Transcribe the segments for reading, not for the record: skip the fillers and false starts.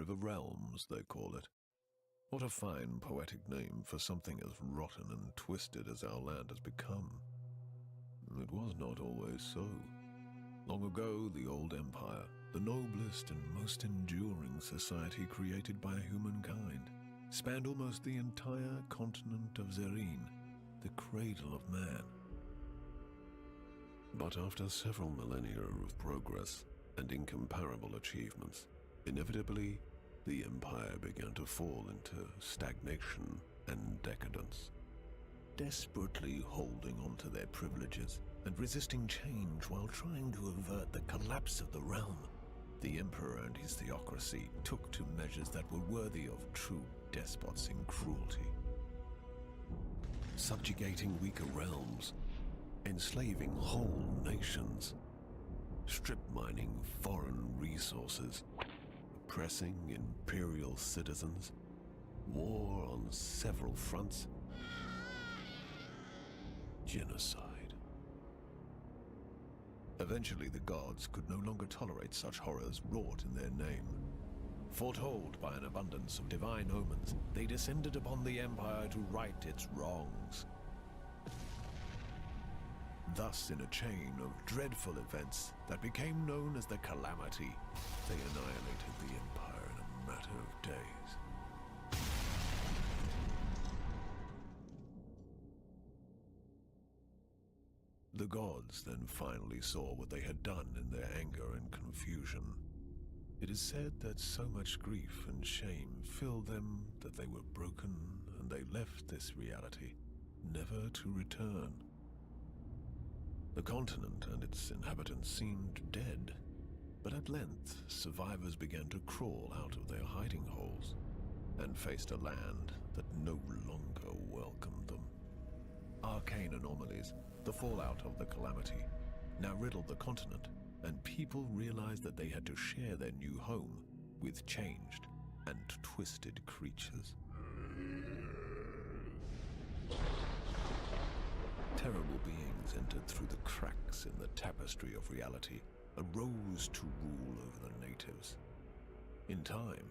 River Realms, they call it. What a fine poetic name for something as rotten and twisted as our land has become. It was not always so. Long ago, the old empire, the noblest and most enduring society created by humankind, spanned almost the entire continent of Zerine, the cradle of man. But after several millennia of progress and incomparable achievements, inevitably, the empire began to fall into stagnation and decadence. Desperately holding on to their privileges and resisting change while trying to avert the collapse of the realm, the emperor and his theocracy took to measures that were worthy of true despots in cruelty. Subjugating weaker realms, enslaving whole nations, strip mining foreign resources, oppressing imperial citizens, war on several fronts, genocide. Eventually, the gods could no longer tolerate such horrors wrought in their name. Foretold by an abundance of divine omens, they descended upon the empire to right its wrongs. Thus, in a chain of dreadful events that became known as the Calamity, they annihilated the empire in a matter of days. The gods then finally saw what they had done in their anger and confusion. It is said that so much grief and shame filled them that they were broken and they left this reality, never to return. The continent and its inhabitants seemed dead, but at length survivors began to crawl out of their hiding holes and faced a land that no longer welcomed them. Arcane anomalies, the fallout of the Calamity, now riddled the continent, and people realized that they had to share their new home with changed and twisted creatures. Terrible beings entered through the cracks in the tapestry of reality, arose to rule over the natives. In time,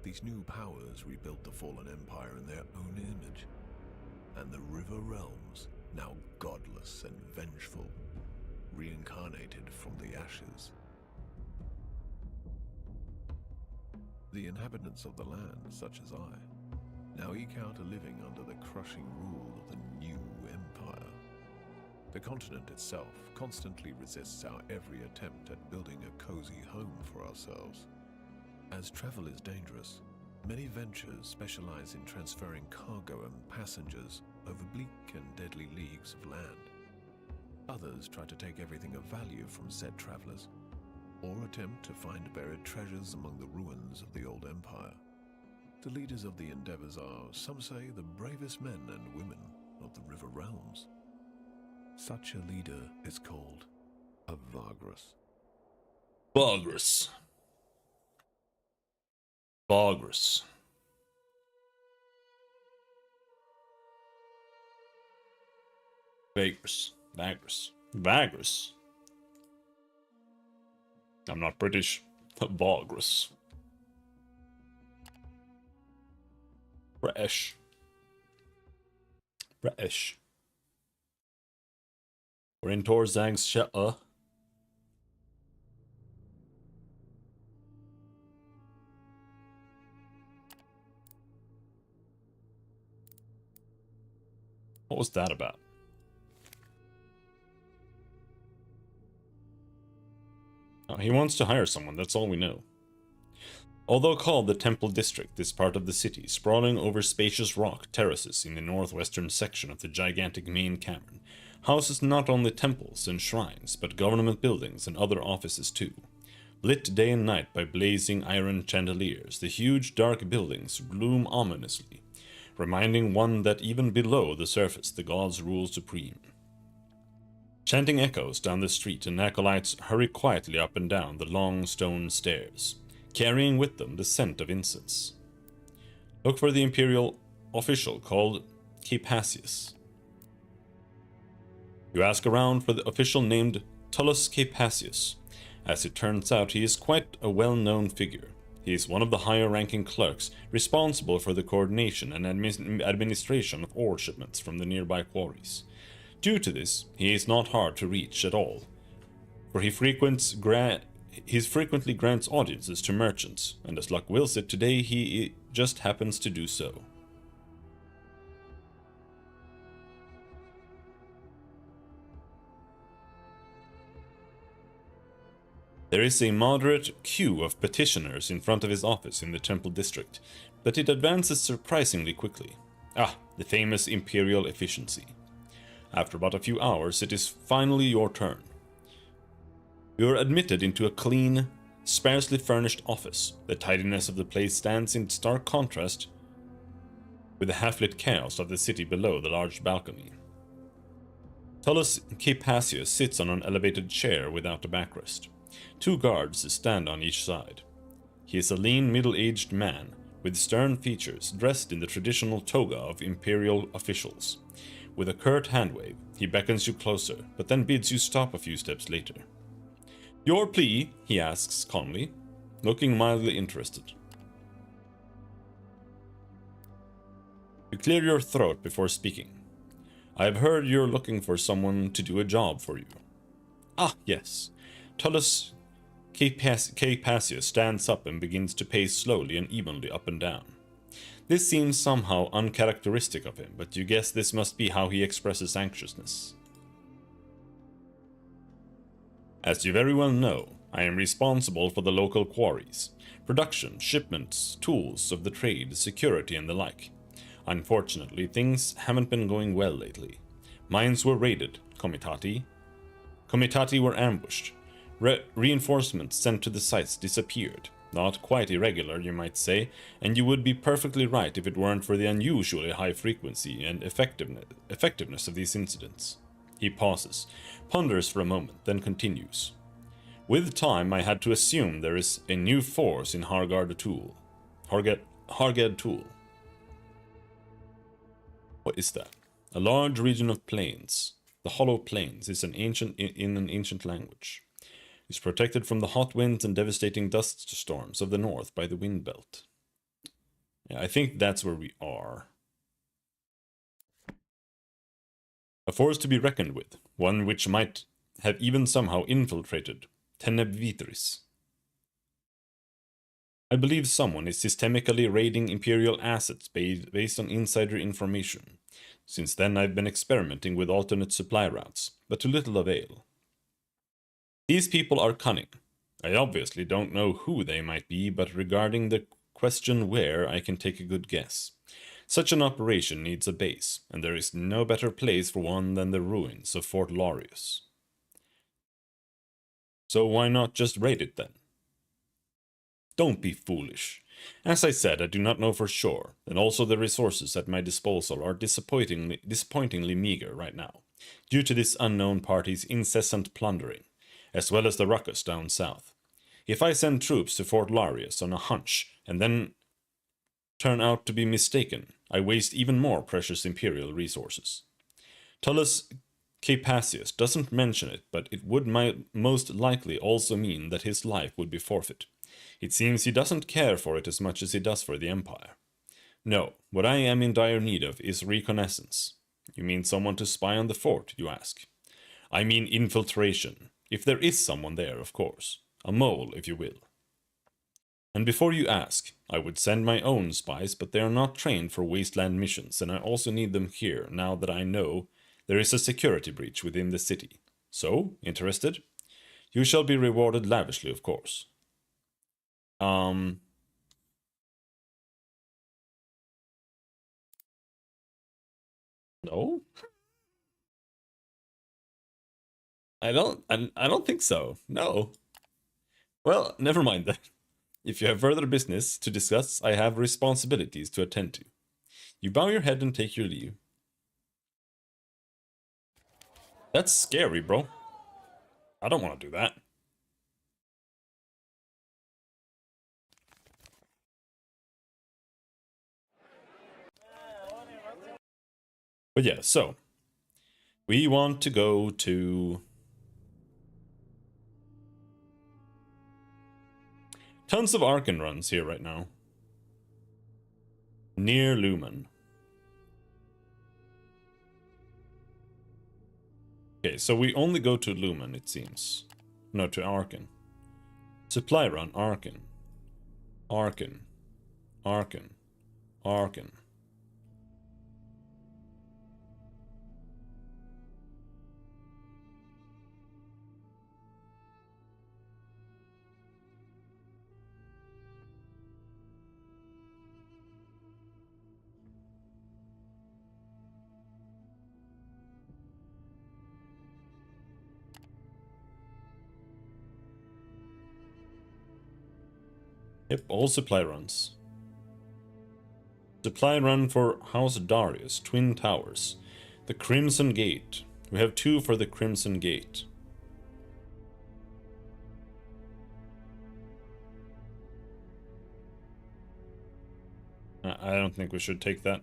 these new powers rebuilt the fallen empire in their own image, and the River Realms, now godless and vengeful, reincarnated from the ashes. The inhabitants of the land, such as I, now eke out a living under the crushing rule of the new empire. The continent itself constantly resists our every attempt at building a cozy home for ourselves. As travel is dangerous, many ventures specialize in transferring cargo and passengers over bleak and deadly leagues of land. Others try to take everything of value from said travelers, or attempt to find buried treasures among the ruins of the old empire. The leaders of the endeavors are, some say, the bravest men and women of the River Realms. Such a leader is called a Vagrus. Vagrus. Vagrus. Vagrus. Vagrus. Vagrus. I'm not British. Vagrus. British. British. We're in Torzag's shutter. What was that about? Oh, he wants to hire someone, that's all we know. Although called the Temple District, this part of the city, sprawling over spacious rock terraces in the northwestern section of the gigantic main cavern, houses not only temples and shrines, but government buildings and other offices too. Lit day and night by blazing iron chandeliers, the huge dark buildings loom ominously, reminding one that even below the surface the gods rule supreme. Chanting echoes down the street, and acolytes hurry quietly up and down the long stone stairs, carrying with them the scent of incense. Look for the imperial official called Capasius. You ask around for the official named Tullus Capasius. As it turns out, he is quite a well-known figure. He is one of the higher-ranking clerks responsible for the coordination and administration of ore shipments from the nearby quarries. Due to this, he is not hard to reach at all, for he frequently grants audiences to merchants, and as luck wills it, today he just happens to do so. There is a moderate queue of petitioners in front of his office in the Temple District, but it advances surprisingly quickly. Ah, the famous imperial efficiency. After but a few hours, it is finally your turn. You are admitted into a clean, sparsely furnished office. The tidiness of the place stands in stark contrast with the half-lit chaos of the city below the large balcony. Tullus Capasius sits on an elevated chair without a backrest. 2 guards stand on each side. He is a lean, middle-aged man with stern features, dressed in the traditional toga of imperial officials. With a curt handwave, he beckons you closer, but then bids you stop a few steps later. Your plea, he asks calmly, looking mildly interested. You clear your throat before speaking. I have heard you're looking for someone to do a job for you. Ah, yes. Tullus Capasius stands up and begins to pace slowly and evenly up and down. This seems somehow uncharacteristic of him, but you guess this must be how he expresses anxiousness. As you very well know, I am responsible for the local quarries, production, shipments, tools of the trade, security, and the like. Unfortunately, things haven't been going well lately. Mines were raided, comitati were ambushed, reinforcements sent to the sites disappeared. Not quite irregular, you might say, and you would be perfectly right if it weren't for the unusually high frequency and effectiveness of these incidents. He pauses, ponders for a moment, then continues. With time, I had to assume there is a new force in Harged Tool. What is that? A large region of plains. The Hollow Plains is in an ancient language. It's protected from the hot winds and devastating dust storms of the north by the wind belt. Yeah, I think that's where we are. A force to be reckoned with, one which might have even somehow infiltrated Tenebvitris. I believe someone is systemically raiding Imperial assets based on insider information. Since then I've been experimenting with alternate supply routes, but to little avail. These people are cunning. I obviously don't know who they might be, but regarding the question where, I can take a good guess. Such an operation needs a base, and there is no better place for one than the ruins of Fort Larius. So why not just raid it then? Don't be foolish. As I said, I do not know for sure, and also the resources at my disposal are disappointingly meager right now, due to this unknown party's incessant plundering, as well as the ruckus down south. If I send troops to Fort Larius on a hunch, and then turn out to be mistaken, I waste even more precious Imperial resources. Tullus Capasius doesn't mention it, but it would most likely also mean that his life would be forfeit. It seems he doesn't care for it as much as he does for the Empire. No, what I am in dire need of is reconnaissance. You mean someone to spy on the fort, you ask? I mean infiltration. If there is someone there, of course. A mole, if you will. And before you ask, I would send my own spies, but they are not trained for wasteland missions, and I also need them here, now that I know there is a security breach within the city. So, interested? You shall be rewarded lavishly, of course. No? I don't think so. No. Well, never mind then. If you have further business to discuss, I have responsibilities to attend to. You bow your head and take your leave. That's scary, bro. I don't want to do that. But yeah, so we want to go to Tons of Arkan runs here right now. Near Lumen. Okay, so we only go to Lumen, it seems. No, to Arkan. Supply run, Arkan. Arkan. Arkan. Arkan. Yep, all supply runs. Supply run for House Darius, Twin Towers. The Crimson Gate. We have 2 for the Crimson Gate. I don't think we should take that.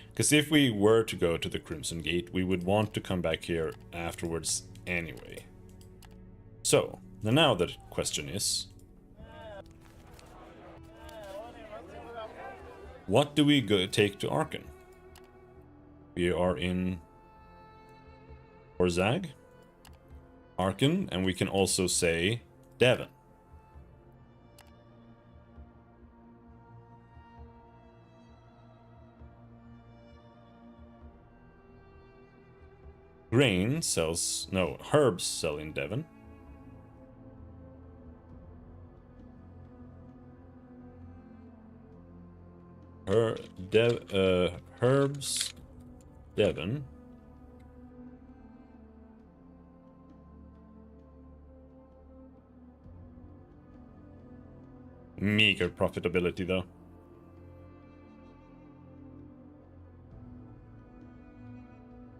Because if we were to go to the Crimson Gate, we would want to come back here afterwards anyway. So, now the question is... what do we take to Arkan? We are in Orzag, Arkan, and we can also say Devon. Grain sells... no, herbs sell in Devon. Herbs, Devon. Meager profitability, though.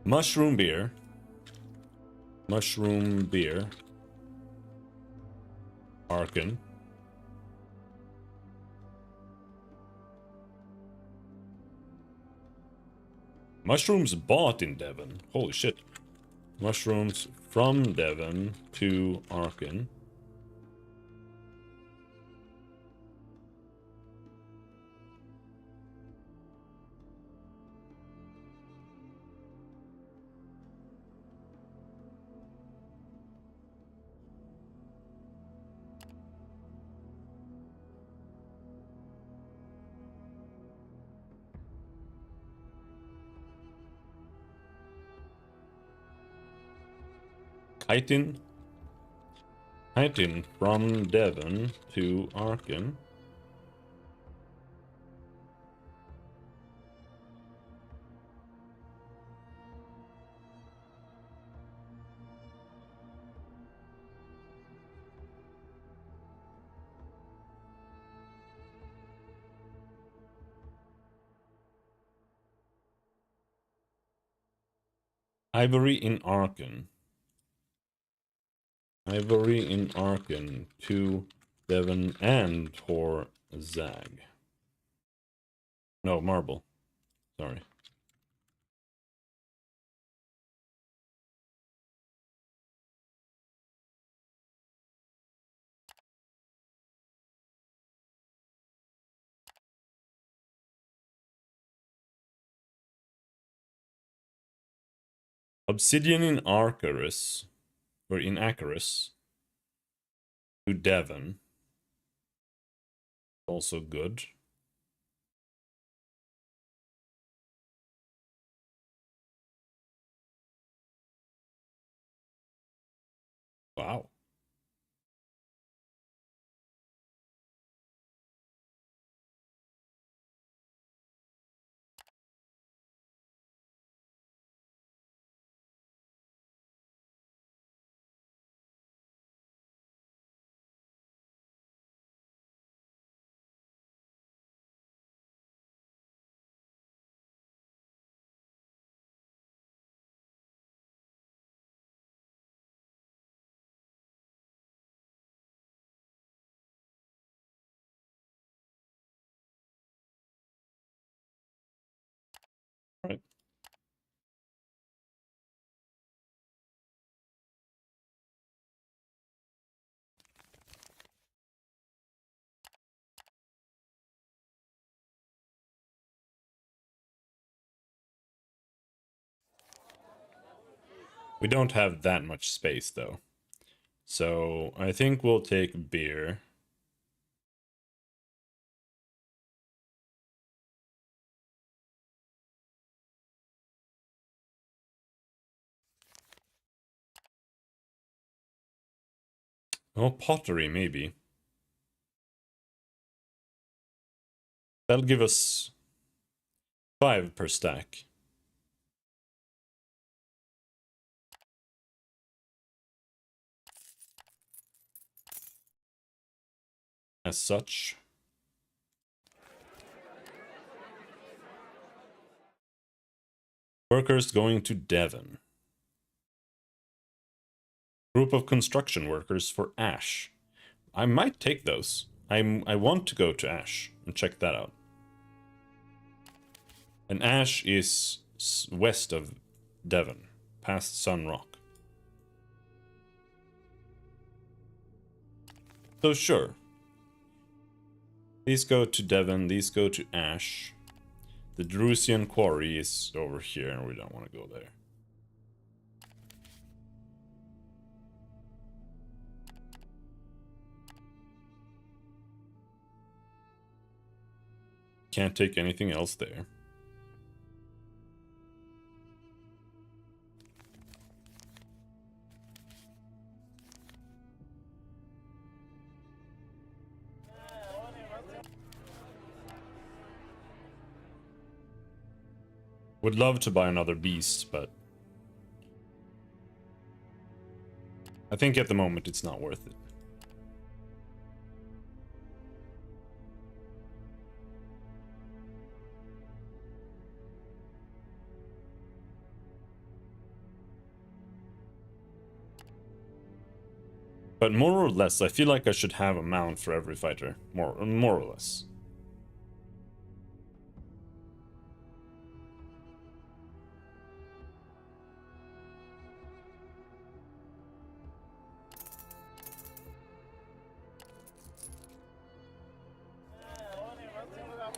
Mushroom beer. Mushroom beer. Arkan. Mushrooms bought in Devon. Holy shit. Mushrooms from Devon to Arkan. Chitin from Devon to Arkan. Ivory in Arkan. Ivory in Arkan to Devon and Zag. No, marble. Sorry. Obsidian in Arcarus, or in Acarus, to Devon. Also good. Wow. Right. We don't have that much space, though. So I think we'll take beer. Oh, pottery, maybe. That'll give us 5 per stack. As such. Workers going to Devon. Group of construction workers for Ash. I might take those. I want to go to Ash and check that out. And Ash is west of Devon, past Sun Rock. So sure. These go to Devon, these go to Ash. The Drusian quarry is over here and we don't want to go there. Can't take anything else there. Would love to buy another beast, but I think at the moment it's not worth it. But more or less, I feel like I should have a mount for every fighter. More or less.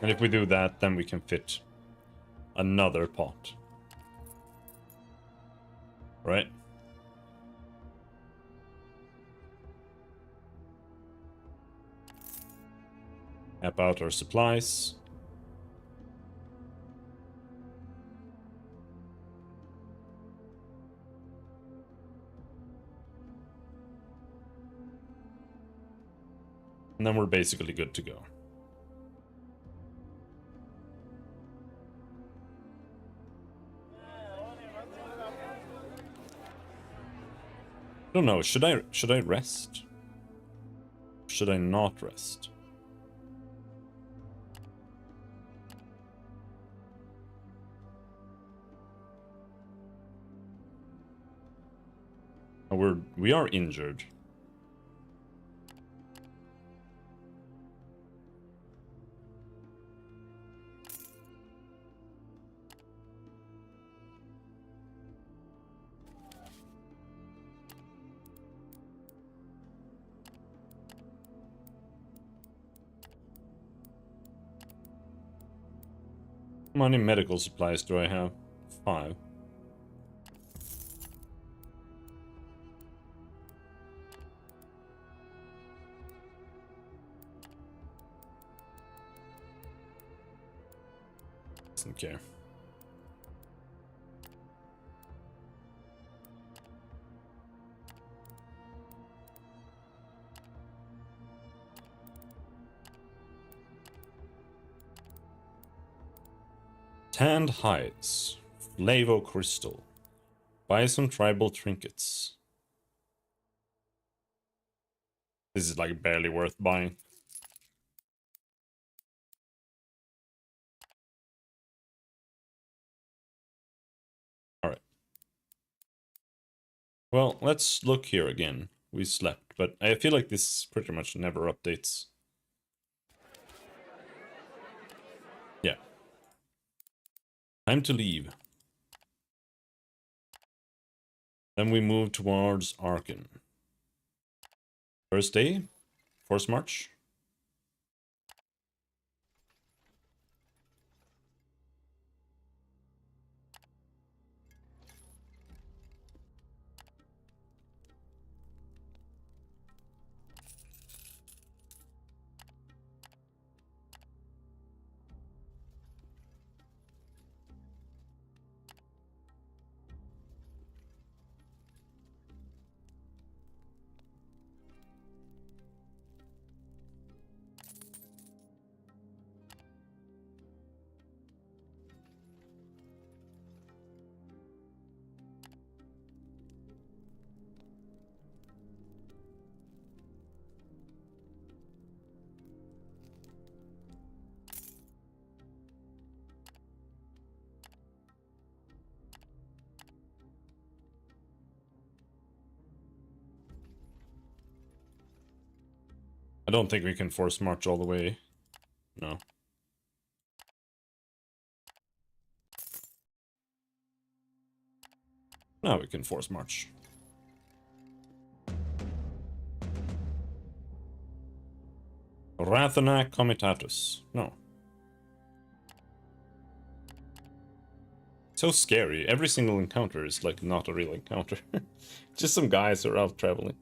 And if we do that, then we can fit another pot. Right? Map out our supplies. And then we're basically good to go. I don't know, should I rest? Should I not rest? We are injured. How many medical supplies do I have? 5. Doesn't care. Tanned hides. Flavo crystal. Buy some tribal trinkets. This is like barely worth buying. Alright. Well, let's look here again. We slept, but I feel like this pretty much never updates. Yeah. Time to leave. Then we move towards Arkan. First day? Force march? I don't think we can force march all the way. No. Now we can force march. Rathana Comitatus. No. So scary. Every single encounter is like not a real encounter. Just some guys who are out traveling.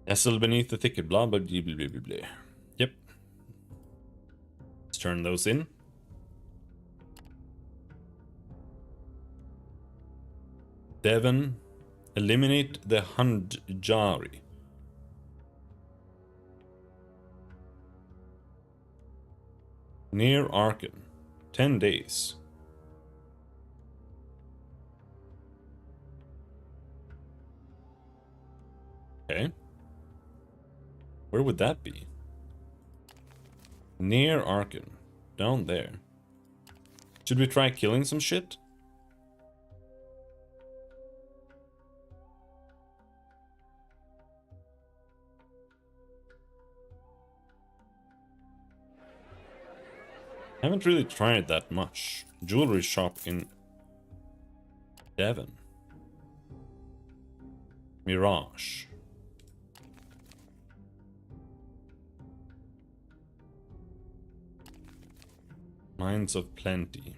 Nestled beneath the thicket, blah blah blah blah blah blah. Yep. Let's turn those in. Devon, eliminate the Handjari. Near Arkan, 10 days. Okay. Where would that be? Near Arkan, down there. Should we try killing some shit? Haven't really tried that much. Jewelry shop in Devon. Mirage. Mines of Plenty.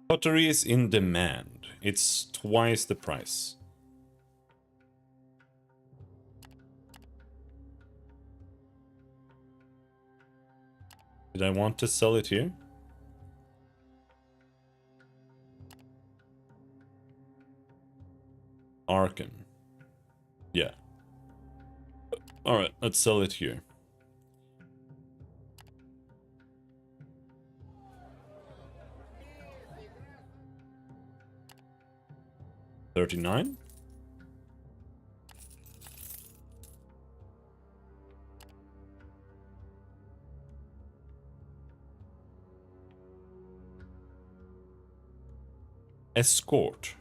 Pottery is in demand. It's twice the price. Did I want to sell it here? Arkan. Yeah. Alright, let's sell it here. $39? Escort.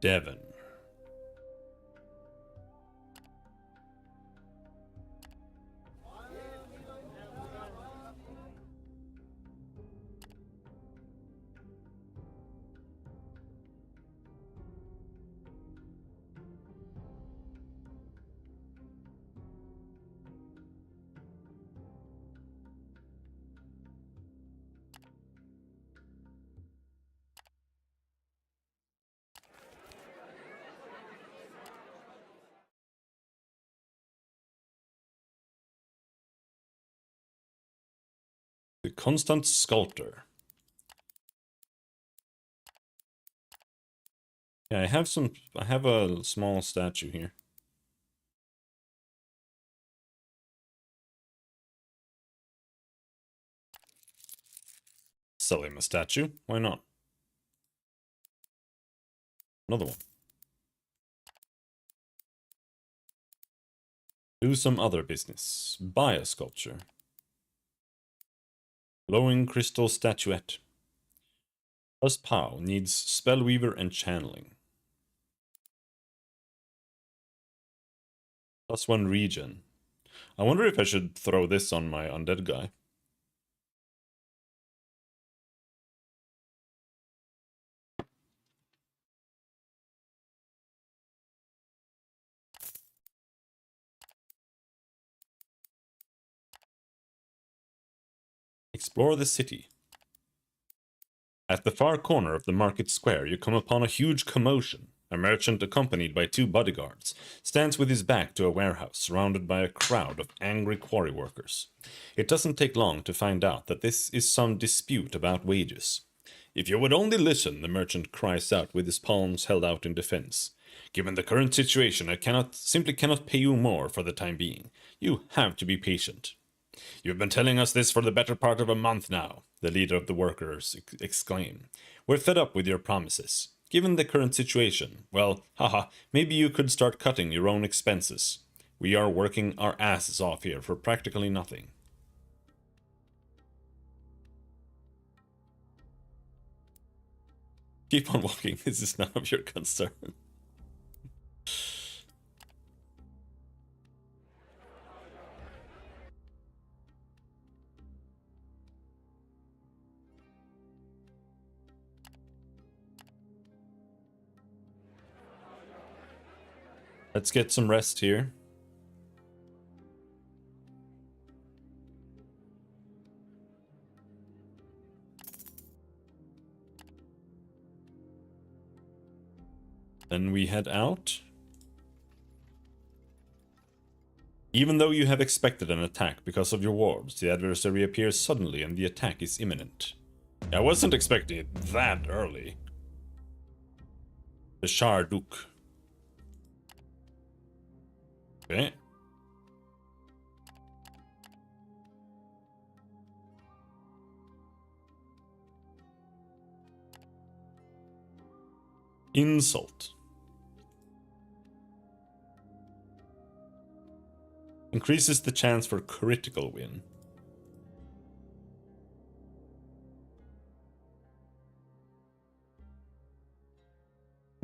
Devon. The Constant Sculptor. Yeah, I have a small statue here. Sell him a statue. Why not? Another one. Do some other business. Buy a sculpture. Glowing crystal statuette. Plus POW needs Spellweaver and Channeling. +1 regen. I wonder if I should throw this on my undead guy. Explore the city. At the far corner of the market square, you come upon a huge commotion. A merchant, accompanied by 2 bodyguards, stands with his back to a warehouse surrounded by a crowd of angry quarry workers. It doesn't take long to find out that this is some dispute about wages. If you would only listen, the merchant cries out with his palms held out in defense. Given the current situation, I simply cannot pay you more for the time being. You have to be patient. You've been telling us this for the better part of a month now, the leader of the workers exclaimed. We're fed up with your promises. Given the current situation, well, haha, maybe you could start cutting your own expenses. We are working our asses off here for practically nothing. Keep on walking, this is none of your concern. Let's get some rest here. Then we head out. Even though you have expected an attack because of your warbs, the adversary appears suddenly and the attack is imminent. I wasn't expecting it that early. The Sharduk. Okay. Insult. Increases the chance for critical win.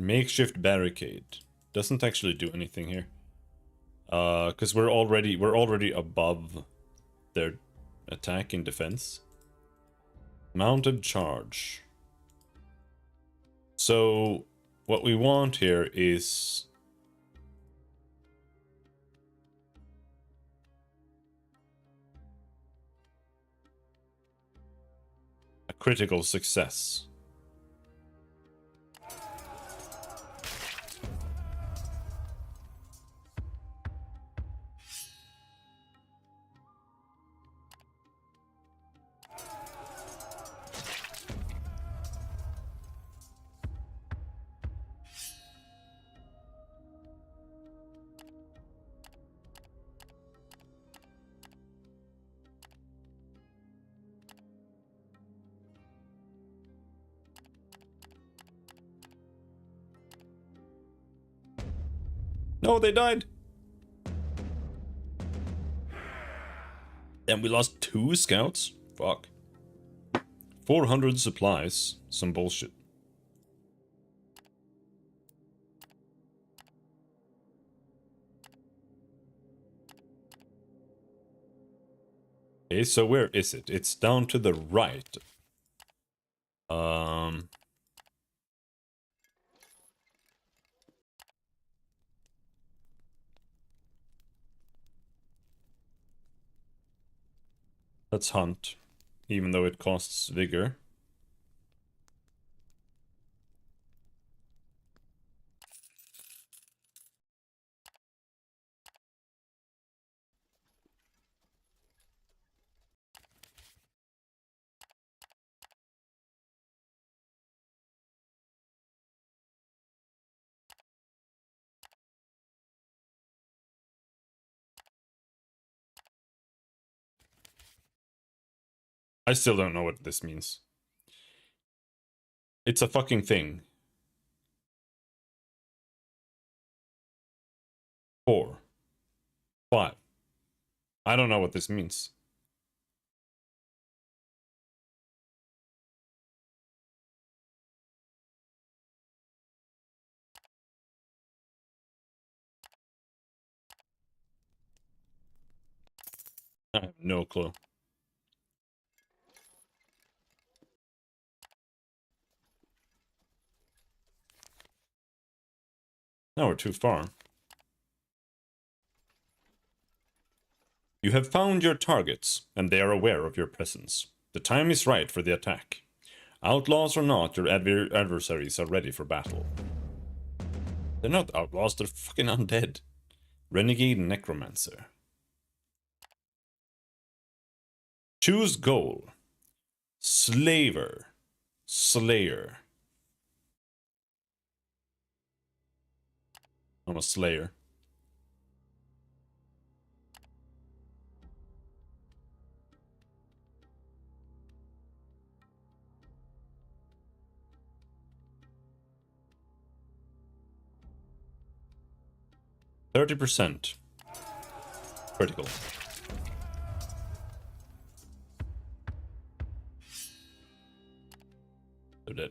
Makeshift barricade. Doesn't actually do anything here. Because we're already above their attack and defense. Mounted charge. So what we want here is a critical success. No, they died. And we lost 2 scouts? Fuck. 400 supplies. Some bullshit. Okay, so where is it? It's down to the right. Let's hunt, even though it costs vigor. I still don't know what this means. It's a fucking thing. 4. 5. I don't know what this means. I have no clue. Now we're too far. You have found your targets, and they are aware of your presence. The time is right for the attack. Outlaws or not, your adversaries are ready for battle. They're not outlaws, they're fucking undead. Renegade Necromancer. Choose goal. Slaver. Slayer. I'm a slayer. %. Critical. They're dead.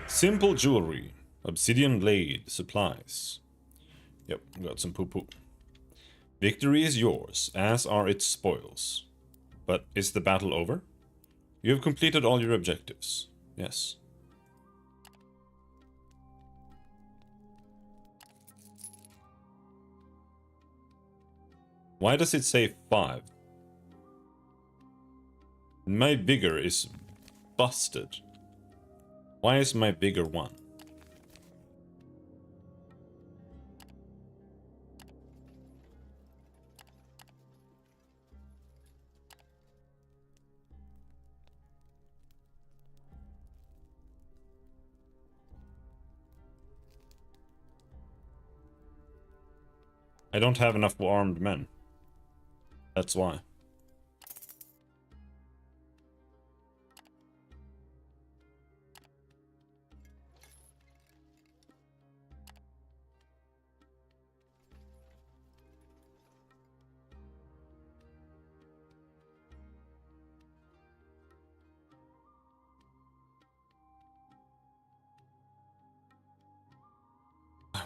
Simple jewelry. Obsidian blade. Supplies. Yep, got some poo-poo. Victory is yours, as are its spoils. But is the battle over? You have completed all your objectives. Yes. Why does it say 5? My vigor is busted. Why is my vigor 1? I don't have enough armed men. That's why.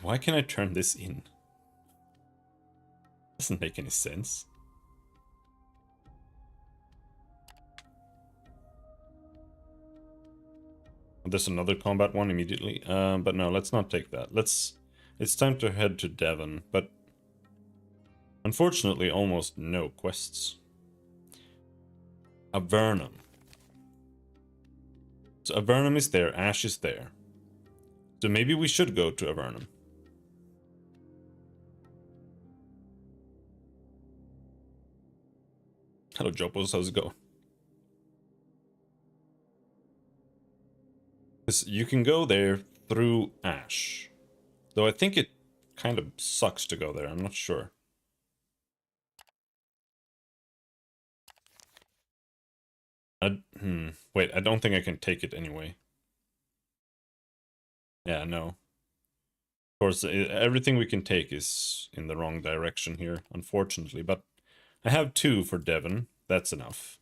Why can I turn this in? Doesn't make any sense. There's another combat one immediately. But no, let's not take that. It's time to head to Devon, but unfortunately almost no quests. Avernum. So Avernum is there, Ash is there. So maybe we should go to Avernum. Hello Jopos, how's it going? Because you can go there through Ash. Though I think it kind of sucks to go there, I'm not sure. Wait, I don't think I can take it anyway. Yeah, no. Of course, everything we can take is in the wrong direction here, unfortunately. But I have 2 for Devon. That's enough.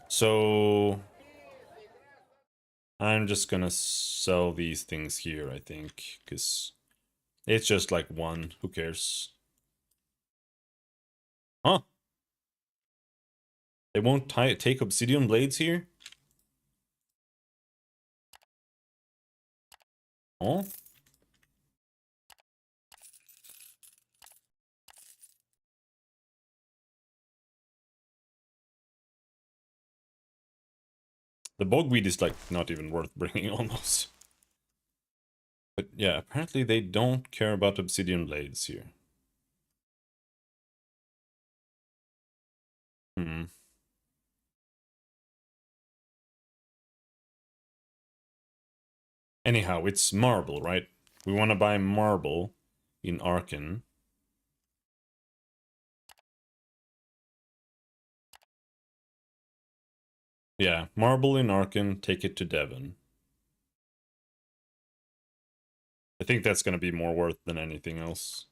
So I'm just gonna sell these things here, I think, because it's just like 1. Who cares? Huh? They won't take obsidian blades here? Oh? The bogweed is like not even worth bringing almost. But yeah, apparently they don't care about obsidian blades here. Hmm. Anyhow, it's marble, right? We want to buy marble in Arkan. Yeah, marble in Arkan, take it to Devon. I think that's going to be more worth than anything else.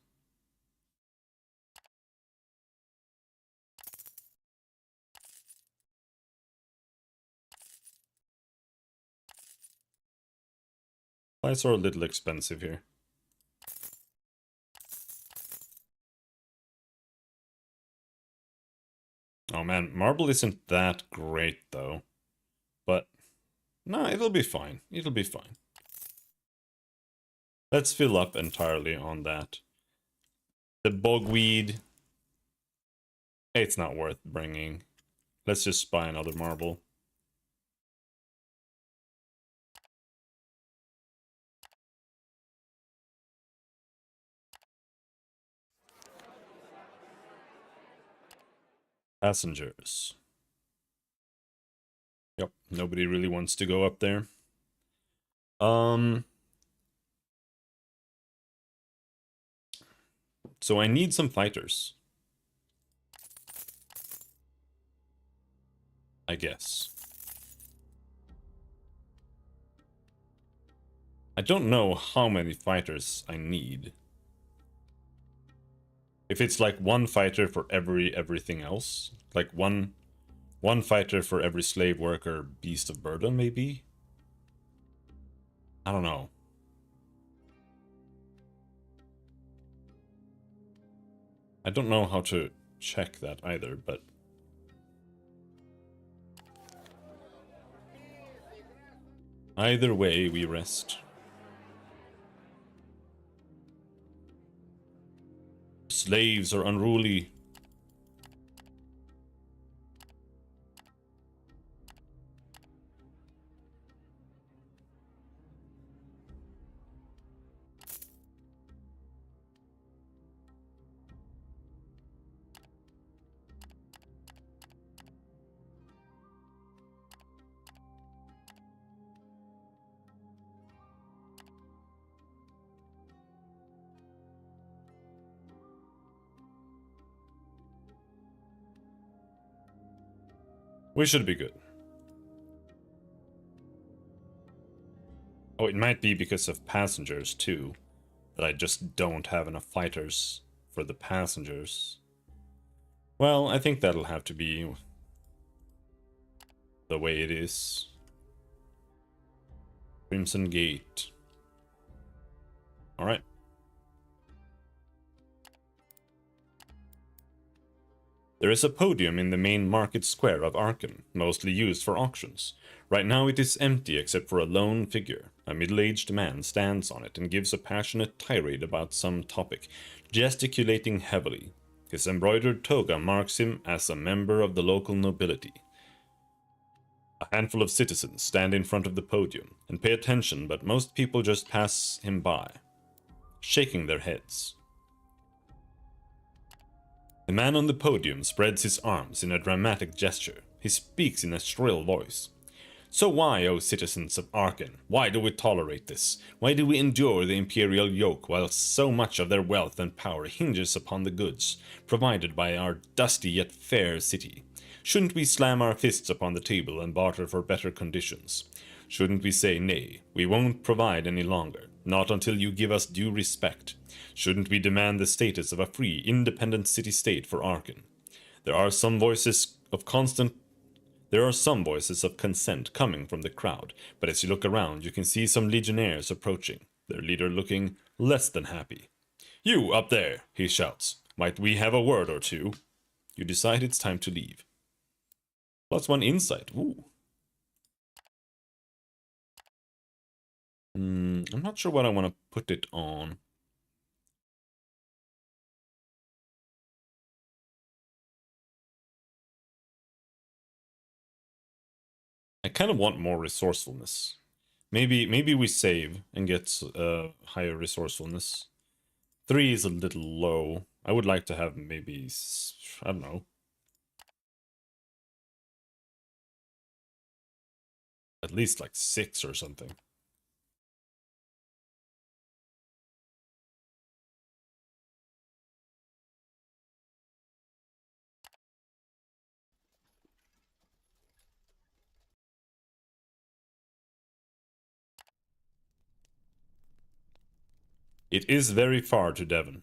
Lights are a little expensive here. Oh man, marble isn't that great though. But, no, it'll be fine. It'll be fine. Let's fill up entirely on that. The bogweed, it's not worth bringing. Let's just buy another marble. Passengers. Yep, nobody really wants to go up there. So I need some fighters. I guess. I don't know how many fighters I need. If it's like one fighter for everything else, like one fighter for every slave worker, beast of burden, maybe? I don't know. I don't know how to check that either, but... Either way, we rest. Slaves are unruly. We should be good. Oh, it might be because of passengers, too. That I just don't have enough fighters for the passengers. Well, I think that'll have to be the way it is. Crimson Gate. Alright. There is a podium in the main market square of Arkham, mostly used for auctions. Right now it is empty except for a lone figure. A middle-aged man stands on it and gives a passionate tirade about some topic, gesticulating heavily. His embroidered toga marks him as a member of the local nobility. A handful of citizens stand in front of the podium and pay attention, but most people just pass him by, shaking their heads. The man on the podium spreads his arms in a dramatic gesture. He speaks in a shrill voice. So why, O citizens of Arkham, why do we tolerate this? Why do we endure the imperial yoke while so much of their wealth and power hinges upon the goods provided by our dusty yet fair city? Shouldn't we slam our fists upon the table and barter for better conditions? Shouldn't we say, nay, we won't provide any longer, not until you give us due respect? Shouldn't we demand the status of a free, independent city-state for Arkham? There are some voices of consent coming from the crowd, but as you look around, you can see some legionnaires approaching, their leader looking less than happy. You, up there, he shouts. Might we have a word or two? You decide it's time to leave. +1 insight. Ooh. I'm not sure what I want to put it on. I kind of want more resourcefulness. Maybe we save and get higher resourcefulness. 3 is a little low. I would like to have maybe, I don't know, at least like 6 or something. It is very far to Devon.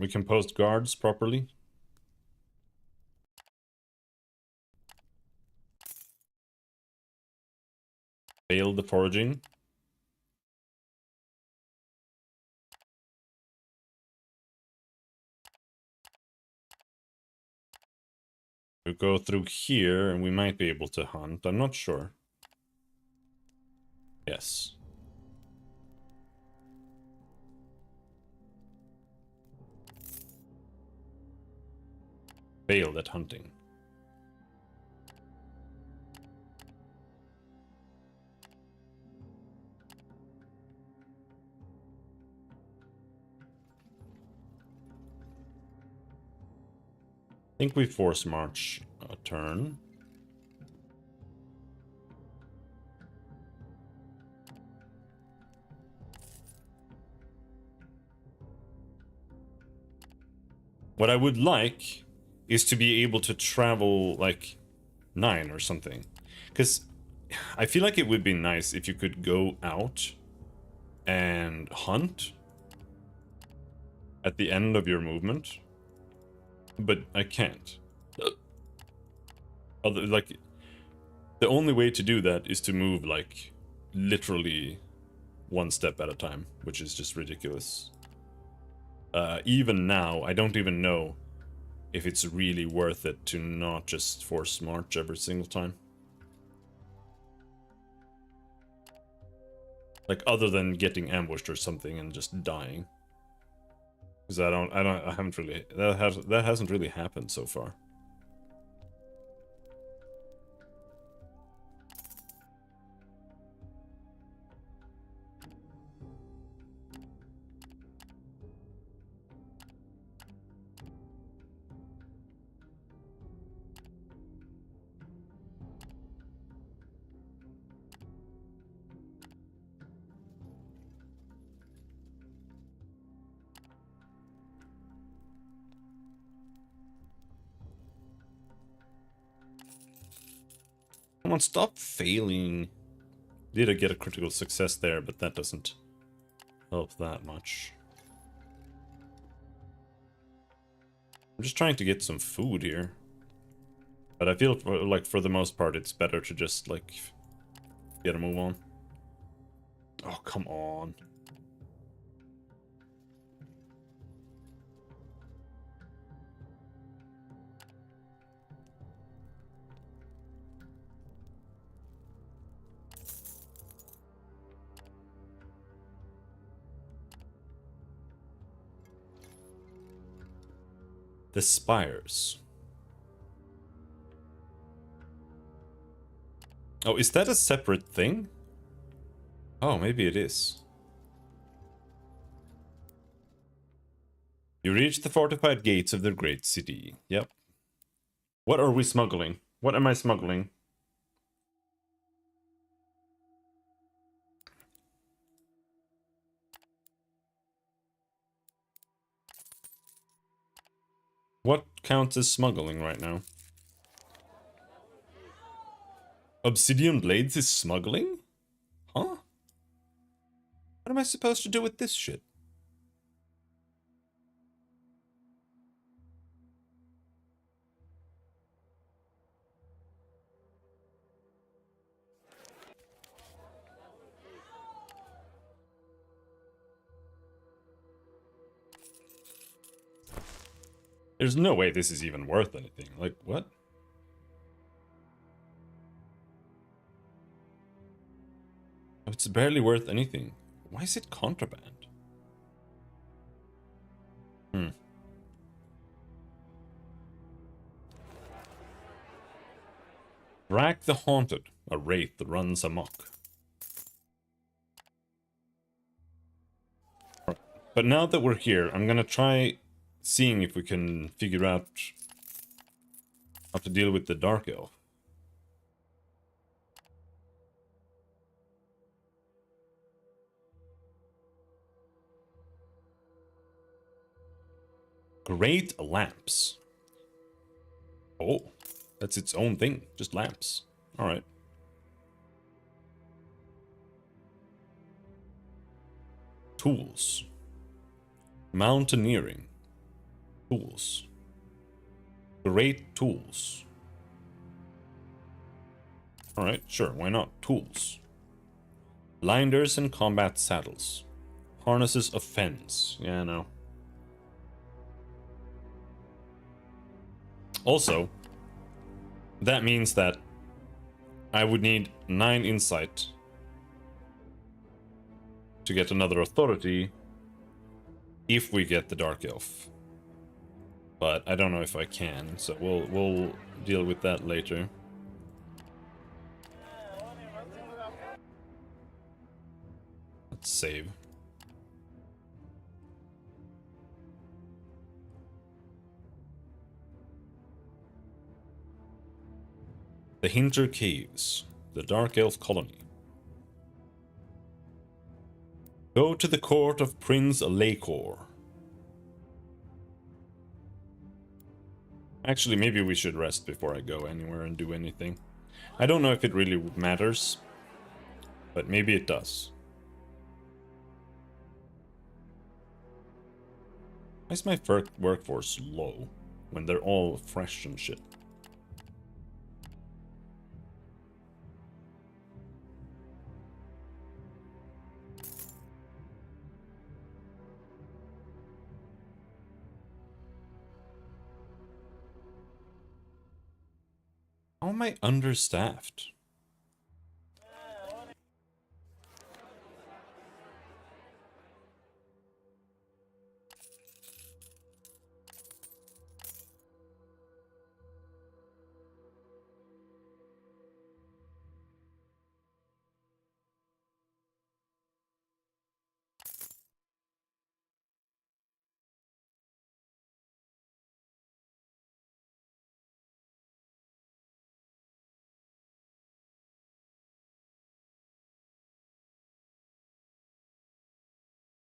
We can post guards properly. Fail the foraging. We go through here and we might be able to hunt. I'm not sure. Yes. Failed at hunting. I think we force march a turn. What I would like is to be able to travel like 9 or something. Because I feel like it would be nice if you could go out and hunt at the end of your movement. But I can't. Like, the only way to do that is to move like literally one step at a time, which is just ridiculous. Even now, I don't even know if it's really worth it to not just force march every single time. Like, other than getting ambushed or something and just dying. Because I haven't really, that hasn't really happened so far. Come on, stop failing. Did I get a critical success there, but that doesn't help that much. I'm just trying to get some food here. But I feel like for the most part it's better to just like get a move on. Oh, come on. The spires. Oh, is that a separate thing? Oh, maybe it is. You reach the fortified gates of the great city. Yep. What are we smuggling? What am I smuggling? What counts as smuggling right now? Obsidian blades is smuggling? Huh? What am I supposed to do with this shit? There's no way this is even worth anything. Like, what? It's barely worth anything. Why is it contraband? Hmm. Rack the Haunted, a wraith that runs amok. But now that we're here, I'm gonna try seeing if we can figure out how to deal with the Dark Elf. Great lamps. Oh, that's its own thing. Just lamps. Alright. Tools. Mountaineering. Tools. Great tools. Alright, sure, why not? Tools. Blinders and combat saddles. Harnesses of fence. Yeah, no. Also, that means that I would need 9 insight to get another authority if we get the Dark Elf. But I don't know if I can, so we'll deal with that later. Let's save. The Hinter Caves, the Dark Elf colony. Go to the court of Prince Lakor. Actually, maybe we should rest before I go anywhere and do anything. I don't know if it really matters, but maybe it does. Why is my workforce low when they're all fresh and shit? How am I understaffed?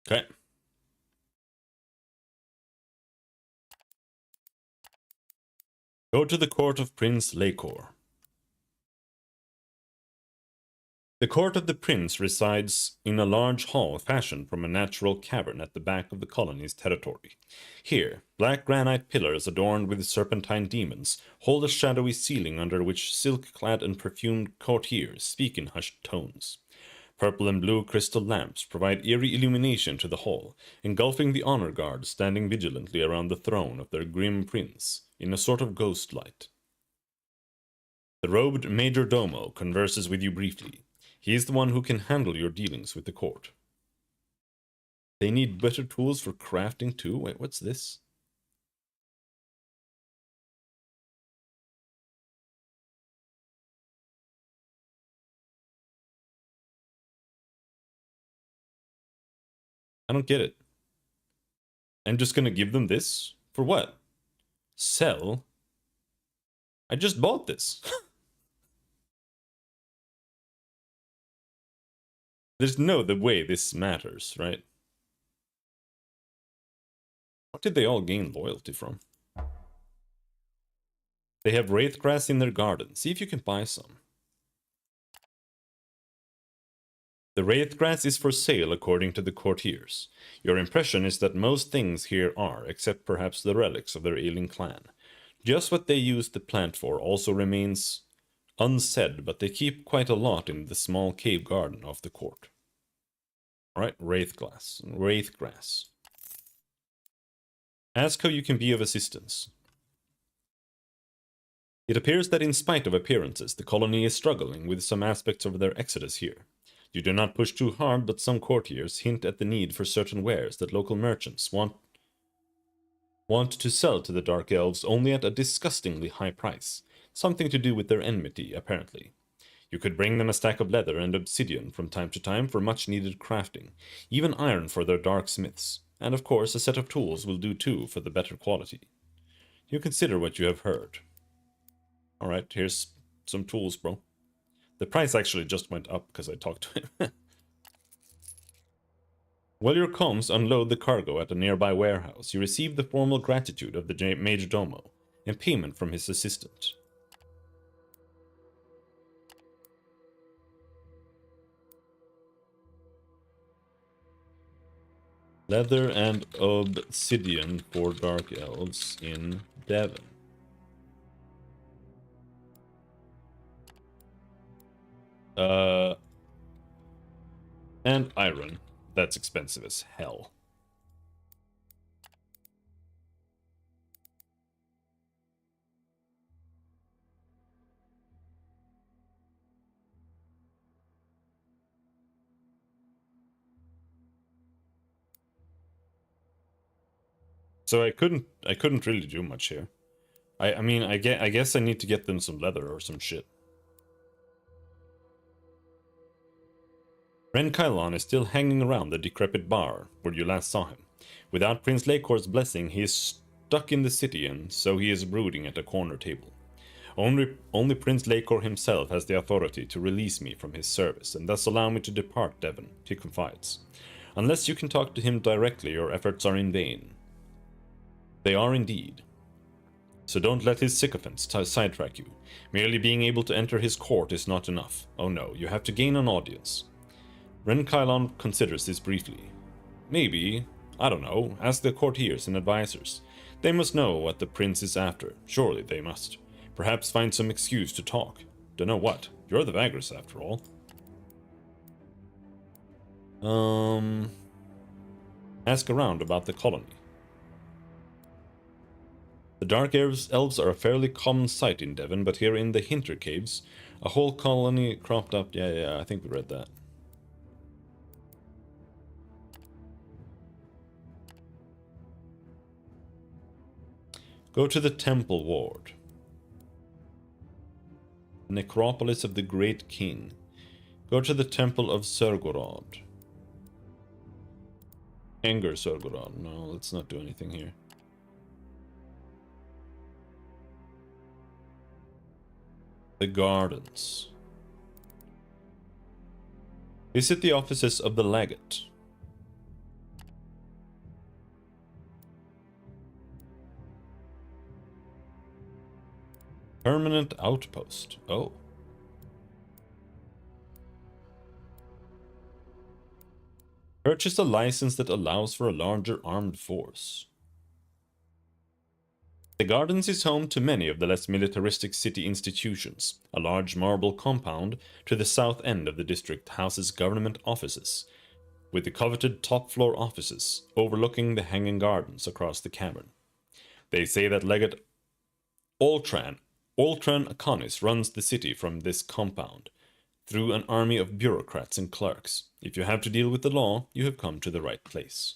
Okay. Go to the court of Prince Lakor. The court of the prince resides in a large hall fashioned from a natural cavern at the back of the colony's territory. Here, black granite pillars adorned with serpentine demons hold a shadowy ceiling under which silk-clad and perfumed courtiers speak in hushed tones. Purple and blue crystal lamps provide eerie illumination to the hall, engulfing the honor guard standing vigilantly around the throne of their grim prince in a sort of ghost light. The robed major domo converses with you briefly. He is the one who can handle your dealings with the court. They need better tools for crafting too? Wait, what's this? I don't get it. I'm just gonna give them this? For what? Sell? I just bought this. There's no the way this matters, right? What did they all gain loyalty from? They have wraithgrass in their garden. See if you can buy some. The wraithgrass is for sale according to the courtiers. Your impression is that most things here are, except perhaps the relics of their ailing clan. Just what they used the plant for also remains unsaid, but they keep quite a lot in the small cave garden of the court. Alright, wraithgrass. Ask how you can be of assistance. It appears that in spite of appearances, the colony is struggling with some aspects of their exodus here. You do not push too hard, but some courtiers hint at the need for certain wares that local merchants want to sell to the Dark Elves only at a disgustingly high price. Something to do with their enmity, apparently. You could bring them a stack of leather and obsidian from time to time for much-needed crafting, even iron for their dark smiths, and of course a set of tools will do too for the better quality. You consider what you have heard. Alright, here's some tools, bro. The price actually just went up because I talked to him. While your comms unload the cargo at a nearby warehouse, you receive the formal gratitude of the Major Domo and payment from his assistant. Leather and obsidian for dark elves in Devon. And iron. That's expensive as hell. So I couldn't really do much here. I mean, I guess I need to get them some leather or some shit. Ren Kylon is still hanging around the decrepit bar where you last saw him. Without Prince Lakor's blessing, he is stuck in the city, and so he is brooding at a corner table. Only Prince Lakor himself has the authority to release me from his service, and thus allow me to depart Devon, he confides. Unless you can talk to him directly, your efforts are in vain. They are indeed. So don't let his sycophants sidetrack you. Merely being able to enter his court is not enough. Oh no, you have to gain an audience. Ren Kylon considers this briefly. Maybe, I don't know, ask the courtiers and advisors. They must know what the prince is after. Surely they must. Perhaps find some excuse to talk. Dunno what. You're the Vagrus after all. Ask around about the colony. The Dark Elves are a fairly common sight in Devon, but here in the Hinter Caves, a whole colony cropped up. Yeah, I think we read that. Go to the Temple Ward. Necropolis of the Great King. Go to the Temple of Sergorod. Anger Sergorod. No, let's not do anything here. The Gardens. Visit the offices of the Legate. Permanent outpost. Oh. Purchase a license that allows for a larger armed force. The Gardens is home to many of the less militaristic city institutions. A large marble compound to the south end of the district houses government offices, with the coveted top-floor offices overlooking the hanging gardens across the cavern. They say that Legate Oltran Akonis runs the city from this compound, through an army of bureaucrats and clerks. If you have to deal with the law, you have come to the right place.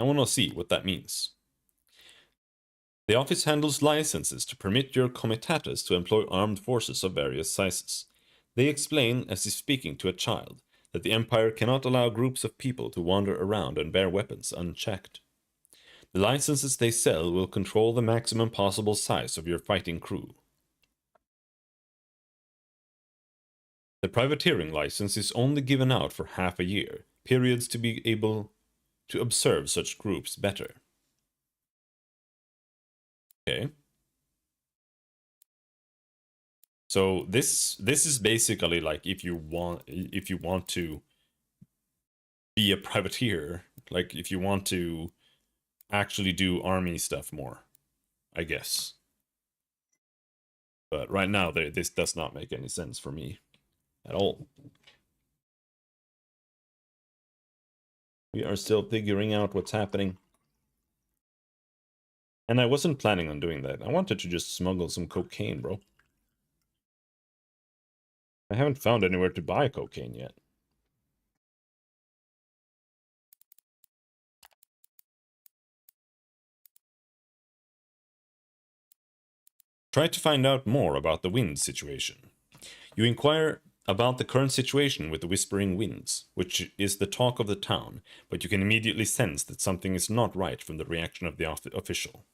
I want to see what that means. The office handles licenses to permit your comitatus to employ armed forces of various sizes. They explain, as if speaking to a child, that the Empire cannot allow groups of people to wander around and bear weapons unchecked. The licenses they sell will control the maximum possible size of your fighting crew. The privateering license is only given out for half a year, periods to be able to observe such groups better. Okay. So this is basically like if you want to be a privateer, like if you want to actually do army stuff more, I guess. But right now this does not make any sense for me at all. We are still figuring out what's happening. And I wasn't planning on doing that. I wanted to just smuggle some cocaine, bro. I haven't found anywhere to buy cocaine yet. Try to find out more about the wind situation. You inquire about the current situation with the Whispering Winds, which is the talk of the town, but you can immediately sense that something is not right from the reaction of the official.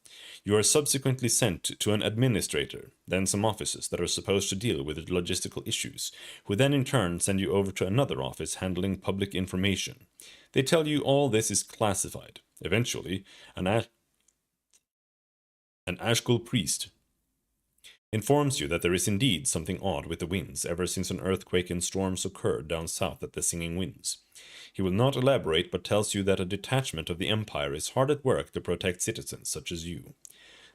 You are subsequently sent to an administrator, then some offices that are supposed to deal with the logistical issues, who then in turn send you over to another office handling public information. They tell you all this is classified. Eventually, an Ashkul priest informs you that there is indeed something odd with the winds ever since an earthquake and storms occurred down south at the Singing Winds. He will not elaborate but tells you that a detachment of the Empire is hard at work to protect citizens such as you.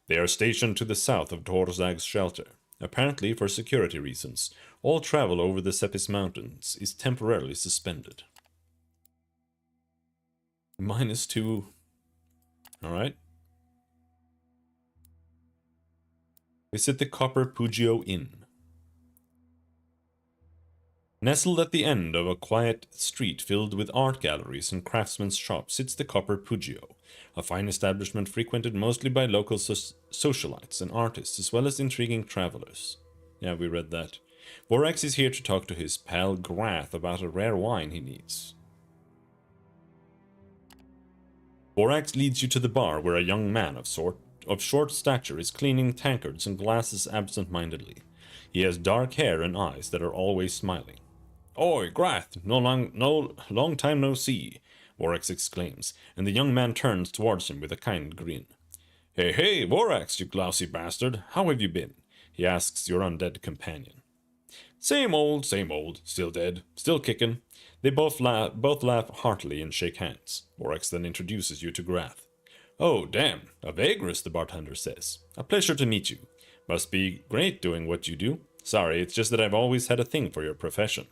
They are stationed to the south of Torzag's shelter. Apparently, for security reasons, all travel over the Sepis Mountains is temporarily suspended. -2. Alright. Visit the Copper Pugio Inn. Nestled at the end of a quiet street filled with art galleries and craftsmen's shops sits the Copper Pugio, a fine establishment frequented mostly by local socialites and artists, as well as intriguing travelers. Yeah, we read that. Vorax is here to talk to his pal Grath about a rare wine he needs. Vorax leads you to the bar where a young man of short stature is cleaning tankards and glasses absent-mindedly. He has dark hair and eyes that are always smiling. "Oi, Grath, long time no see," Vorax exclaims, and the young man turns towards him with a kind grin. Hey, Vorax, you glousy bastard, how have you been?" he asks your undead companion. Same old, still dead, still kicking." They both laugh heartily and shake hands. Vorax then introduces you to Grath. "Oh, damn, a Vagrus," the bartender says. "A pleasure to meet you. Must be great doing what you do. Sorry, it's just that I've always had a thing for your profession."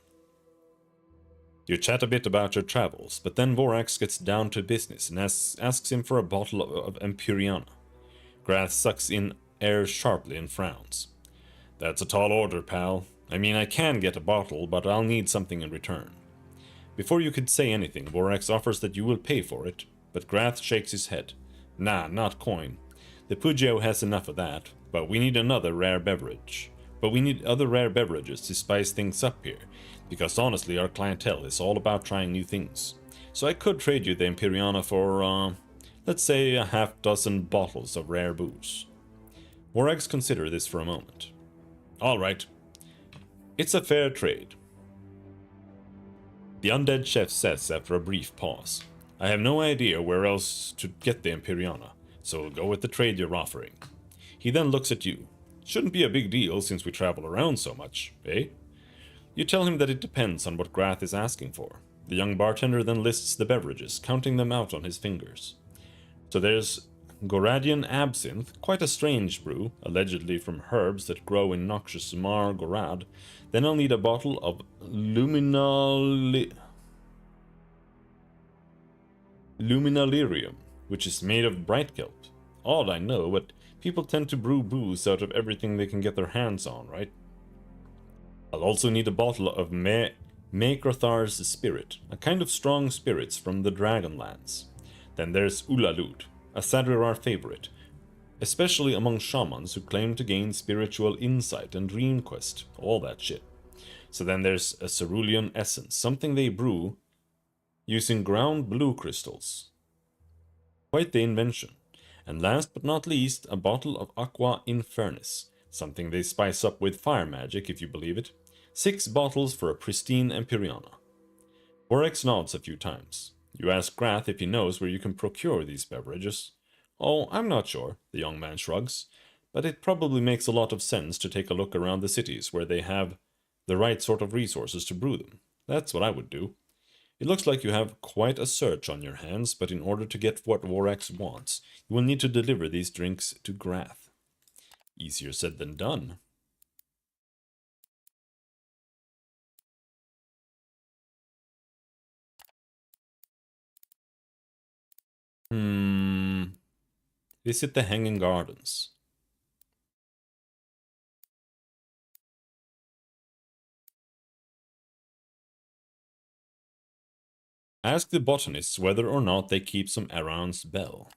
You chat a bit about your travels, but then Vorax gets down to business and asks him for a bottle of Empyreana. Grath sucks in air sharply and frowns. "That's a tall order, pal. I mean, I can get a bottle, but I'll need something in return." Before you could say anything, Vorax offers that you will pay for it, but Grath shakes his head. "Nah, not coin. The Pugio has enough of that, but we need other rare beverages to spice things up here, because honestly our clientele is all about trying new things. So I could trade you the Empyreana for, let's say a half-dozen bottles of rare booze." Vorax consider this for a moment. "Alright. It's a fair trade." The undead chef says after a brief pause. "I have no idea where else to get the Empyreana, so we'll go with the trade you're offering." He then looks at you. "Shouldn't be a big deal since we travel around so much, eh?" You tell him that it depends on what Grath is asking for. The young bartender then lists the beverages, counting them out on his fingers. So there's Goradian absinthe, quite a strange brew, allegedly from herbs that grow in noxious Mar Gorad. Then I'll need a bottle of Luminalirium, which is made of bright kelp. Odd, I know, but people tend to brew booze out of everything they can get their hands on, right? I'll also need a bottle of Makrothar's spirit, a kind of strong spirits from the Dragonlands. Then there's Ulalut, a Sadrirar favorite, especially among shamans who claim to gain spiritual insight and dream quest, all that shit. So then there's a cerulean essence, something they brew using ground blue crystals. Quite the invention. And last but not least, a bottle of Aqua Infernis, something they spice up with fire magic, if you believe it. 6 bottles for a pristine Empyreana. Vorax nods a few times. You ask Grath if he knows where you can procure these beverages. "Oh, I'm not sure," the young man shrugs, "but it probably makes a lot of sense to take a look around the cities where they have the right sort of resources to brew them. That's what I would do." It looks like you have quite a search on your hands, but in order to get what Vorax wants, you will need to deliver these drinks to Grath. Easier said than done. Visit the Hanging Gardens. Ask the botanists whether or not they keep some Aran's Bell.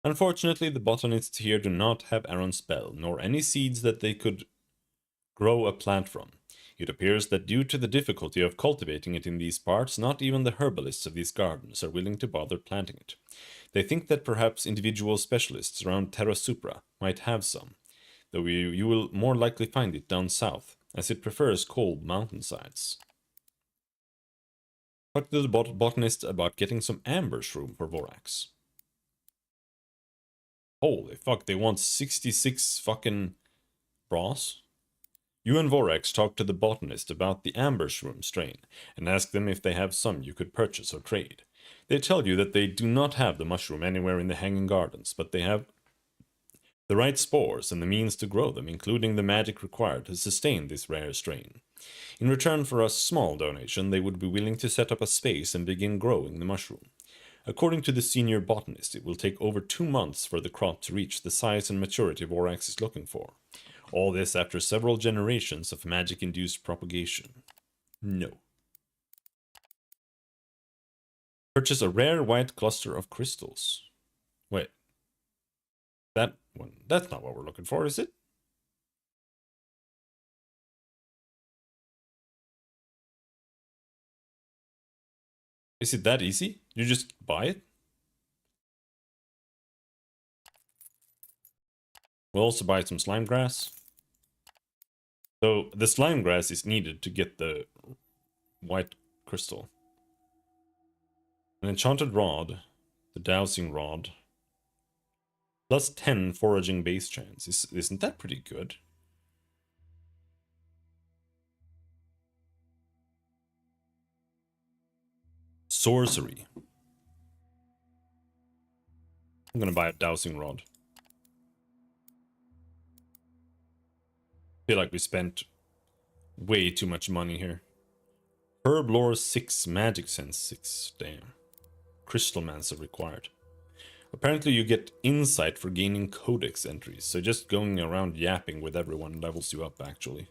Unfortunately, the botanists here do not have Aran's Bell, nor any seeds that they could grow a plant from. It appears that due to the difficulty of cultivating it in these parts, not even the herbalists of these gardens are willing to bother planting it. They think that perhaps individual specialists around Terra Supra might have some, though you will more likely find it down south, as it prefers cold mountainsides. Talk to the botanist about getting some amber shroom for Vorax. Holy fuck, they want 66 fucking brass? You and Vorax talk to the botanist about the amber shroom strain, and ask them if they have some you could purchase or trade. They tell you that they do not have the mushroom anywhere in the Hanging Gardens, but they have the right spores and the means to grow them, including the magic required to sustain this rare strain. In return for a small donation, they would be willing to set up a space and begin growing the mushroom. According to the senior botanist, it will take over 2 months for the crop to reach the size and maturity Vorax is looking for. All this after several generations of magic-induced propagation. No. Purchase a rare white cluster of crystals. Wait. That one. That's not what we're looking for, is it? Is it that easy? You just buy it? We'll also buy some slime grass. So the slime grass is needed to get the white crystal. An enchanted rod, the dowsing rod, plus 10 foraging base chance. Isn't that pretty good? Sorcery. I'm gonna buy a dowsing rod. Feel like we spent way too much money here. Herb lore 6, magic sense 6, damn. Crystal mancer required. Apparently you get insight for gaining codex entries, so just going around yapping with everyone levels you up actually.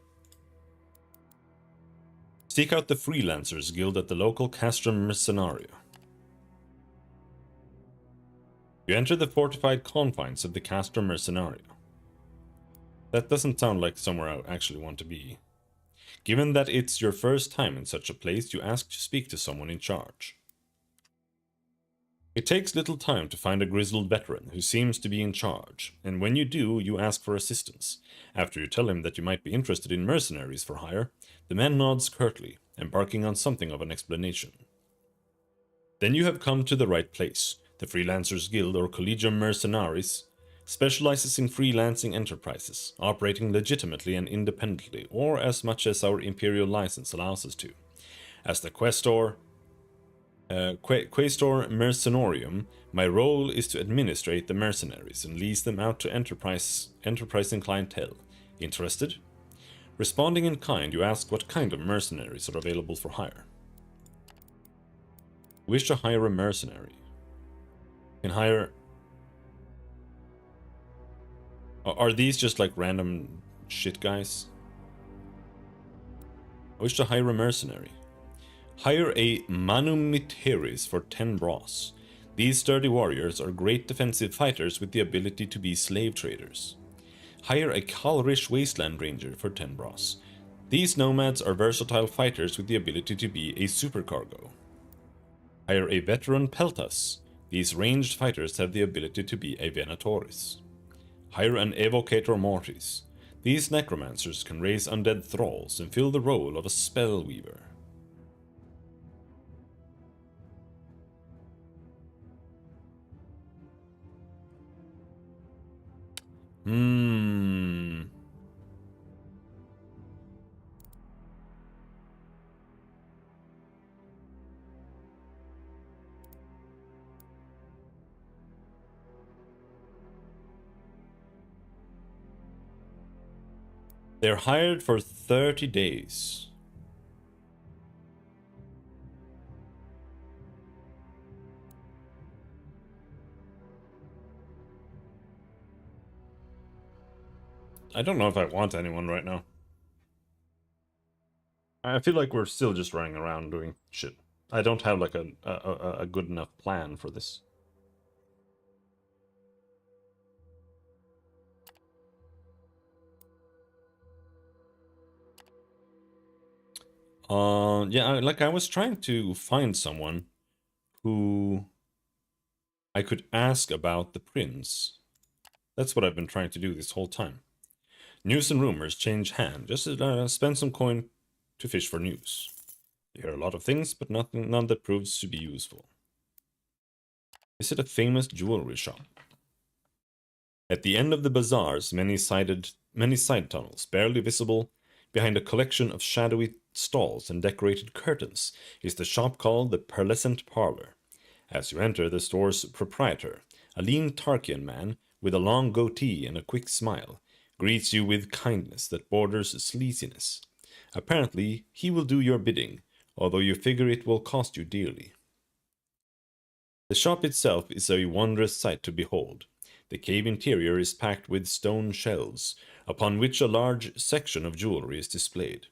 Seek out the Freelancers Guild at the local Castrum Mercenario. You enter the fortified confines of the Castrum Mercenario. That doesn't sound like somewhere I actually want to be. Given that it's your first time in such a place, you ask to speak to someone in charge. It takes little time to find a grizzled veteran who seems to be in charge, and when you do, you ask for assistance. After you tell him that you might be interested in mercenaries for hire, the man nods curtly, embarking on something of an explanation. Then you have come to the right place. The Freelancers Guild, or Collegium Mercenaris, specializes in freelancing enterprises, operating legitimately and independently, or as much as our imperial license allows us to. As the Quaestor Mercenorium, my role is to administrate the mercenaries and lease them out to enterprising clientele. Interested? Responding in kind, you ask what kind of mercenaries are available for hire. Wish to hire a mercenary. Can hire... Are these just like random shit guys? I wish to hire a mercenary. Hire a Manumiteris for 10 brass. These sturdy warriors are great defensive fighters with the ability to be slave traders. Hire a Kalrish Wasteland Ranger for 10 brass. These nomads are versatile fighters with the ability to be a supercargo. Hire a veteran Peltas. These ranged fighters have the ability to be a Venatoris. Hire an Evocator Mortis. These necromancers can raise undead thralls and fill the role of a spellweaver. They're hired for 30 days. I don't know if I want anyone right now. I feel like we're still just running around doing shit. I don't have like a good enough plan for this. Yeah, like I was trying to find someone who I could ask about the prince. That's what I've been trying to do this whole time. News and rumors change hand. Just spend some coin to fish for news. You hear a lot of things, but none that proves to be useful. Visit a famous jewelry shop. At the end of the bazaars, many side tunnels, barely visible behind a collection of shadowy stalls and decorated curtains, is the shop called the Pearlescent Parlor. As you enter, the store's proprietor, a lean Tarkian man with a long goatee and a quick smile, greets you with kindness that borders sleaziness. Apparently, he will do your bidding, although you figure it will cost you dearly. The shop itself is a wondrous sight to behold. The cave interior is packed with stone shelves, upon which a large section of jewelry is displayed.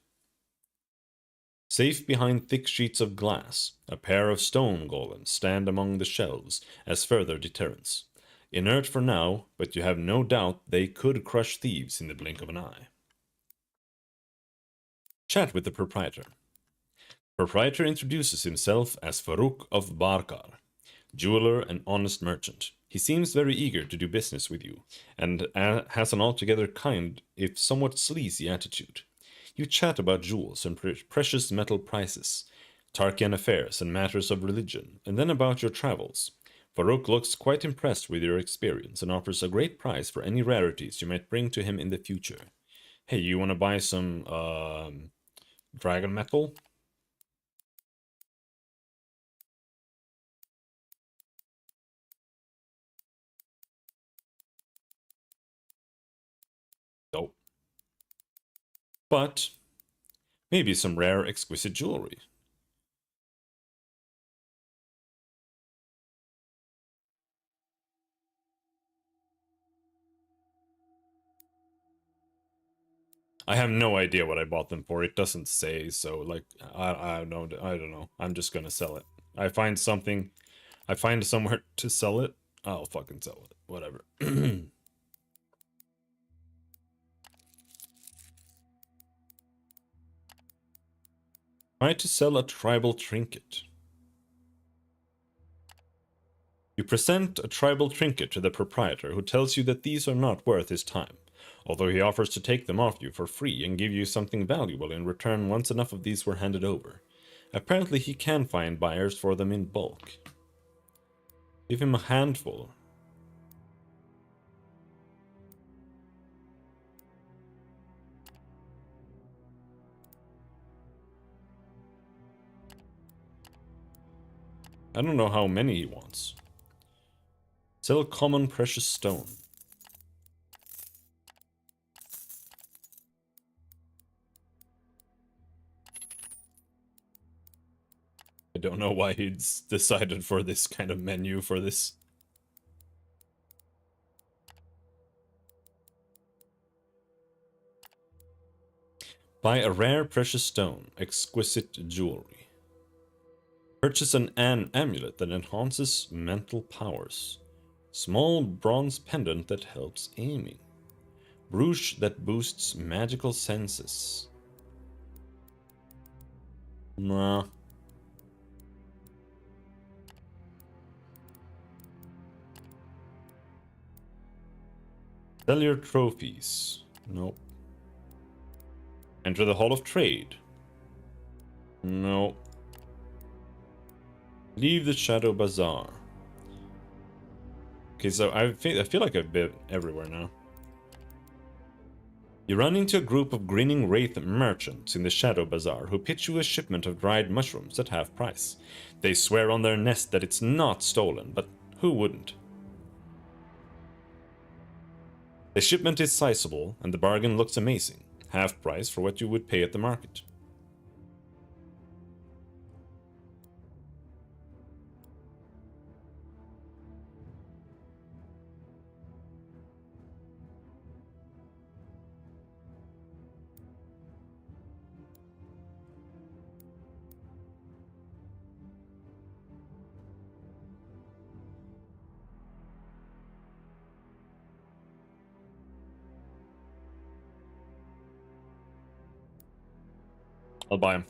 Safe behind thick sheets of glass, a pair of stone golems stand among the shelves as further deterrents. Inert for now, but you have no doubt they could crush thieves in the blink of an eye. Chat with the proprietor. The proprietor introduces himself as Farouk of Barkar, jeweler and honest merchant. He seems very eager to do business with you, and has an altogether kind, if somewhat sleazy attitude. You chat about jewels and precious metal prices, Tarkian affairs and matters of religion, and then about your travels. Farouk looks quite impressed with your experience and offers a great price for any rarities you might bring to him in the future. Hey, you want to buy some dragon metal? Nope. But maybe some rare, exquisite jewelry. I have no idea what I bought them for. It doesn't say, so like I don't know. I'm just gonna sell it. I find somewhere to sell it, I'll fucking sell it. Whatever. Try to sell a tribal trinket. You present a tribal trinket to the proprietor, who tells you that these are not worth his time, although he offers to take them off you for free and give you something valuable in return once enough of these were handed over. Apparently he can find buyers for them in bulk. Give him a handful. I don't know how many he wants. Sell common precious stone. I don't know why he's decided for this kind of menu for this. Buy a rare precious stone, exquisite jewelry. Purchase an amulet that enhances mental powers. Small bronze pendant that helps aiming. Brooch that boosts magical senses. Nah. Sell your trophies. Nope. Enter the Hall of Trade. No. Leave the Shadow Bazaar. Okay, so I feel like I've been everywhere now. You run into a group of grinning wraith merchants in the Shadow Bazaar who pitch you a shipment of dried mushrooms at half price. They swear on their nest that it's not stolen, but who wouldn't? The shipment is sizable, and the bargain looks amazing. Half price for what you would pay at the market. I'll buy them.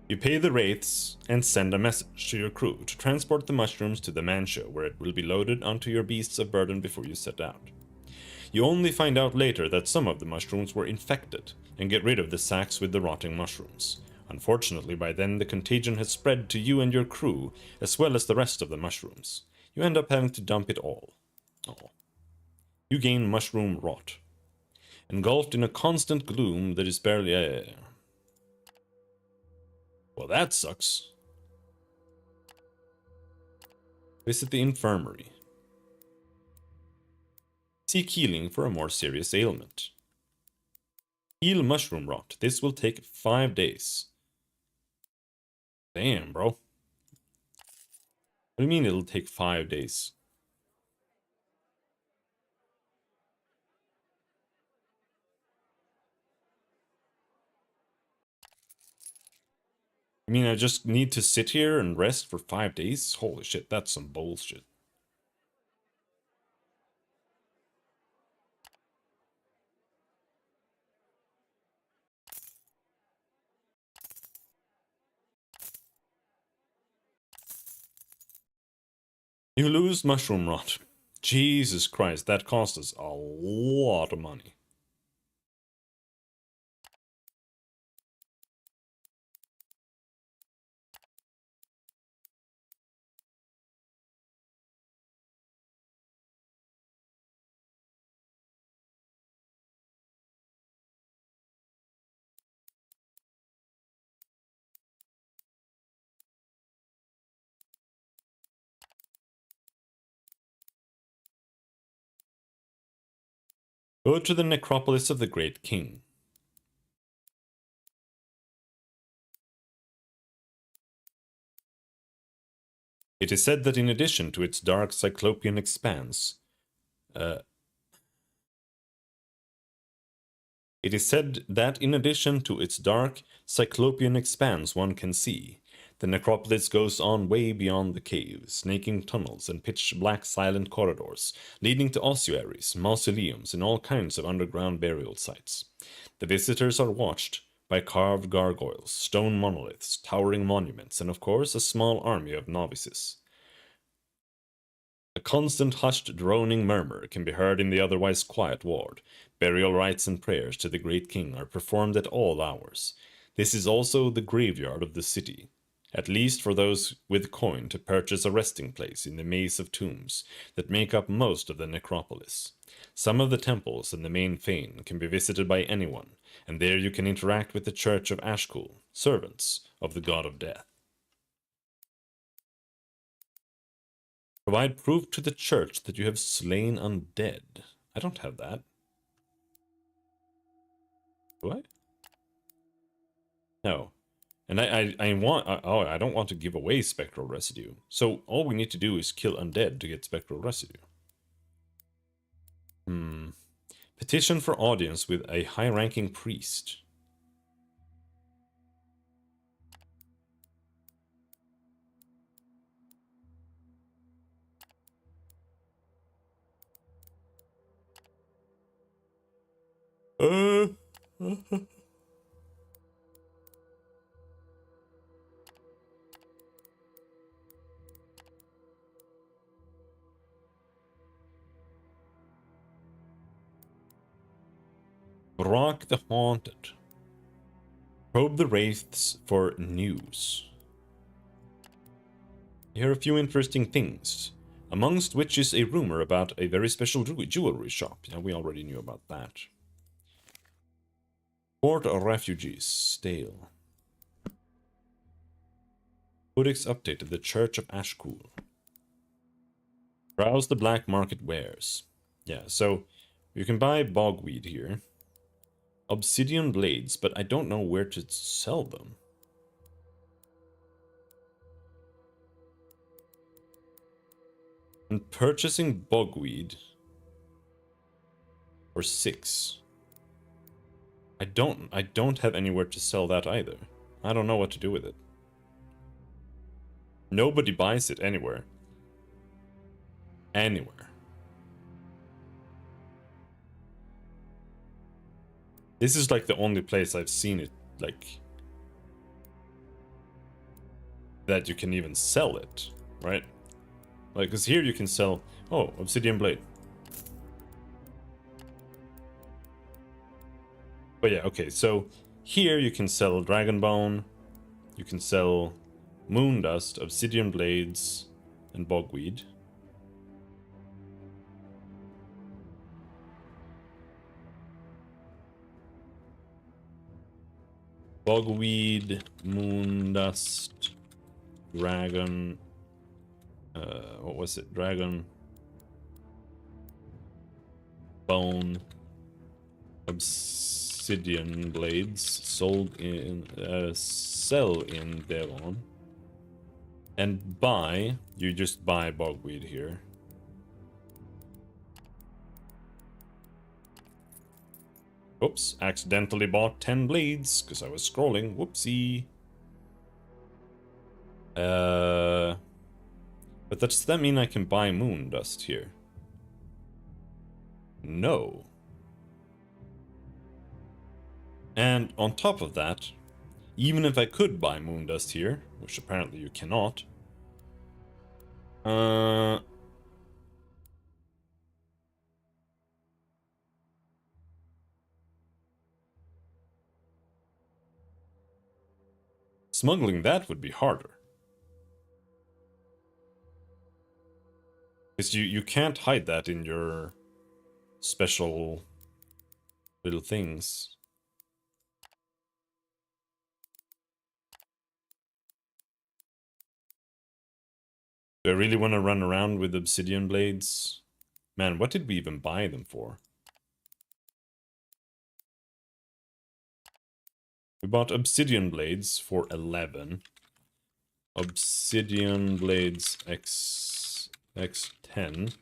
You pay the wraiths and send a message to your crew to transport the mushrooms to the mansion where it will be loaded onto your beasts of burden before you set out. You only find out later that some of the mushrooms were infected and get rid of the sacks with the rotting mushrooms. Unfortunately, by then the contagion has spread to you and your crew, as well as the rest of the mushrooms. You end up having to dump it all. Oh. You gain mushroom rot, engulfed in a constant gloom that is barely... Well, that sucks. Visit the infirmary. Seek healing for a more serious ailment. Heal mushroom rot. This will take 5 days. Damn, bro. What do you mean it'll take 5 days? I mean, I just need to sit here and rest for 5 days? Holy shit, that's some bullshit. You lose mushroom rot. Jesus Christ, that cost us a lot of money. Go to the necropolis of the Great King. It is said that in addition to its dark cyclopean expanse, It is said that in addition to its dark, cyclopean expanse one can see, the necropolis goes on way beyond the caves, snaking tunnels and pitch-black silent corridors, leading to ossuaries, mausoleums, and all kinds of underground burial sites. The visitors are watched by carved gargoyles, stone monoliths, towering monuments, and of course a small army of novices. A constant hushed droning murmur can be heard in the otherwise quiet ward. Burial rites and prayers to the great king are performed at all hours. This is also the graveyard of the city, at least for those with coin to purchase a resting place in the maze of tombs that make up most of the necropolis. Some of the temples and the main fane can be visited by anyone, and there you can interact with the Church of Ashkul, servants of the god of death. Provide proof to the church that you have slain undead. I don't have that. Do I? No. And I want... oh, I don't want to give away spectral residue. So all we need to do is kill undead to get spectral residue. Petition for audience with a high-ranking priest. Rock the Haunted. Probe the wraiths for news. You hear a few interesting things, amongst which is a rumor about a very special jewelry shop. Yeah, we already knew about that. Port of refugees, stale. Codex updated the Church of Ashkul. Browse the black market wares. Yeah, so you can buy bogweed here. Obsidian blades, but I don't know where to sell them. And purchasing bogweed for 6. I don't have anywhere to sell that either. I don't know what to do with it. Nobody buys it anywhere. Anywhere. This is like the only place I've seen it, like... that you can even sell it, right? Like, because here you can sell... Oh, obsidian blade. But yeah, okay, so here you can sell dragon bone, you can sell moon dust, obsidian blades, and bogweed. Bogweed, moon dust, dragon... what was it? Dragon... bone... obsidian blades sold in sell in Devon, and buy, you just buy bogweed here. Oops, accidentally bought 10 blades because I was scrolling. Whoopsie. But does that mean I can buy moon dust here? No. And on top of that, even if I could buy moon dust here, which apparently you cannot, smuggling that would be harder. Because you can't hide that in your special little things. Do I really want to run around with obsidian blades? Man, what did we even buy them for? We bought obsidian blades for 11. Obsidian blades X10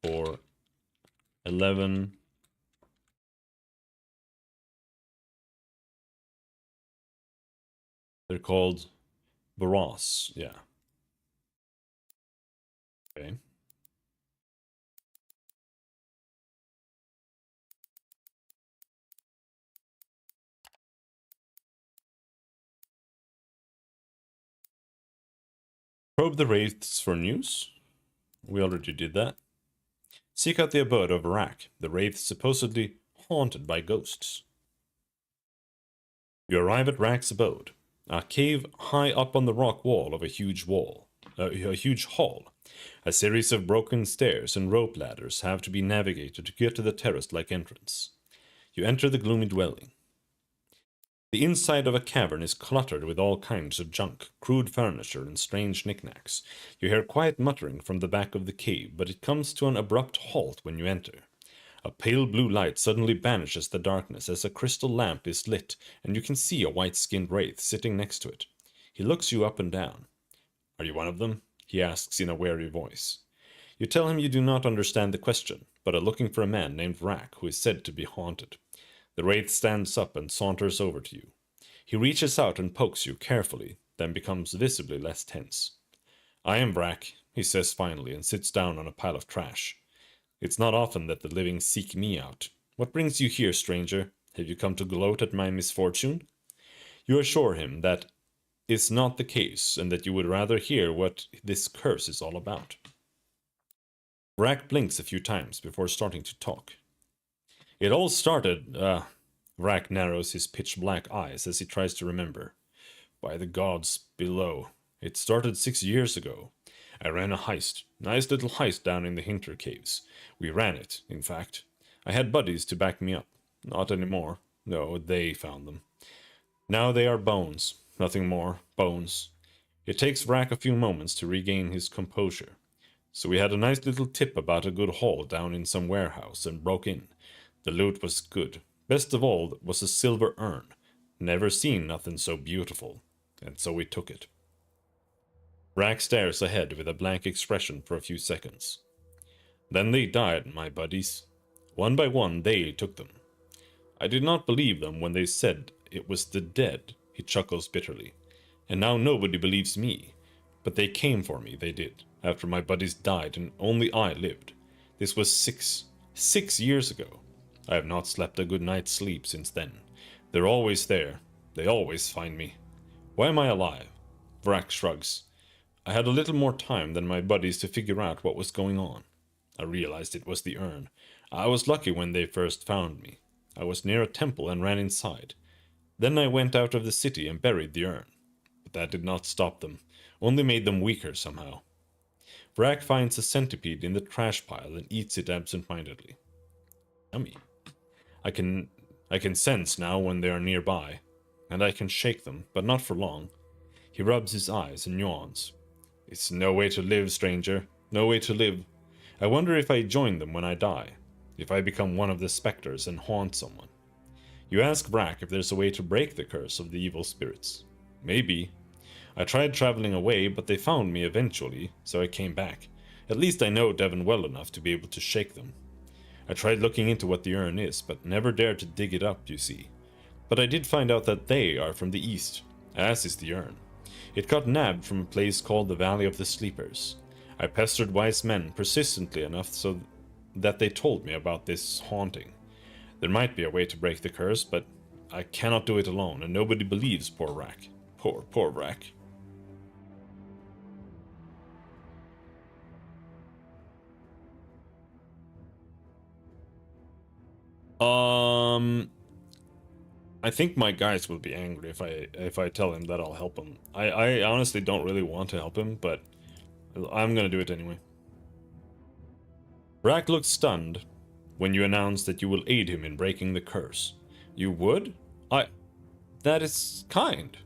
for 11. They're called Vagrus, yeah. Okay. Probe the wraiths for news. We already did that. Seek out the abode of Rak, the wraith supposedly haunted by ghosts. You arrive at Rak's abode, a cave high up on the rock wall of a huge hall. A series of broken stairs and rope ladders have to be navigated to get to the terrace-like entrance. You enter the gloomy dwelling. The inside of a cavern is cluttered with all kinds of junk, crude furniture, and strange knickknacks. You hear quiet muttering from the back of the cave, but it comes to an abrupt halt when you enter. A pale blue light suddenly banishes the darkness as a crystal lamp is lit, and you can see a white-skinned wraith sitting next to it. He looks you up and down. "Are you one of them?" he asks in a wary voice. You tell him you do not understand the question, but are looking for a man named Rak who is said to be haunted. The wraith stands up and saunters over to you. He reaches out and pokes you carefully, then becomes visibly less tense. "I am Rak," he says finally, and sits down on a pile of trash. "It's not often that the living seek me out. What brings you here, stranger? Have you come to gloat at my misfortune?" You assure him that is not the case, and that you would rather hear what this curse is all about. Rak blinks a few times before starting to talk. "It all started, Rak narrows his pitch-black eyes as he tries to remember. "By the gods below. It started 6 years ago. I ran a heist. Nice little heist down in the Hinter Caves. We ran it, in fact. I had buddies to back me up. Not anymore. No, they found them. Now they are bones. Nothing more. Bones." It takes Rak a few moments to regain his composure. "So we had a nice little tip about a good haul down in some warehouse and broke in. The loot was good. Best of all was a silver urn. Never seen nothing so beautiful. And so we took it." Rak stares ahead with a blank expression for a few seconds. "Then they died, my buddies. One by one they took them. I did not believe them when they said it was the dead," he chuckles bitterly. "And now nobody believes me. But they came for me, they did, after my buddies died and only I lived. This was six years ago. I have not slept a good night's sleep since then. They're always there. They always find me. Why am I alive? Vrak shrugs. I had a little more time than my buddies to figure out what was going on. I realized it was the urn. I was lucky when they first found me. I was near a temple and ran inside. Then I went out of the city and buried the urn. But that did not stop them, only made them weaker somehow. Vrak finds a centipede in the trash pile and eats it absent-mindedly. Yummy. I can I can sense now when they are nearby, and I can shake them, but not for long. He rubs his eyes and yawns. It's no way to live, stranger. No way to live. I wonder if I join them when I die. If I become one of the specters and haunt someone. You ask Vrak if there's a way to break the curse of the evil spirits. Maybe. I tried traveling away, but they found me eventually, so I came back. At least I know Devon well enough to be able to shake them. I tried looking into what the urn is, but never dared to dig it up, you see. But I did find out that they are from the east, as is the urn. It got nabbed from a place called the Valley of the Sleepers. I pestered wise men persistently enough so that they told me about this haunting. There might be a way to break the curse, but I cannot do it alone, and nobody believes poor Rack. Poor Rack. I think my guys will be angry if I tell him that I'll help him. I honestly don't really want to help him, but I'm gonna do it anyway. Rack looks stunned when you announce that you will aid him in breaking the curse. You would? That is kind.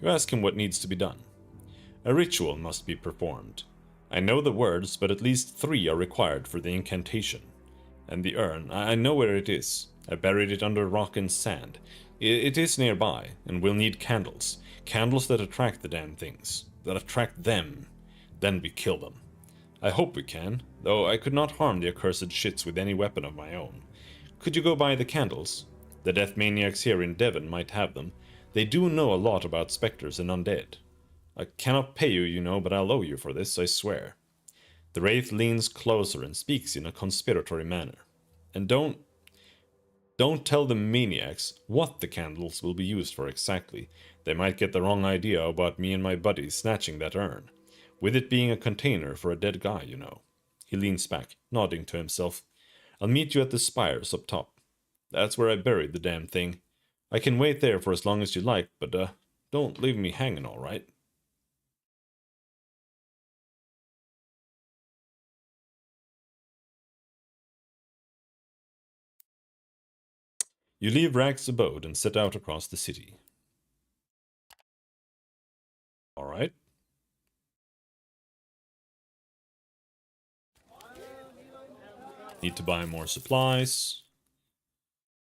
You ask him what needs to be done. A ritual must be performed. I know the words, but at least 3 are required for the incantation. And the urn, I know where it is. I buried it under rock and sand. It is nearby, and we'll need candles. Candles that attract the damn things. That attract them. Then we kill them. I hope we can, though I could not harm the accursed shits with any weapon of my own. Could you go buy the candles? The death maniacs here in Devon might have them. They do know a lot about specters and undead. I cannot pay you, you know, but I'll owe you for this, I swear. The wraith leans closer and speaks in a conspiratory manner. And don't tell the maniacs what the candles will be used for exactly. They might get the wrong idea about me and my buddies snatching that urn. With it being a container for a dead guy, you know. He leans back, nodding to himself. I'll meet you at the spires up top. That's where I buried the damn thing. I can wait there for as long as you like, but, don't leave me hanging, all right? You leave Rag's abode and set out across the city. All right. Need to buy more supplies.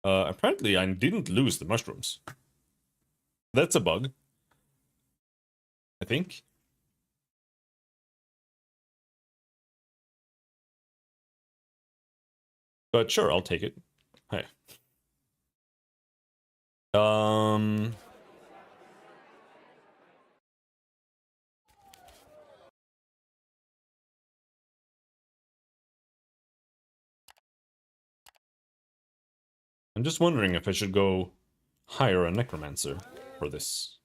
Apparently I didn't lose the mushrooms. That's a bug. I think. But sure, I'll take it. Hey. I'm just wondering if I should go hire a necromancer for this.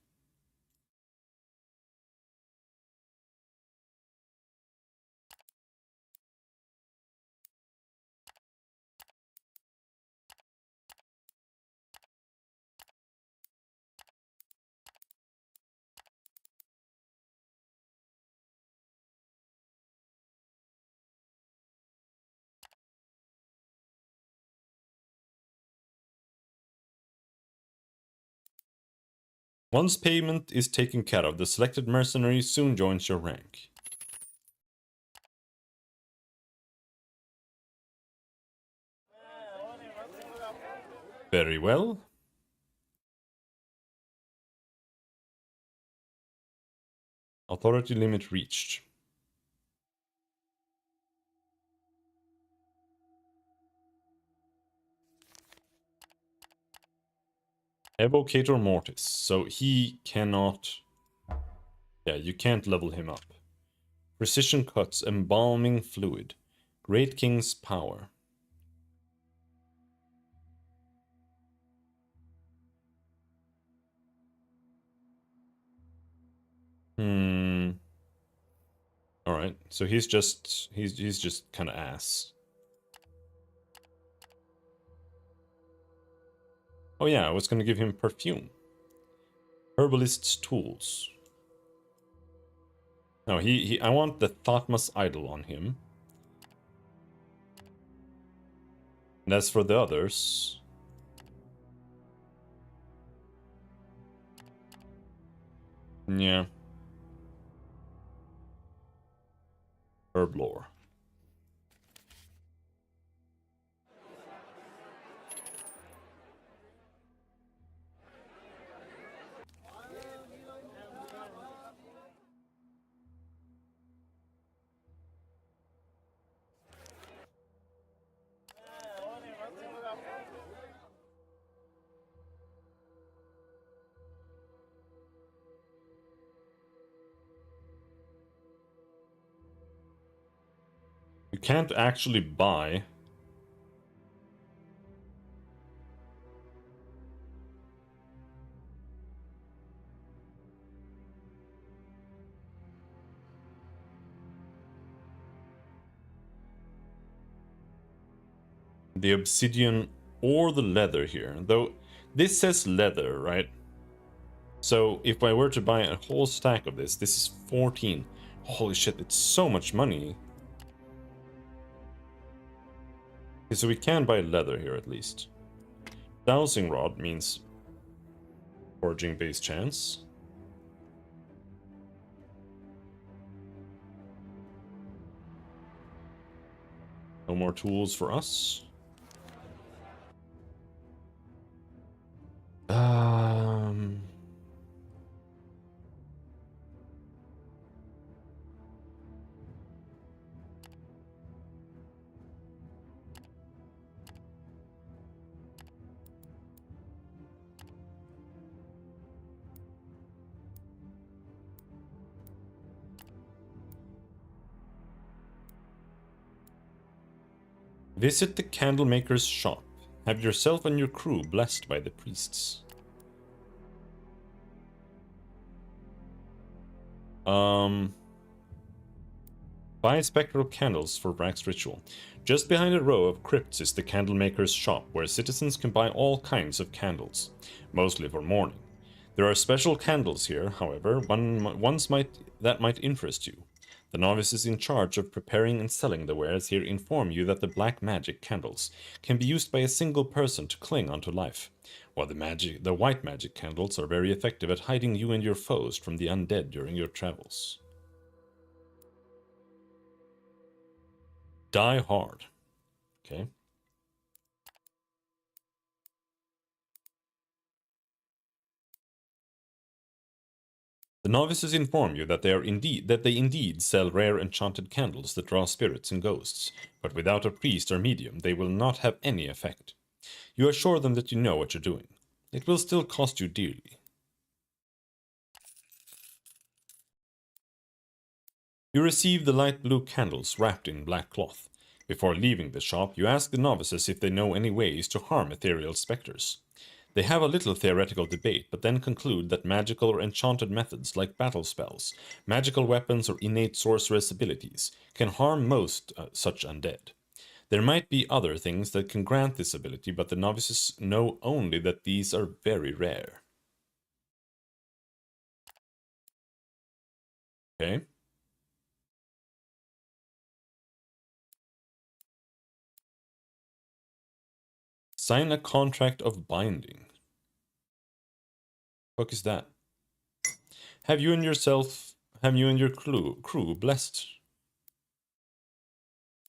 Once payment is taken care of, the selected mercenary soon joins your rank. Very well. Authority limit reached. Evocator Mortis. So he cannot... Yeah, you can't level him up. Precision cuts, embalming fluid. Great King's power. Hmm. All right. So he's just kind of ass. Oh yeah, I was gonna give him perfume. Herbalist's tools. No, I want the Thotmas idol on him. And as for the others, yeah, herb lore. You can't actually buy. The obsidian or the leather here, though this says leather, right? So if I were to buy a whole stack of this is 14. Holy shit, it's so much money. Okay, so we can buy leather here at least. Dowsing rod means forging base chance. No more tools for us. Um, Visit the candlemaker's shop. Have yourself and your crew blessed by the priests. Buy spectral candles for Brack's ritual. Just behind a row of crypts is the candlemaker's shop, where citizens can buy all kinds of candles, mostly for mourning. There are special candles here, however, that might interest you. The novices in charge of preparing and selling the wares here inform you that the black magic candles can be used by a single person to cling onto life, while the white magic candles are very effective at hiding you and your foes from the undead during your travels. Die hard. Okay. The novices inform you that they indeed sell rare enchanted candles that draw spirits and ghosts, but without a priest or medium they will not have any effect. You assure them that you know what you're doing. It will still cost you dearly. You receive the light blue candles wrapped in black cloth. Before leaving the shop, you ask the novices if they know any ways to harm ethereal specters. They have a little theoretical debate, but then conclude that magical or enchanted methods like battle spells, magical weapons, or innate sorceress abilities can harm most such undead. There might be other things that can grant this ability, but the novices know only that these are very rare. Okay? Sign a contract of binding. What is that? Have you and your crew blessed?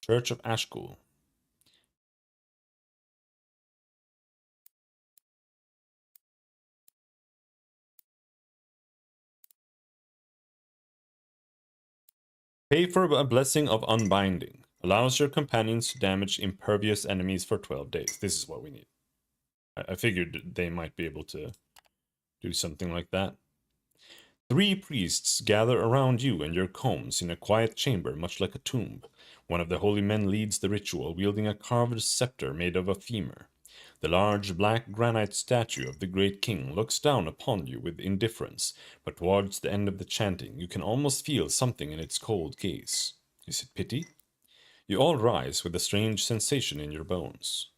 Church of Ashkul. Pay for a blessing of unbinding. Allows your companions to damage impervious enemies for 12 days. This is what we need. I figured they might be able to do something like that. 3 priests gather around you and your combs in a quiet chamber, much like a tomb. One of the holy men leads the ritual, wielding a carved scepter made of a femur. The large black granite statue of the great king looks down upon you with indifference, but towards the end of the chanting you can almost feel something in its cold gaze. Is it pity? You all rise with a strange sensation in your bones.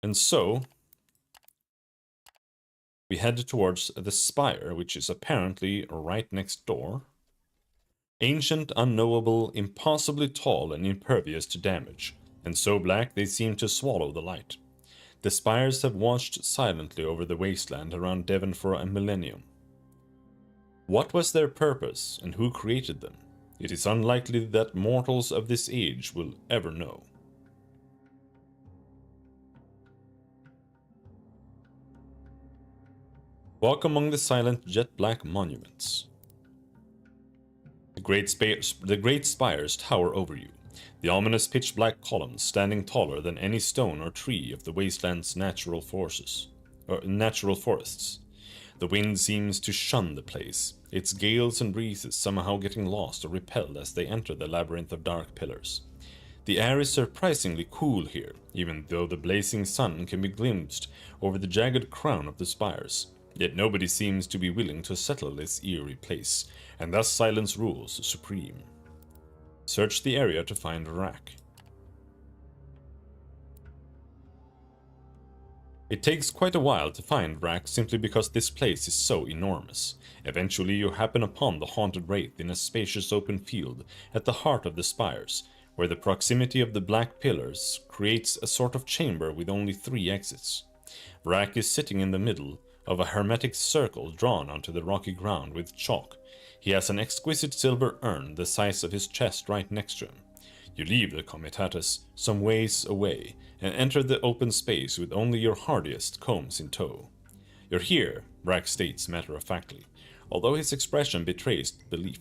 And so, we head towards the spire, which is apparently right next door. Ancient, unknowable, impossibly tall and impervious to damage, and so black they seem to swallow the light. The spires have watched silently over the wasteland around Devon for a millennium. What was their purpose, and who created them? It is unlikely that mortals of this age will ever know. Walk among the silent jet-black monuments. The great spires tower over you, the ominous pitch-black columns standing taller than any stone or tree of the wasteland's natural forests. The wind seems to shun the place, its gales and breezes somehow getting lost or repelled as they enter the labyrinth of dark pillars. The air is surprisingly cool here, even though the blazing sun can be glimpsed over the jagged crown of the spires. Yet nobody seems to be willing to settle this eerie place, and thus silence rules supreme. Search the area to find Rack. It takes quite a while to find Rack simply because this place is so enormous. Eventually you happen upon the haunted wraith in a spacious open field at the heart of the spires, where the proximity of the black pillars creates a sort of chamber with only 3 exits. Rack is sitting in the middle of a hermetic circle drawn onto the rocky ground with chalk. He has an exquisite silver urn the size of his chest right next to him. You leave the comitatus some ways away and enter the open space with only your hardiest combs in tow. You're here, Rack states matter-of-factly, although his expression betrays belief.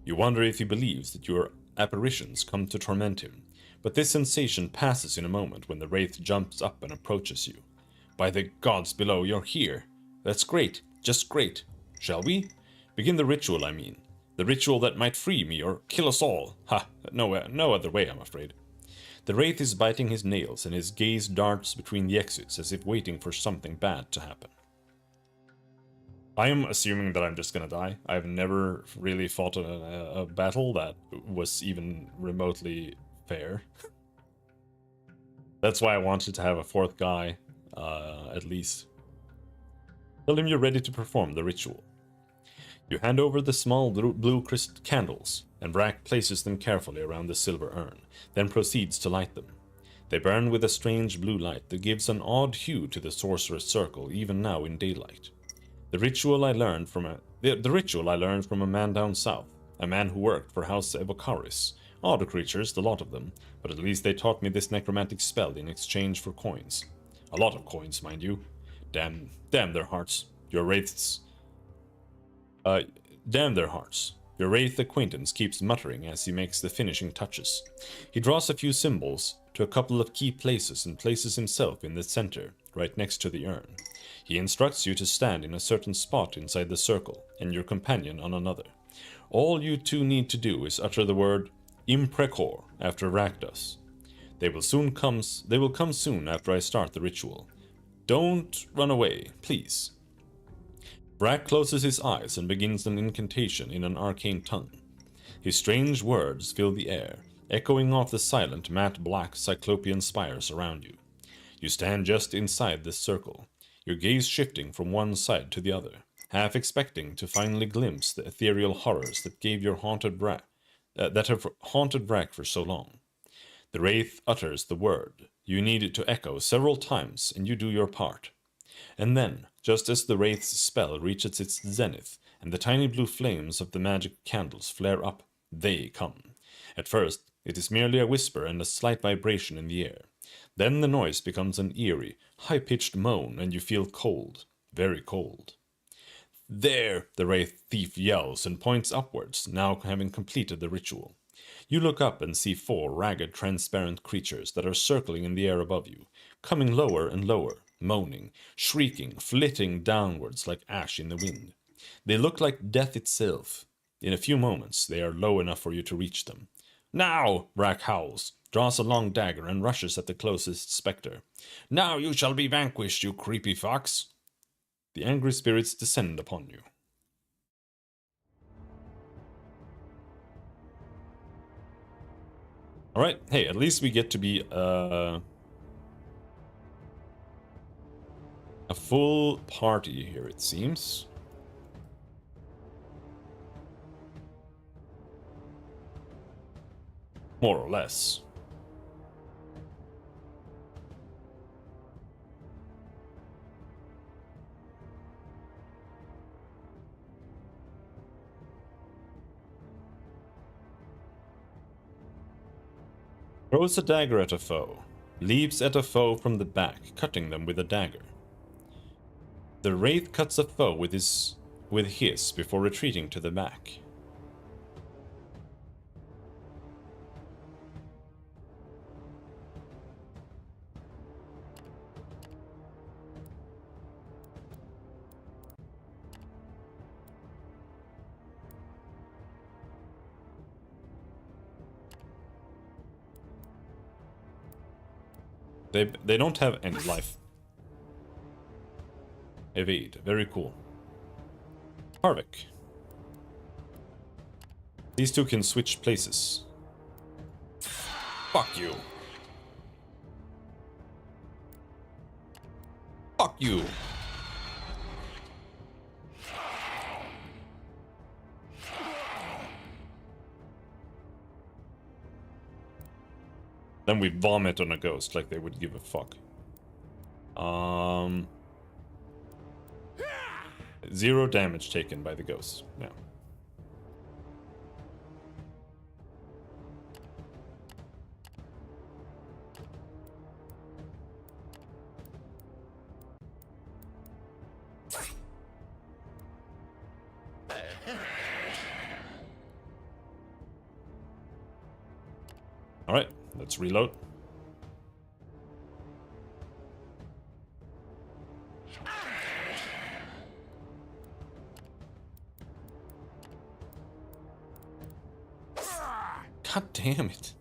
You wonder if he believes that your apparitions come to torment him, but this sensation passes in a moment when the wraith jumps up and approaches you. By the gods below, you're here. That's great, just great. Shall we? Begin the ritual, I mean. The ritual that might free me or kill us all. Ha, no other way, I'm afraid. The wraith is biting his nails and his gaze darts between the exits as if waiting for something bad to happen. I am assuming that I'm just gonna die. I've never really fought a battle that was even remotely fair. That's why I wanted to have a 4th guy. At least. Tell him you're ready to perform the ritual. You hand over the small blue candles, and Rack places them carefully around the silver urn, then proceeds to light them. They burn with a strange blue light that gives an odd hue to the sorcerer's circle even now in daylight. The ritual I learned from a man down south, a man who worked for House Evocaris. Odd creatures, the lot of them, but at least they taught me this necromantic spell in exchange for coins. A lot of coins, mind you. Damn their hearts. Your wraiths. Damn their hearts. Your wraith acquaintance keeps muttering as he makes the finishing touches. He draws a few symbols to a couple of key places and places himself in the center, right next to the urn. He instructs you to stand in a certain spot inside the circle, and your companion on another. All you two need to do is utter the word Imprecor after Rack does. They will come soon after I start the ritual. Don't run away, please. Rack closes his eyes and begins an incantation in an arcane tongue. His strange words fill the air, echoing off the silent, matte black cyclopean spires around you. You stand just inside this circle, your gaze shifting from one side to the other, half expecting to finally glimpse the ethereal horrors that have haunted Rack for so long. The wraith utters the word. You need it to echo several times, and you do your part. And then, just as the wraith's spell reaches its zenith, and the tiny blue flames of the magic candles flare up, they come. At first, it is merely a whisper and a slight vibration in the air. Then the noise becomes an eerie, high-pitched moan, and you feel cold, very cold. There, the wraith thief yells and points upwards, now having completed the ritual. You look up and see 4 ragged, transparent creatures that are circling in the air above you, coming lower and lower, moaning, shrieking, flitting downwards like ash in the wind. They look like death itself. In a few moments, they are low enough for you to reach them. Now! Rack howls, draws a long dagger, and rushes at the closest spectre. Now you shall be vanquished, you creepy fox! The angry spirits descend upon you. Alright, hey, at least we get to be a full party here, it seems. More or less. Throws a dagger at a foe. Leaps at a foe from the back, cutting them with a dagger. The wraith cuts a foe with his before retreating to the back. They don't have any life. Evade. Very cool. Harvick. These two can switch places. Fuck you. Fuck you. Then we vomit on a ghost like they would give a fuck. 0 damage taken by the ghost. Yeah. Alright, let's reload. God damn it.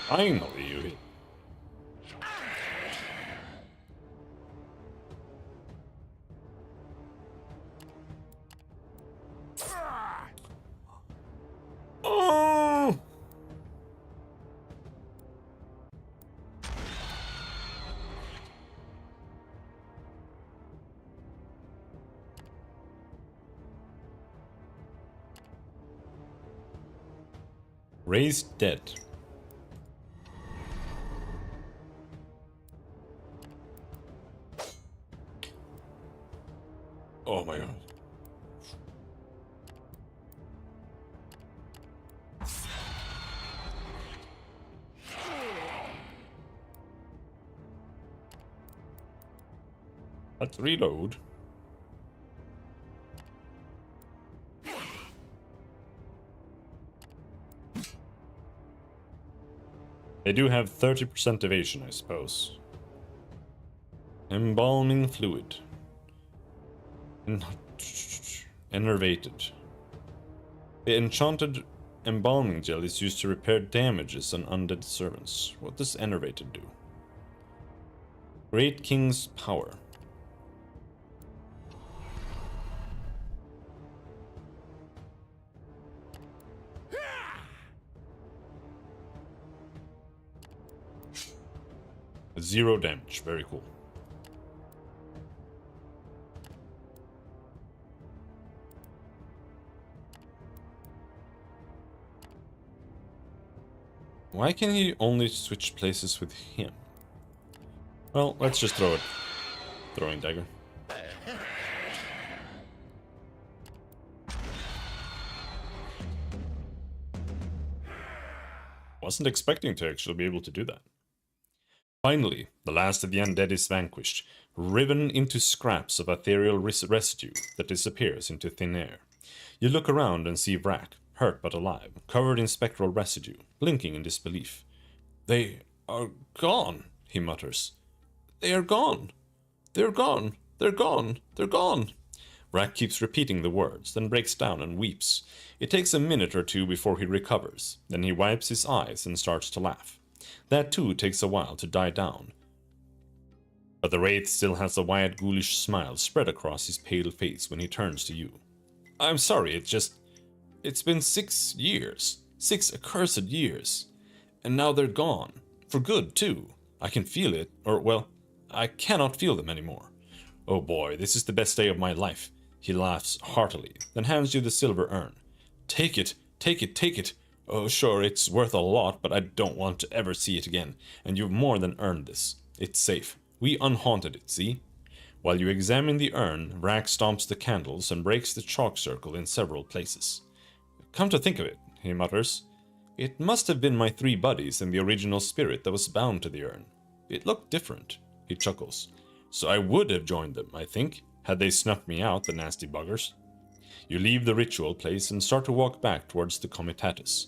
Finally, you hit. Oh! Raised dead. Oh my god. Let's reload. They do have 30% evasion, I suppose. Embalming fluid. Enervated. The enchanted embalming gel is used to repair damages on undead servants. What does enervated do? Great King's power. Zero damage, very cool. Why can he only switch places with him? Well, let's just throw it. Throwing dagger. Wasn't expecting to actually be able to do that. Finally, the last of the undead is vanquished. riven into scraps of ethereal residue that disappears into thin air. You look around and see Vrak, hurt but alive, covered in spectral residue, blinking in disbelief. "They are gone," he mutters. "They are gone. They're gone. They're gone. They're gone." Vrak keeps repeating the words, then breaks down and weeps. It takes a minute or two before he recovers. Then he wipes his eyes and starts to laugh. That too takes a while to die down. But the wraith still has a wide, ghoulish smile spread across his pale face when he turns to you. "I'm sorry, it's been 6 years. 6 accursed years. And now they're gone. For good, too. I can feel it, or, well, I cannot feel them anymore. Oh boy, this is the best day of my life." He laughs heartily, then hands you the silver urn. "Take it, take it, take it. Oh, sure, it's worth a lot, but I don't want to ever see it again, and you've more than earned this. It's safe. We unhaunted it, see?" While you examine the urn, Vrak stomps the candles and breaks the chalk circle in several places. "Come to think of it," he mutters, "it must have been my 3 buddies and the original spirit that was bound to the urn. It looked different." He chuckles. "So I would have joined them, I think, had they snuffed me out, the nasty buggers." You leave the ritual place and start to walk back towards the Comitatus.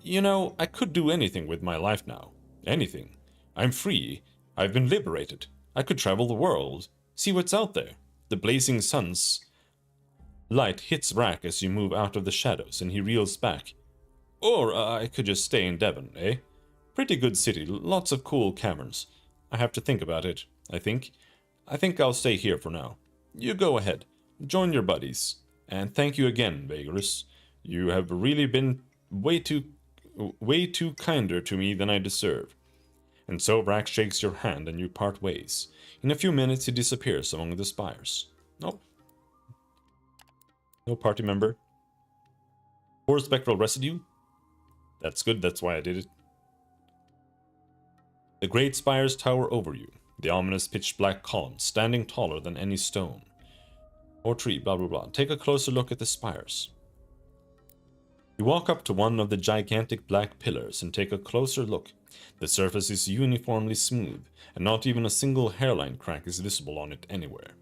"You know, I could do anything with my life now. Anything. I'm free. I've been liberated. I could travel the world. See what's out there." The blazing sun's light hits Vrak as you move out of the shadows, and he reels back. "Or I could just stay in Devon, eh? Pretty good city, lots of cool caverns. I have to think about it, I think. I think I'll stay here for now. You go ahead. Join your buddies. And thank you again, Vagrus. You have really been way too kinder to me than I deserve." And so Vrak shakes your hand and you part ways. In a few minutes he disappears among the spires. Nope. No party member. 4 spectral residue? That's good, that's why I did it. The great spires tower over you, the ominous pitch-black columns standing taller than any stone or tree, blah blah blah. Take a closer look at the spires. You walk up to one of the gigantic black pillars and take a closer look. The surface is uniformly smooth, and not even a single hairline crack is visible on it anywhere.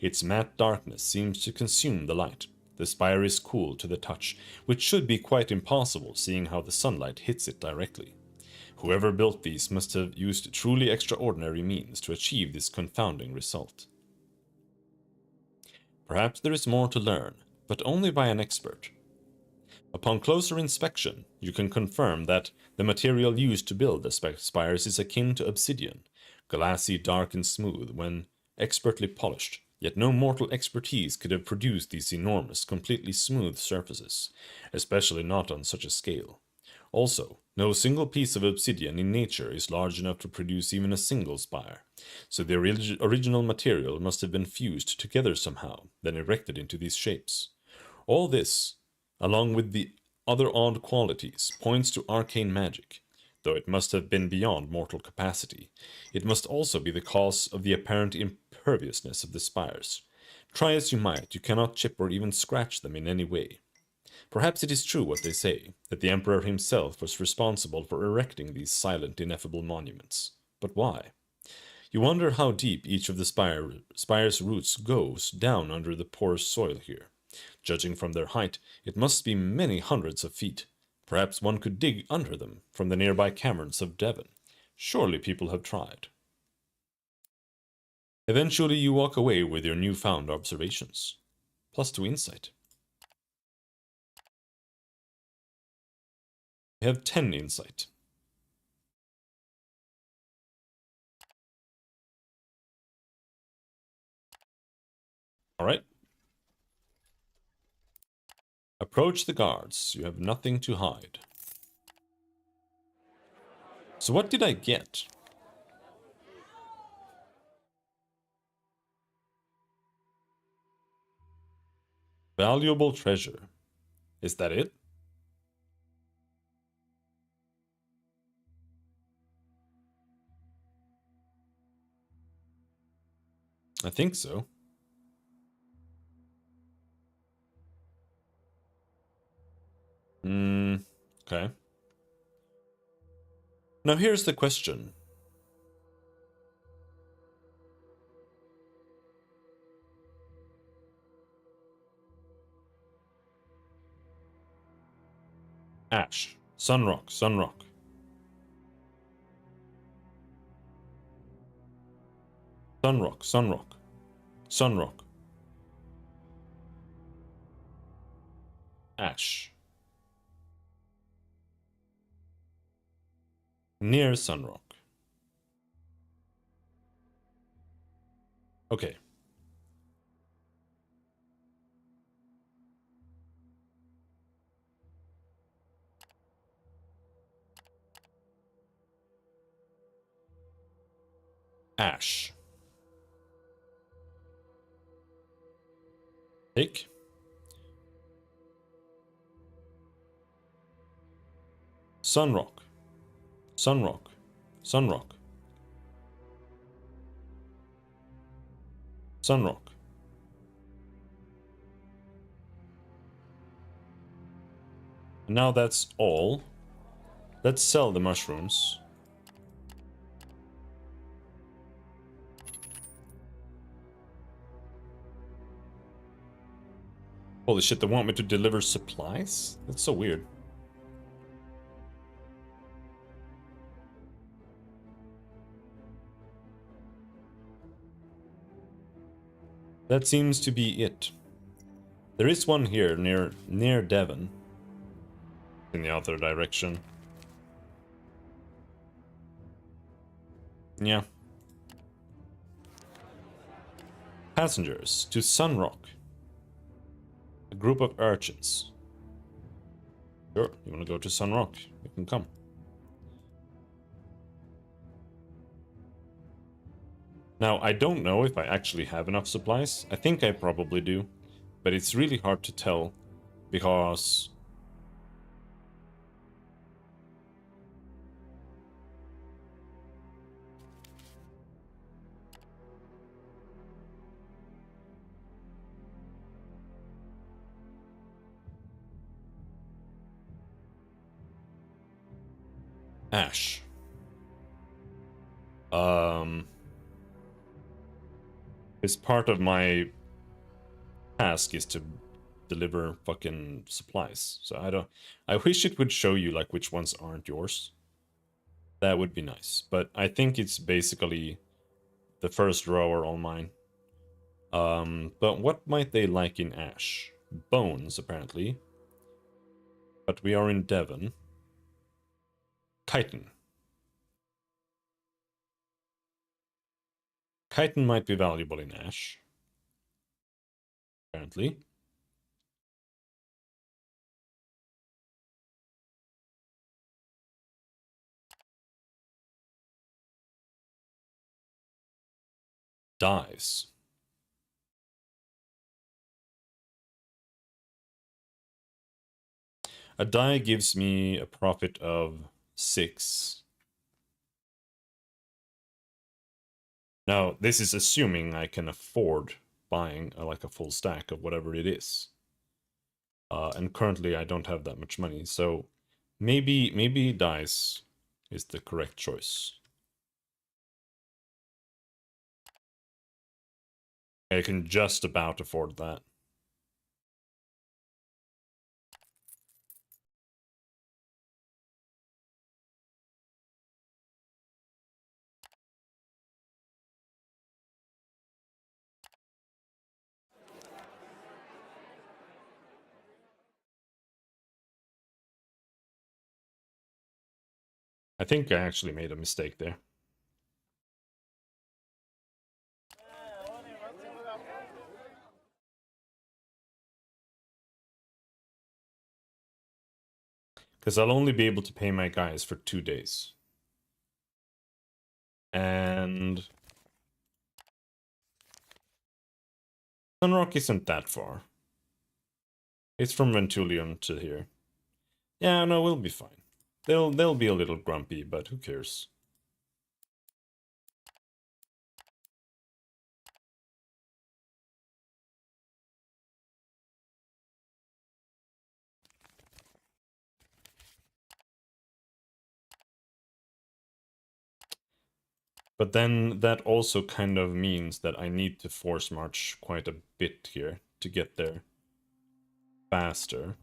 Its matte darkness seems to consume the light. The spire is cool to the touch, which should be quite impossible seeing how the sunlight hits it directly. Whoever built these must have used truly extraordinary means to achieve this confounding result. Perhaps there is more to learn, but only by an expert. Upon closer inspection, you can confirm that the material used to build the spires is akin to obsidian, glassy, dark and smooth when expertly polished, yet no mortal expertise could have produced these enormous, completely smooth surfaces, especially not on such a scale. Also, no single piece of obsidian in nature is large enough to produce even a single spire, so the original material must have been fused together somehow, then erected into these shapes. All this, along with the other odd qualities, points to arcane magic, though it must have been beyond mortal capacity. It must also be the cause of the apparent imperviousness of the spires. Try as you might, you cannot chip or even scratch them in any way. Perhaps it is true what they say, that the Emperor himself was responsible for erecting these silent, ineffable monuments. But why? You wonder how deep each of the spire's roots goes down under the porous soil here. Judging from their height, it must be many hundreds of feet. Perhaps one could dig under them from the nearby caverns of Devon. Surely people have tried. Eventually you walk away with your newfound observations. +2 insight. You have 10 insight. Alright. Approach the guards. You have nothing to hide. So what did I get? Valuable treasure. Is that it? I think so. Okay. Now here's the question. Ash. Sunrock. Sunrock. Sunrock. Sunrock. Sunrock. Ash. Near Sunrock. Okay. Ash. Take. Sunrock. Sunrock. Sunrock. Sunrock. And now that's all. Let's sell the mushrooms. Holy shit, they want me to deliver supplies? That's so weird. That seems to be it. There is one here near Devon. In the other direction. Yeah. Passengers to Sunrock. A group of urchins. Sure, you want to go to Sunrock? You can come. Now, I don't know if I actually have enough supplies. I think I probably do. But it's really hard to tell because Ash. It's part of my task is to deliver fucking supplies. So I wish it would show you like which ones aren't yours. That would be nice. But I think it's basically the first row are all mine. But what might they like in Ash? Bones, apparently. But we are in Devon. Chitin. Chitin might be valuable in Ash. Apparently. Dyes. A dye gives me a profit of 6. Now, this is assuming I can afford buying like a full stack of whatever it is. And currently I don't have that much money, so maybe dyes is the correct choice. I can just about afford that. I think I actually made a mistake there. Because I'll only be able to pay my guys for 2 days. And Sunrock isn't that far. It's from Ventulium to here. Yeah, no, we'll be fine. They'll be a little grumpy, but who cares? But then that also kind of means that I need to force march quite a bit here to get there faster.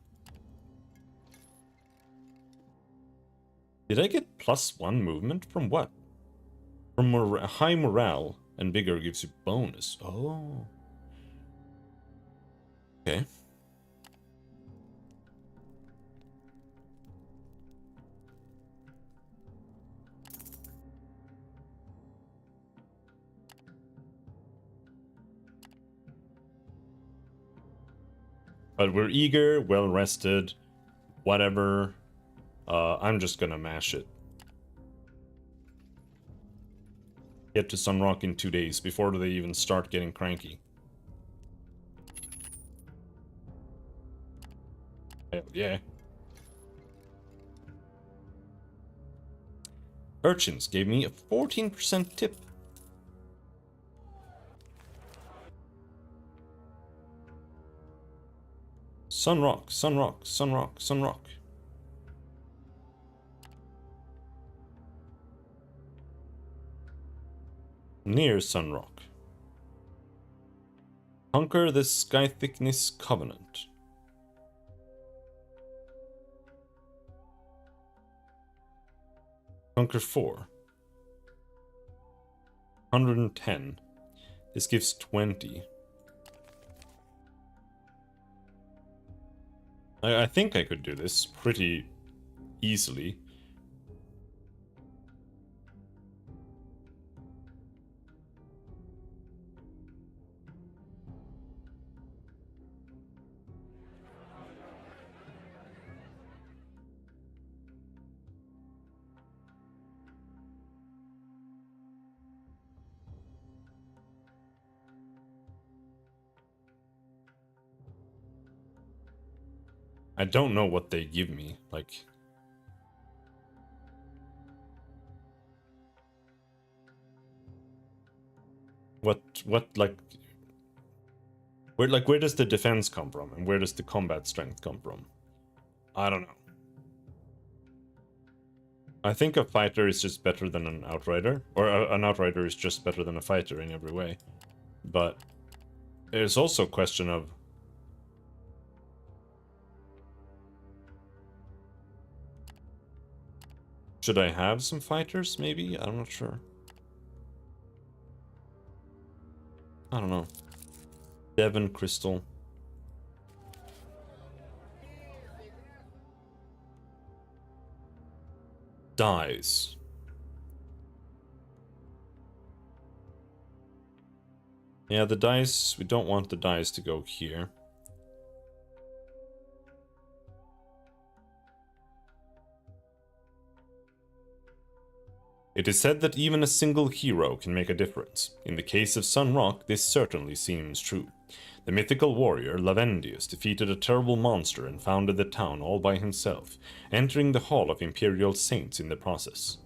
Did I get +1 movement from what? From high morale, and bigger gives you bonus. Oh. Okay. But we're eager, well rested, whatever. I'm just gonna mash it. Get to Sunrock in 2 days before they even start getting cranky. Hell yeah. Urchins gave me a 14% tip. Sunrock, Sunrock, Sunrock, Sunrock. Near Sunrock. Conquer the Sky Thickness Covenant. Conquer 4. 110. This gives 20. I think I could do this pretty easily. I don't know what they give me, like... like... where does the defense come from, and where does the combat strength come from? I don't know. I think a fighter is just better than an outrider, or an outrider is just better than a fighter in every way. But there's also a question of... should I have some fighters, maybe? I'm not sure. I don't know. Devon Crystal. Dies. Yeah, the dice, we don't want the dice to go here. It is said that even a single hero can make a difference. In the case of Sunrock, this certainly seems true. The mythical warrior Lavendius defeated a terrible monster and founded the town all by himself, entering the Hall of Imperial Saints in the process.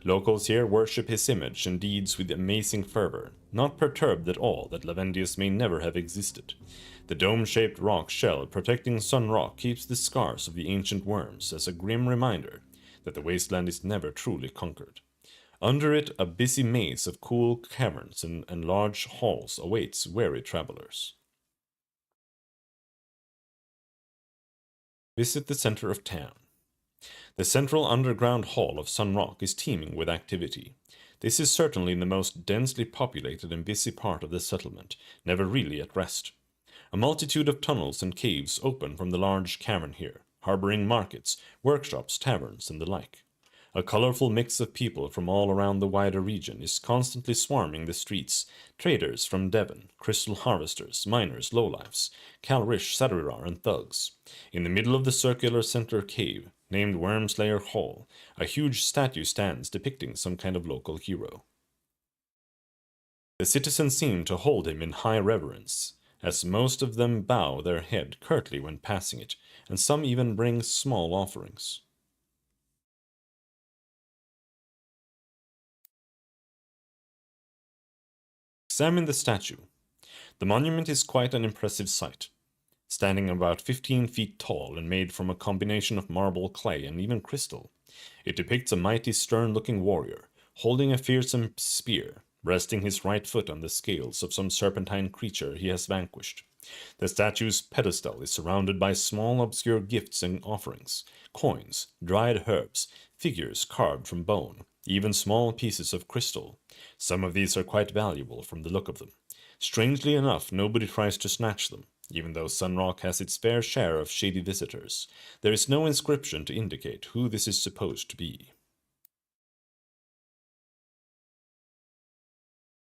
Locals here worship his image and deeds with amazing fervor, not perturbed at all that Lavendius may never have existed. The dome-shaped rock shell protecting Sunrock keeps the scars of the ancient worms as a grim reminder that the wasteland is never truly conquered. Under it, a busy maze of cool caverns and large halls awaits weary travelers. Visit the center of town. The central underground hall of Sunrock is teeming with activity. This is certainly the most densely populated and busy part of the settlement, never really at rest. A multitude of tunnels and caves open from the large cavern here, harboring markets, workshops, taverns, and the like. A colorful mix of people from all around the wider region is constantly swarming the streets. Traders from Devon, crystal harvesters, miners, lowlifes, Calrish, Sadarar, and thugs. In the middle of the circular center cave, named Wormslayer Hall, a huge statue stands depicting some kind of local hero. The citizens seem to hold him in high reverence, as most of them bow their head curtly when passing it, and some even bring small offerings. Examine the statue. The monument is quite an impressive sight. Standing about 15 feet tall and made from a combination of marble, clay, and even crystal, it depicts a mighty, stern-looking warrior, holding a fearsome spear, resting his right foot on the scales of some serpentine creature he has vanquished. The statue's pedestal is surrounded by small, obscure gifts and offerings, coins, dried herbs, figures carved from bone, even small pieces of crystal. Some of these are quite valuable from the look of them. Strangely enough, nobody tries to snatch them, even though Sunrock has its fair share of shady visitors. There is no inscription to indicate who this is supposed to be.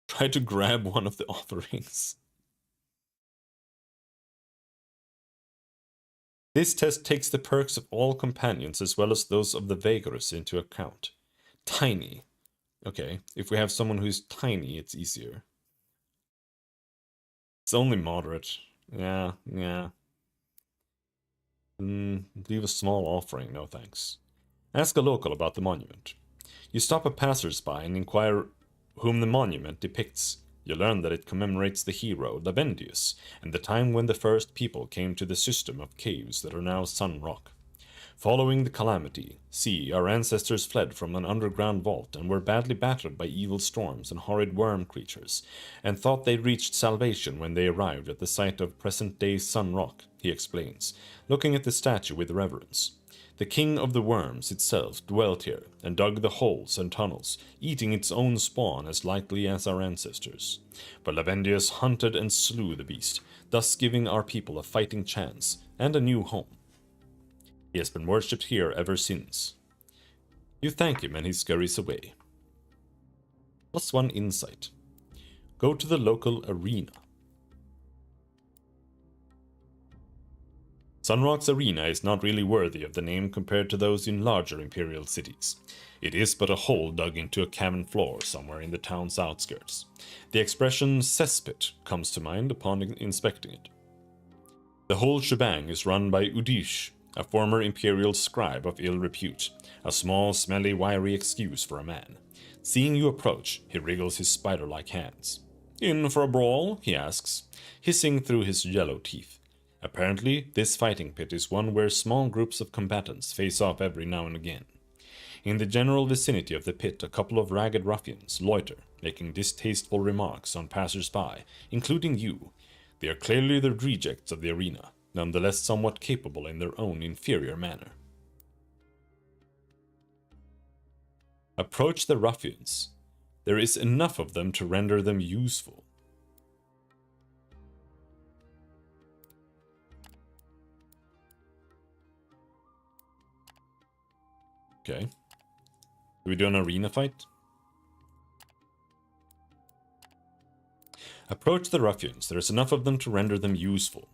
Try to grab one of the offerings. This test takes the perks of all companions as well as those of the Vagrus into account. Tiny. Okay, if we have someone who's tiny, it's easier. It's only moderate. Yeah. Leave a small offering, no thanks. Ask a local about the monument. You stop a passersby and inquire whom the monument depicts. You learn that it commemorates the hero Lavendius and the time when the first people came to the system of caves that are now Sun Rock. Following the calamity, our ancestors fled from an underground vault and were badly battered by evil storms and horrid worm creatures, and thought they reached salvation when they arrived at the site of present-day Sun Rock, he explains, looking at the statue with reverence. The king of the worms itself dwelt here and dug the holes and tunnels, eating its own spawn as lightly as our ancestors. But Lavendius hunted and slew the beast, thus giving our people a fighting chance and a new home. He has been worshipped here ever since. You thank him and he scurries away. +1 insight. Go to the local arena. Sunrock's arena is not really worthy of the name compared to those in larger imperial cities. It is but a hole dug into a cavern floor somewhere in the town's outskirts. The expression cesspit comes to mind upon inspecting it. The whole shebang is run by Udish, a former imperial scribe of ill repute, a small, smelly, wiry excuse for a man. Seeing you approach, he wriggles his spider-like hands. In for a brawl? He asks, hissing through his yellow teeth. Apparently, this fighting pit is one where small groups of combatants face off every now and again. In the general vicinity of the pit, a couple of ragged ruffians loiter, making distasteful remarks on passers-by, including you. They are clearly the rejects of the arena, nonetheless somewhat capable in their own inferior manner. Approach the ruffians. There is enough of them to render them useful. Okay. Do we do an arena fight? Approach the ruffians. There is enough of them to render them useful.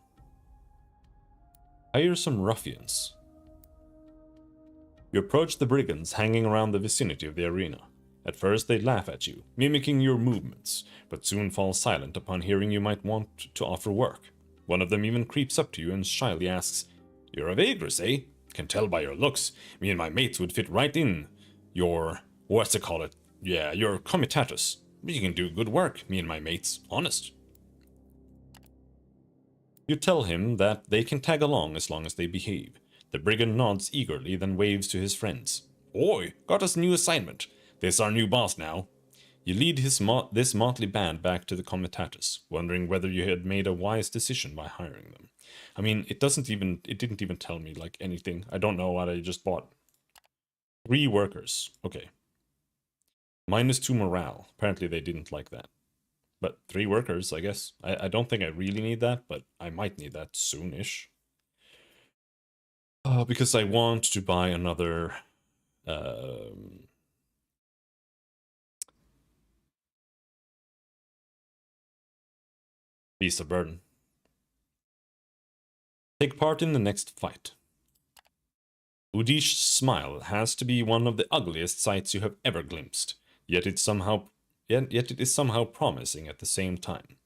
Hire some ruffians. You approach the brigands hanging around the vicinity of the arena. At first they laugh at you, mimicking your movements, but soon fall silent upon hearing you might want to offer work. One of them even creeps up to you and shyly asks, "You're a Vagrus, eh? Can tell by your looks. Me and my mates would fit right in. Your... what's it called? Yeah, your comitatus. We can do good work, me and my mates. Honest." You tell him that they can tag along as long as they behave. The brigand nods eagerly, then waves to his friends. "Oi, got us a new assignment. This our new boss now." You lead this motley band back to the comitatus, wondering whether you had made a wise decision by hiring them. I mean, it didn't even tell me, like, anything. I don't know what I just bought. 3 workers. Okay. -2 morale. Apparently they didn't like that. But 3 workers, I guess. I don't think I really need that, but I might need that soon-ish. Because I want to buy another... Beast of Burden. Take part in the next fight. Udish's smile has to be one of the ugliest sights you have ever glimpsed, yet it is somehow promising at the same time.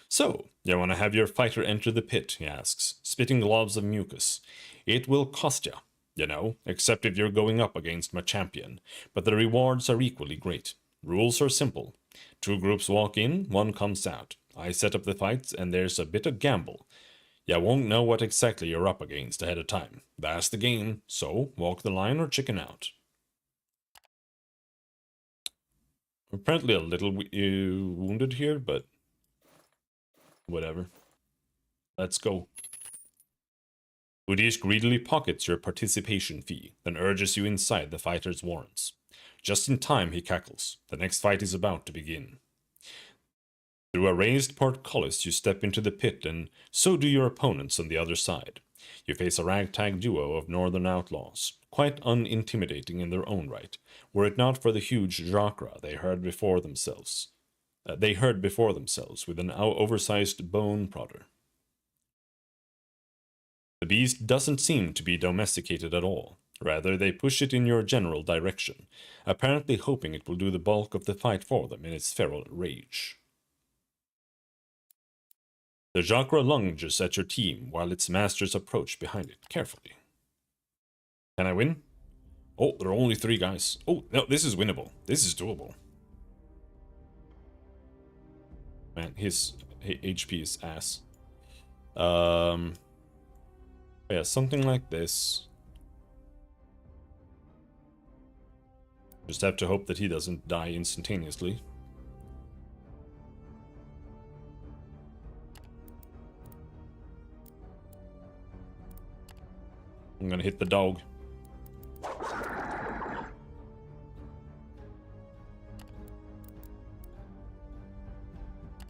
"So, you want to have your fighter enter the pit?" he asks, spitting globs of mucus. "It will cost ya, you know, except if you're going up against my champion, but the rewards are equally great. Rules are simple. 2 groups walk in, 1 comes out. I set up the fights, and there's a bit of gamble. Ya won't know what exactly you're up against ahead of time. That's the game, so walk the line or chicken out." Apparently a little wounded here, but whatever. Let's go. Udis greedily pockets your participation fee, then urges you inside the fighter's warrens. Just in time, he cackles. The next fight is about to begin. Through a raised portcullis, you step into the pit, and so do your opponents on the other side. You face a ragtag duo of northern outlaws, quite unintimidating in their own right, were it not for the huge Jakra they heard before themselves. With an oversized bone prodder. The beast doesn't seem to be domesticated at all. Rather, they push it in your general direction, apparently hoping it will do the bulk of the fight for them in its feral rage. The Jakra lunges at your team while its masters approach behind it carefully. Can I win? Oh, there are only 3 guys. Oh, no, this is winnable. This is doable. Man, his HP is ass. Yeah, something like this. Just have to hope that he doesn't die instantaneously. I'm gonna hit the dog.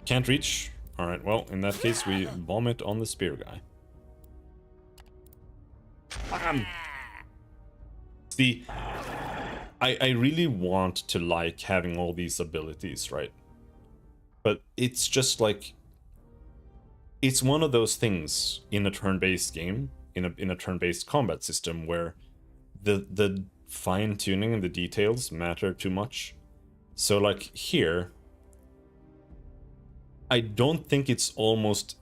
Can't reach. Alright, well, in that case, we vomit on the spear guy. See, I really want to like having all these abilities, right? But it's just like, it's one of those things in a turn-based game, in a turn-based combat system, where the fine-tuning and the details matter too much. So like here, I don't think it's almost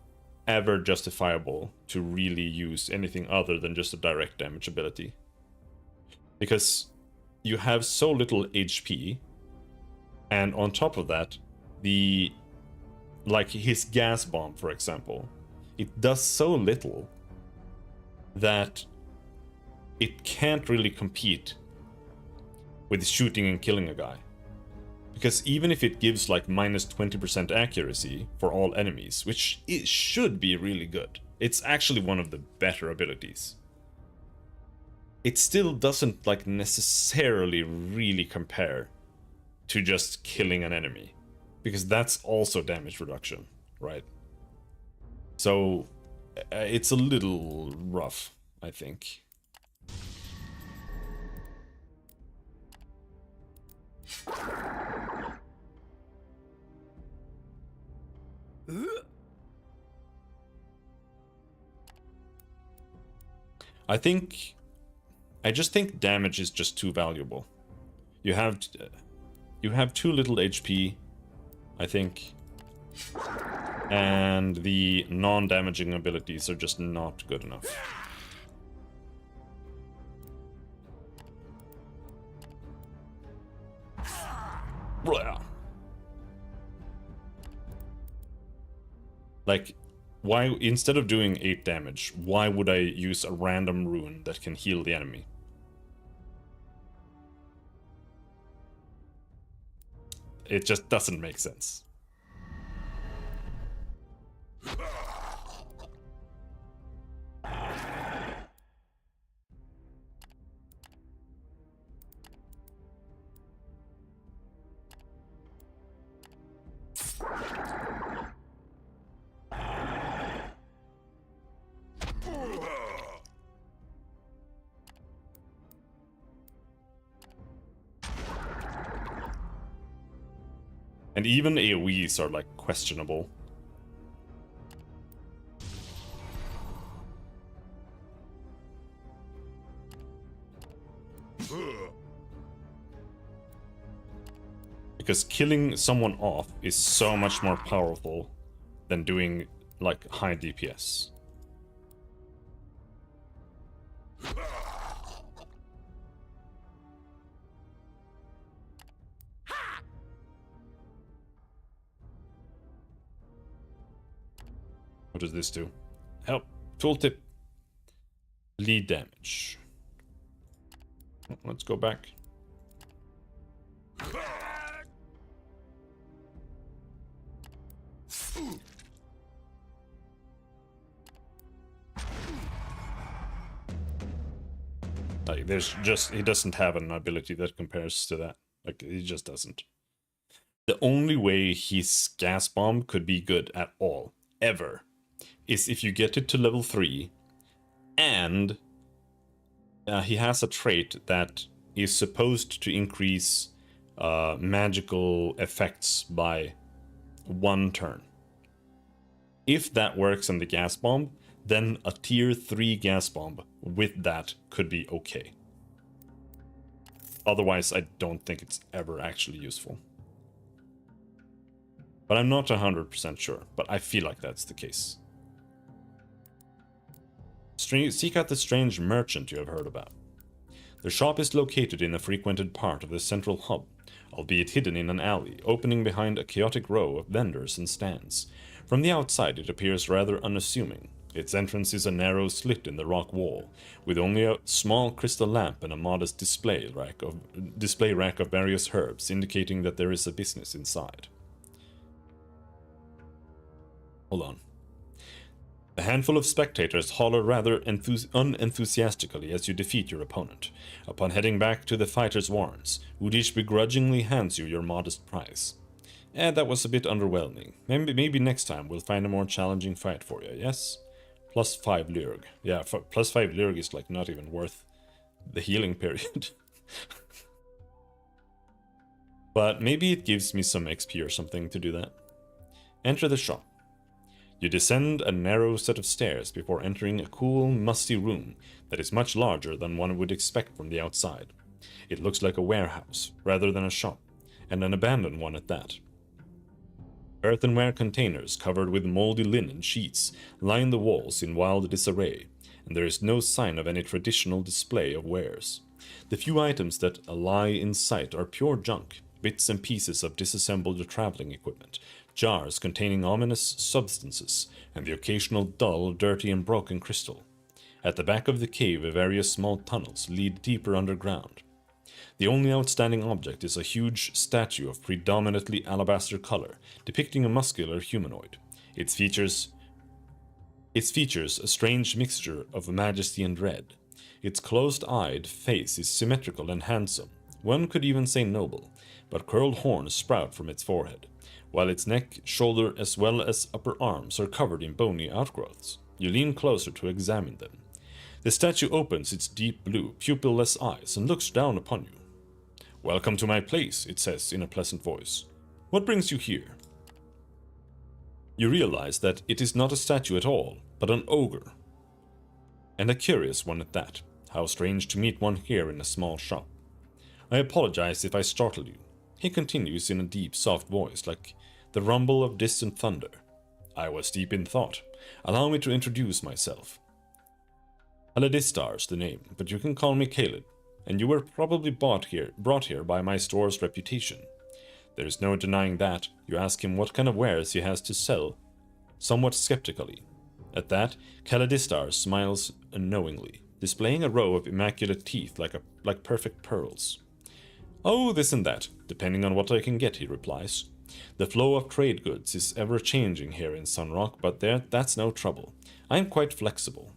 ever justifiable to really use anything other than just a direct damage ability. Because you have so little HP, and on top of that, like his gas bomb, for example, it does so little that it can't really compete with shooting and killing a guy. Because even if it gives like minus 20% accuracy for all enemies, which it should be really good, it's actually one of the better abilities, it still doesn't like necessarily really compare to just killing an enemy, because that's also damage reduction, right? So it's a little rough, I think. I just think damage is just too valuable. You have too little HP, I think, and the non-damaging abilities are just not good enough. Like, why, instead of doing 8 damage, why would I use a random rune that can heal the enemy? It just doesn't make sense. And even AoEs are like questionable. Because killing someone off is so much more powerful than doing like high DPS. What does this do? Help. Tooltip. Lead damage. Let's go back. he doesn't have an ability that compares to that. Like, he just doesn't. The only way his gas bomb could be good at all, ever, is if you get it to level 3, and he has a trait that is supposed to increase magical effects by 1 turn. If that works on the gas bomb, then a tier 3 gas bomb with that could be okay. Otherwise, I don't think it's ever actually useful. But I'm not 100% sure, but I feel like that's the case. Seek out the strange merchant you have heard about. The shop is located in a frequented part of the central hub, albeit hidden in an alley, opening behind a chaotic row of vendors and stands. From the outside, it appears rather unassuming. Its entrance is a narrow slit in the rock wall, with only a small crystal lamp and a modest display rack of various herbs, indicating that there is a business inside. Hold on. A handful of spectators holler rather unenthusiastically as you defeat your opponent. Upon heading back to the fighter's warrants, Udish begrudgingly hands you your modest prize. That was a bit underwhelming. Maybe next time we'll find a more challenging fight for you, yes? Plus 5 Lyrg. Yeah, plus 5 Lyrg is like not even worth the healing period. But maybe it gives me some XP or something to do that. Enter the shop. You descend a narrow set of stairs before entering a cool, musty room that is much larger than one would expect from the outside. It looks like a warehouse, rather than a shop, and an abandoned one at that. Earthenware containers covered with moldy linen sheets line the walls in wild disarray, and there is no sign of any traditional display of wares. The few items that lie in sight are pure junk, bits and pieces of disassembled traveling equipment, jars containing ominous substances, and the occasional dull, dirty, and broken crystal. At the back of the cave, various small tunnels lead deeper underground. The only outstanding object is a huge statue of predominantly alabaster color, depicting a muscular humanoid. It features a strange mixture of majesty and dread. Its closed-eyed face is symmetrical and handsome. One could even say noble, but curled horns sprout from its forehead, while its neck, shoulder, as well as upper arms are covered in bony outgrowths. You lean closer to examine them. The statue opens its deep blue, pupilless eyes and looks down upon you. "Welcome to my place," it says in a pleasant voice. "What brings you here?" You realize that it is not a statue at all, but an ogre. And a curious one at that. How strange to meet one here in a small shop. "I apologize if I startle you," he continues in a deep, soft voice, like the rumble of distant thunder. "I was deep in thought. Allow me to introduce myself. Aladistar's the name, but you can call me Caled, and you were probably brought here by my store's reputation. There is no denying that. You ask him what kind of wares he has to sell, somewhat skeptically. At that, Caladistar smiles knowingly, displaying a row of immaculate teeth like perfect pearls. "Oh, this and that, depending on what I can get," he replies. "The flow of trade goods is ever-changing here in Sunrock, but that's no trouble. I'm quite flexible.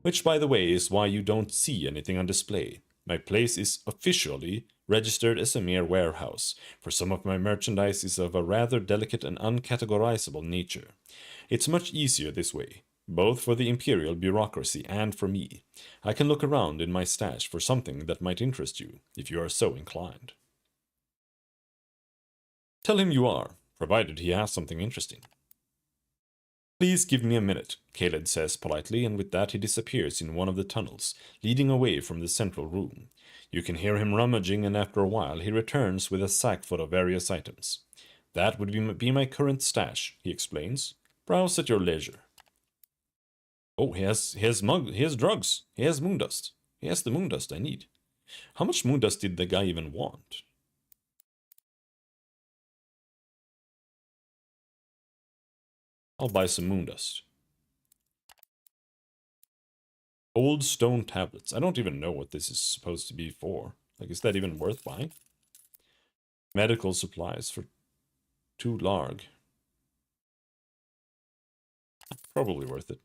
Which, by the way, is why you don't see anything on display. My place is officially registered as a mere warehouse, for some of my merchandise is of a rather delicate and uncategorizable nature. It's much easier this way, both for the Imperial bureaucracy and for me. I can look around in my stash for something that might interest you, if you are so inclined." Tell him you are, provided he has something interesting. "Please give me a minute," Caled says politely, and with that he disappears in one of the tunnels, leading away from the central room. You can hear him rummaging, and after a while he returns with a sack full of various items. "That would be my current stash," he explains. "Browse at your leisure." Oh, he has drugs. He has moondust. He has the moondust I need. How much moondust did the guy even want? I'll buy some moondust. Old stone tablets. I don't even know what this is supposed to be for. Like, is that even worth buying? Medical supplies for 2 larg. Probably worth it.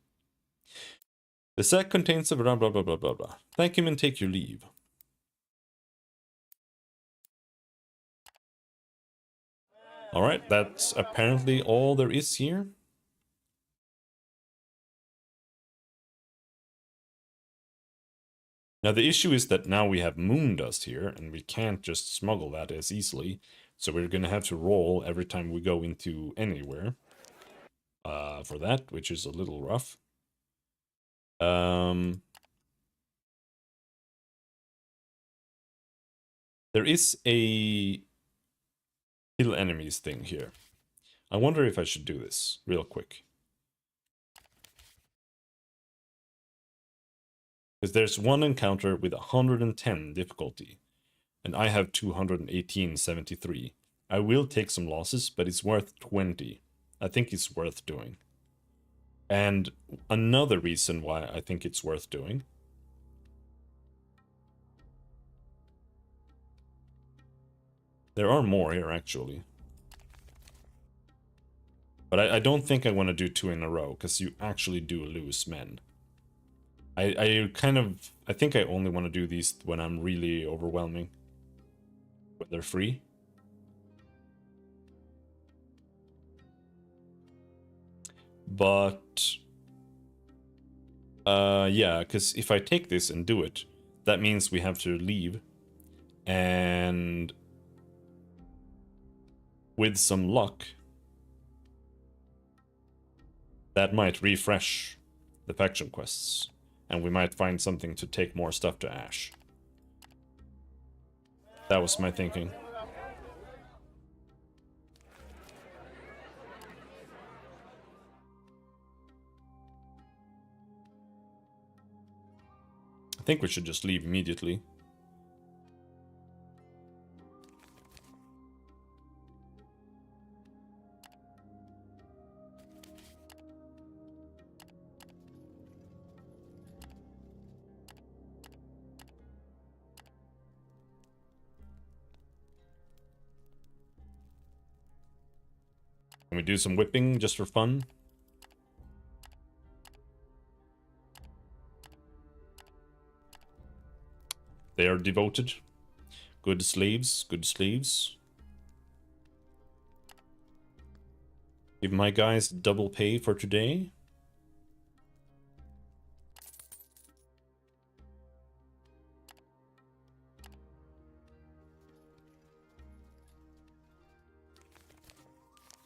The sack contains a blah blah blah blah blah blah. Thank him and take your leave. Alright, that's apparently all there is here. Now the issue is that now we have moon dust here, and we can't just smuggle that as easily. So we're gonna have to roll every time we go into anywhere. For that, which is a little rough. There is a kill enemies thing here. I wonder if I should do this real quick. Because there's one encounter with 110 difficulty, and I have 218.73. I will take some losses, but it's worth 20. I think it's worth doing. And another reason why I think it's worth doing. There are more here, actually. But I don't think I want to do 2 in a row, because you actually do lose men. I think I only want to do these when I'm really overwhelming. When they're free. But yeah, because if I take this and do it, that means we have to leave. And with some luck, that might refresh the faction quests. And we might find something to take more stuff to Ash. That was my thinking. I think we should just leave immediately. Can we do some whipping just for fun? They are devoted. Good slaves, good slaves. Give my guys double pay for today.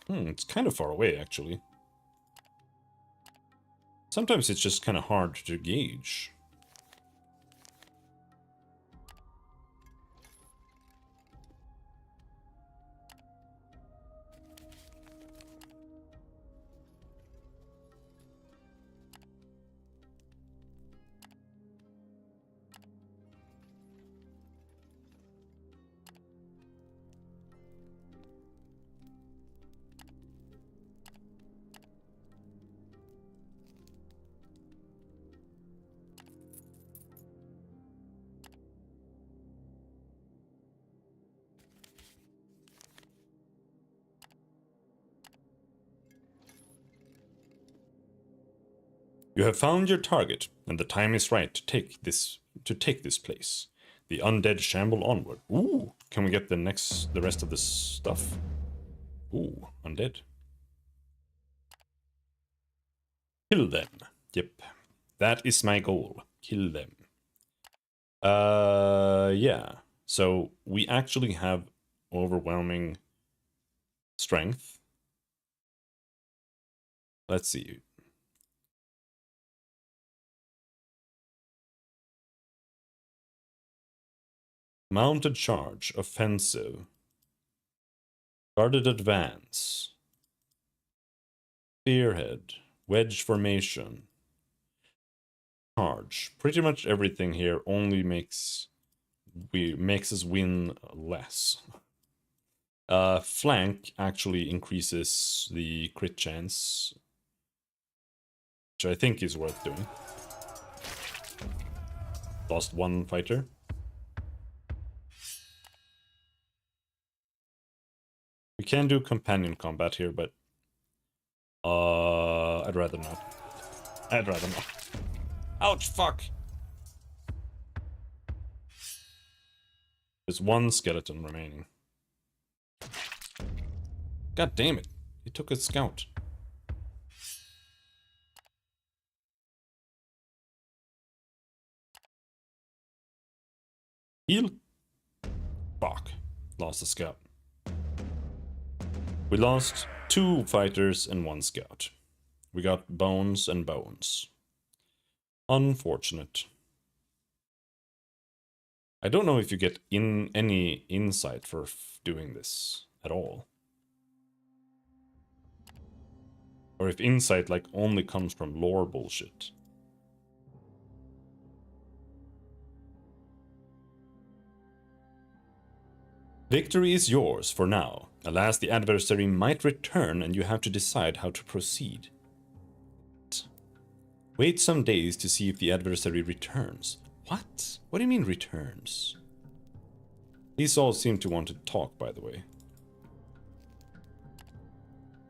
It's kind of far away, actually. Sometimes it's just kind of hard to gauge. You have found your target, and the time is right to take this place. The undead shamble onward. Ooh, can we get the rest of this stuff? Ooh, undead. Kill them. Yep. That is my goal. Kill them. Yeah. So we actually have overwhelming strength. Let's see. Mounted charge, offensive. Guarded advance. Spearhead, wedge formation. Charge. Pretty much everything here only makes us win less. Flank actually increases the crit chance, which I think is worth doing. Lost one fighter. We can do companion combat here, but I'd rather not. Ouch, fuck! There's one skeleton remaining. God damn it. He took a scout. Heal. Fuck. Lost a scout. We lost 2 fighters and 1 scout. We got bones and bones. Unfortunate. I don't know if you get any insight for doing this at all. Or if insight like only comes from lore bullshit. Victory is yours for now. Alas, the adversary might return and you have to decide how to proceed. Wait some days to see if the adversary returns. What? What do you mean returns? These all seem to want to talk, by the way.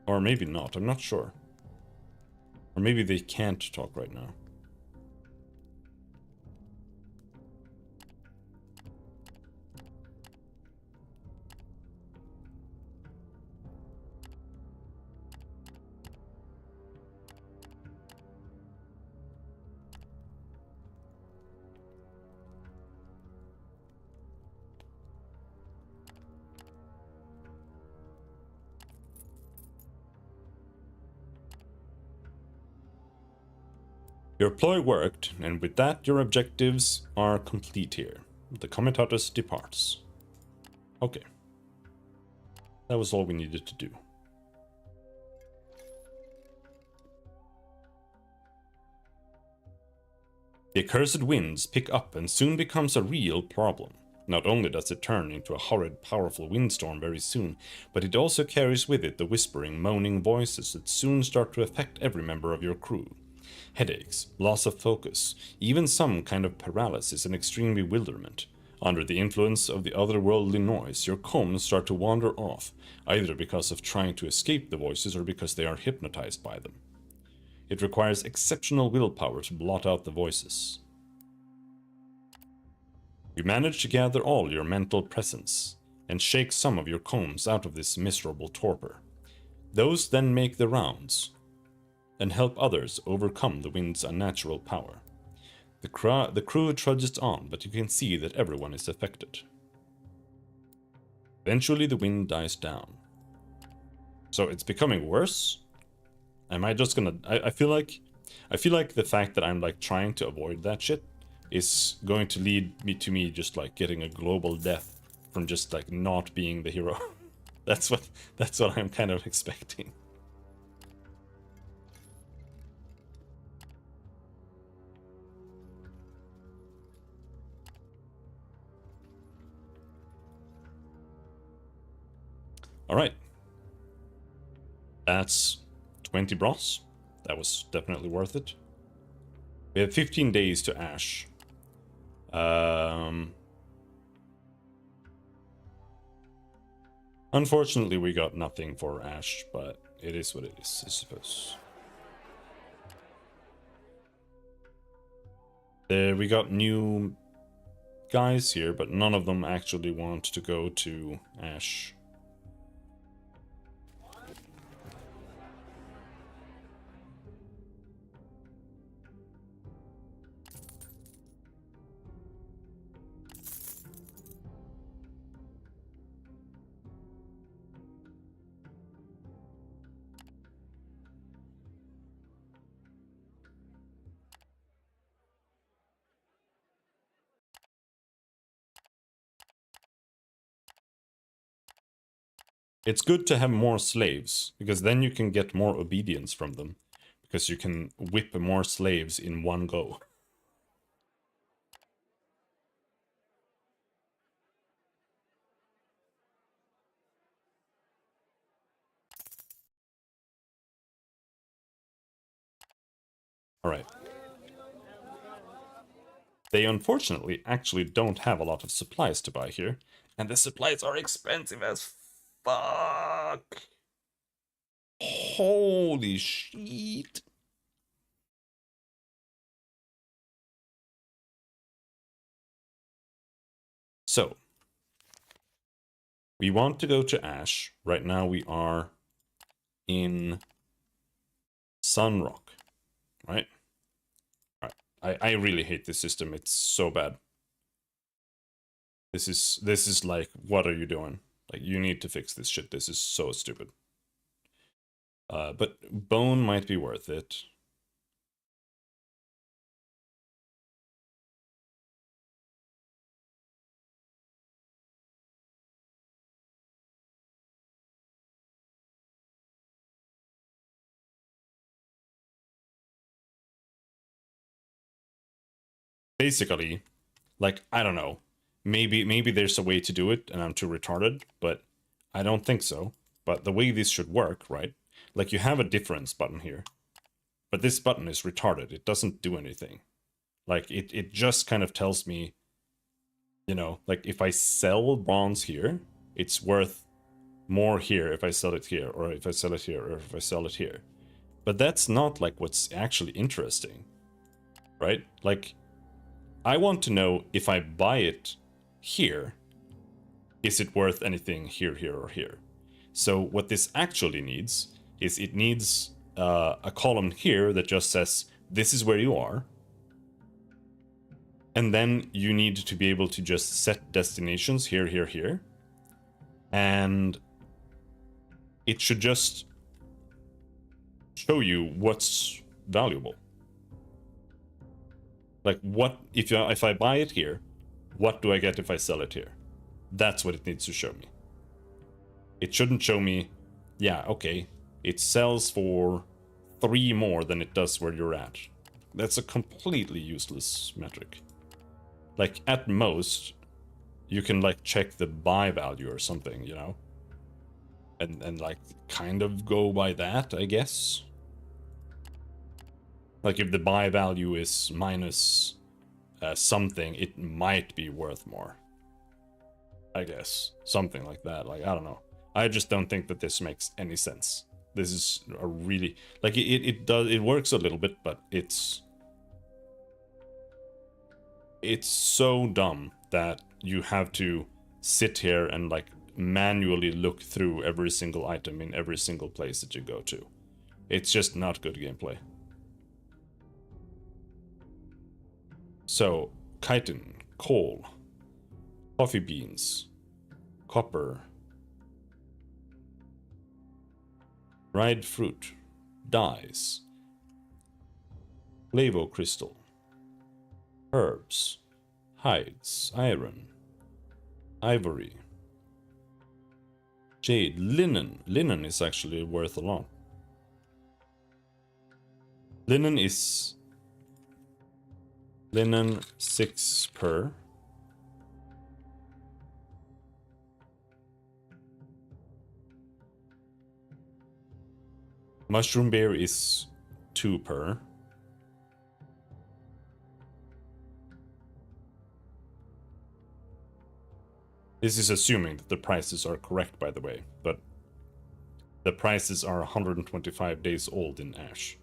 Or maybe not, I'm not sure. Or maybe they can't talk right now. Your ploy worked, and with that your objectives are complete here. The Comitatus departs. Okay. That was all we needed to do. The accursed winds pick up and soon becomes a real problem. Not only does it turn into a horrid, powerful windstorm very soon, but it also carries with it the whispering, moaning voices that soon start to affect every member of your crew. Headaches, loss of focus, even some kind of paralysis and extreme bewilderment. Under the influence of the otherworldly noise, your combs start to wander off, either because of trying to escape the voices or because they are hypnotized by them. It requires exceptional willpower to blot out the voices. You manage to gather all your mental presence and shake some of your combs out of this miserable torpor. Those then make the rounds and help others overcome the wind's unnatural power. The crew trudges on, but you can see that everyone is affected. Eventually the wind dies down. So it's becoming worse? Am I just gonna... I feel like the fact that I'm like trying to avoid that shit is going to lead me to just like getting a global death from just like not being the hero. That's what I'm kind of expecting. Alright. That's 20 bros. That was definitely worth it. We have 15 days to Ash. Unfortunately, we got nothing for Ash, but it is what it is, I suppose. We got new guys here, but none of them actually want to go to Ash. It's good to have more slaves, because then you can get more obedience from them. Because you can whip more slaves in one go. Alright. They unfortunately actually don't have a lot of supplies to buy here. And the supplies are expensive as fuck. Holy shit. So, we want to go to Ash. Right now we are in Sunrock, right? I really hate this system. It's so bad. This is like, what are you doing? Like, you need to fix this shit. This is so stupid. But bone might be worth it. Basically, like, I don't know. Maybe there's a way to do it and I'm too retarded, but I don't think so. But the way this should work, right? Like, you have a difference button here. But this button is retarded. It doesn't do anything. Like, it just kind of tells me, you know, like, if I sell bronze here, it's worth more here if I sell it here, or if I sell it here, or if I sell it here. But that's not, like, what's actually interesting, right? Like, I want to know if I buy it here, is it worth anything here, here, or here? So what this actually needs is it needs a column here that just says, this is where you are. And then you need to be able to just set destinations here, here, here. And it should just show you what's valuable. Like, what if I buy it here, what do I get if I sell it here? That's what it needs to show me. It shouldn't show me, yeah, okay, it sells for 3 more than it does where you're at. That's a completely useless metric. Like, at most, you can, like, check the buy value or something, you know? And like, kind of go by that, I guess. Like, if the buy value is minus something, it might be worth more. I guess. Something like that. Like, I don't know. I just don't think that this makes any sense. This is a really... Like, it works a little bit, but it's so dumb that you have to sit here and, like, manually look through every single item in every single place that you go to. It's just not good gameplay. So, chitin, coal, coffee beans, copper, dried fruit, dyes, flavo crystal, herbs, hides, iron, ivory, jade, linen. Linen is actually worth a lot. Linen 6 per. Mushroom bear is 2 per. This is assuming that the prices are correct, by the way, but the prices are 125 days old in Ash.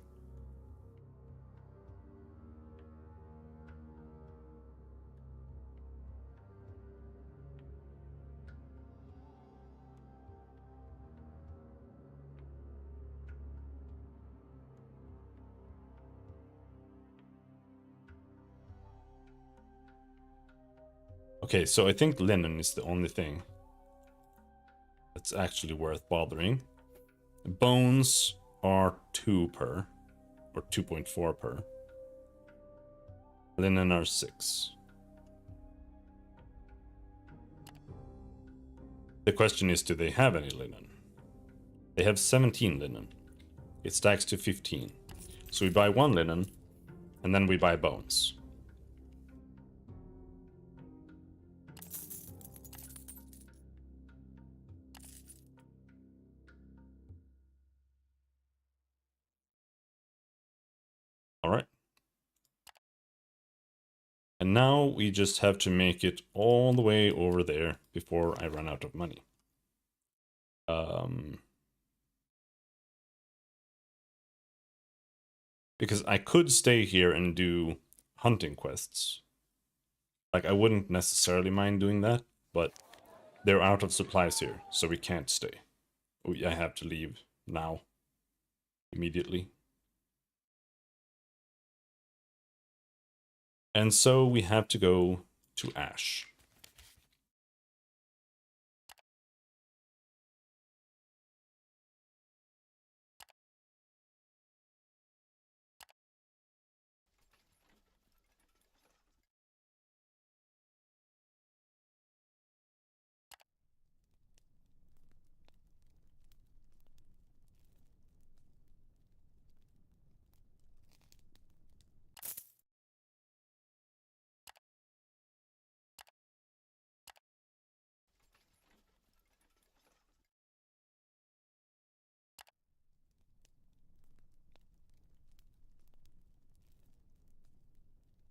Okay, so I think linen is the only thing that's actually worth bothering. Bones are 2 per, or 2.4 per. Linen are 6. The question is, do they have any linen? They have 17 linen. It stacks to 15. So we buy 1 linen, and then we buy bones. Alright. And now we just have to make it all the way over there before I run out of money. Because I could stay here and do hunting quests. Like, I wouldn't necessarily mind doing that, but they're out of supplies here, so we can't stay. I have to leave now. Immediately. And so we have to go to Ash.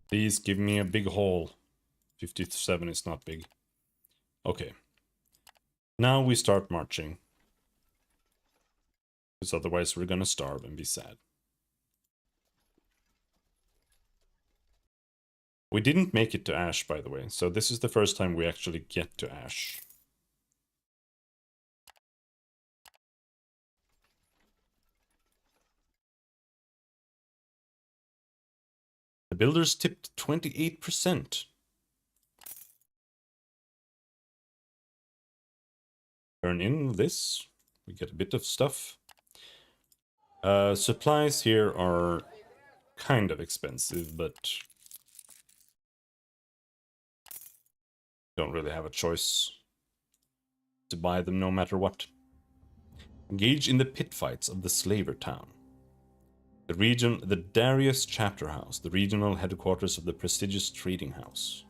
Please give me a big haul. 57 is not big. Okay. Now we start marching. Because otherwise we're gonna starve and be sad. We didn't make it to Ash, by the way, so this is the first time we actually get to Ash. The builders tipped 28%. Turn in this. We get a bit of stuff. Supplies here are kind of expensive, but don't really have a choice to buy them no matter what. Engage in the pit fights of the Slaver Town. The Darius Chapter House, the regional headquarters of the prestigious trading house.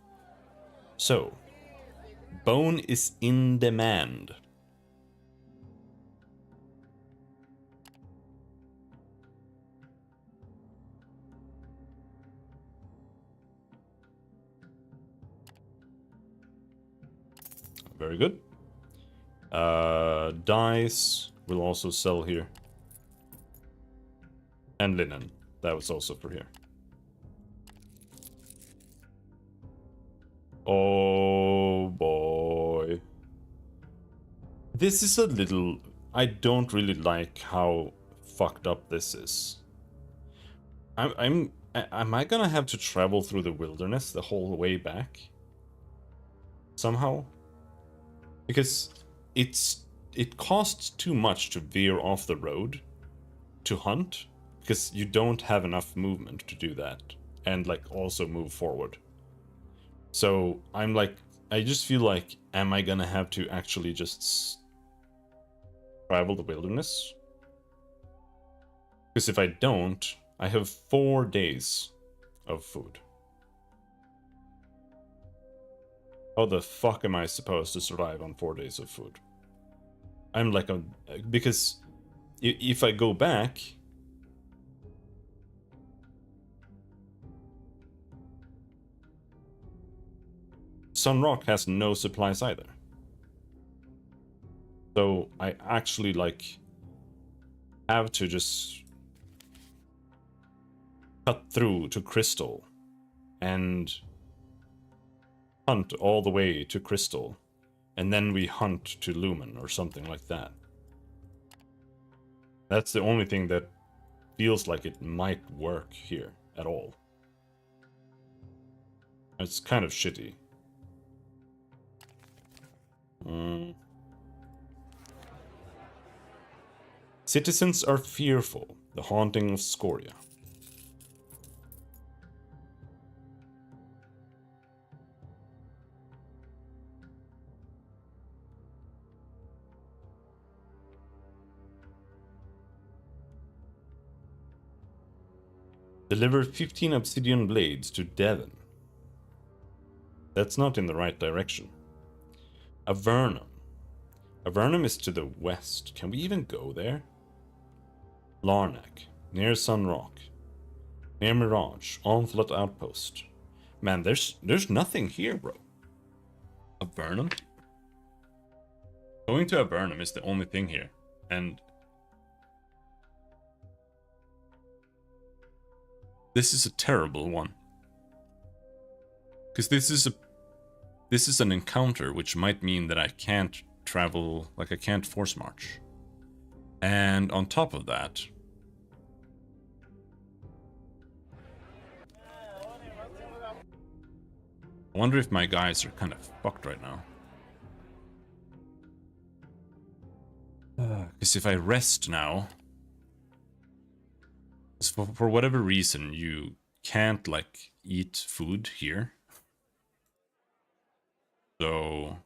So, bone is in demand. Very good. Dyes will also sell here. And linen. That was also for here. Oh boy. This is a little... I don't really like how fucked up this is. Am I gonna have to travel through the wilderness the whole way back? Somehow? Because it costs too much to veer off the road to hunt, because you don't have enough movement to do that and like also move forward. So I'm like, I just feel like, am I gonna have to actually just travel the wilderness? Because if I don't, I have 4 days of food. How the fuck am I supposed to survive on 4 days of food? I'm like because if I go back, Sunrock has no supplies either. So I actually like have to just cut through to Crystal and hunt all the way to Crystal, and then we hunt to Lumen or something like that. That's the only thing that feels like it might work here at all. It's kind of shitty. Citizens are fearful. The haunting of Scoria. Deliver 15 obsidian blades to Devon. That's not in the right direction. Avernum. Avernum is to the west. Can we even go there? Larnac. Near Sunrock. Near Mirage. Onslaught Outpost. Man, there's nothing here, bro. Avernum? Going to Avernum is the only thing here. And this is a terrible one. Because this is an encounter, which might mean that I can't travel, like I can't force march. And on top of that, I wonder if my guys are kind of fucked right now. Because if I rest now, for whatever reason, you can't, like, eat food here. So...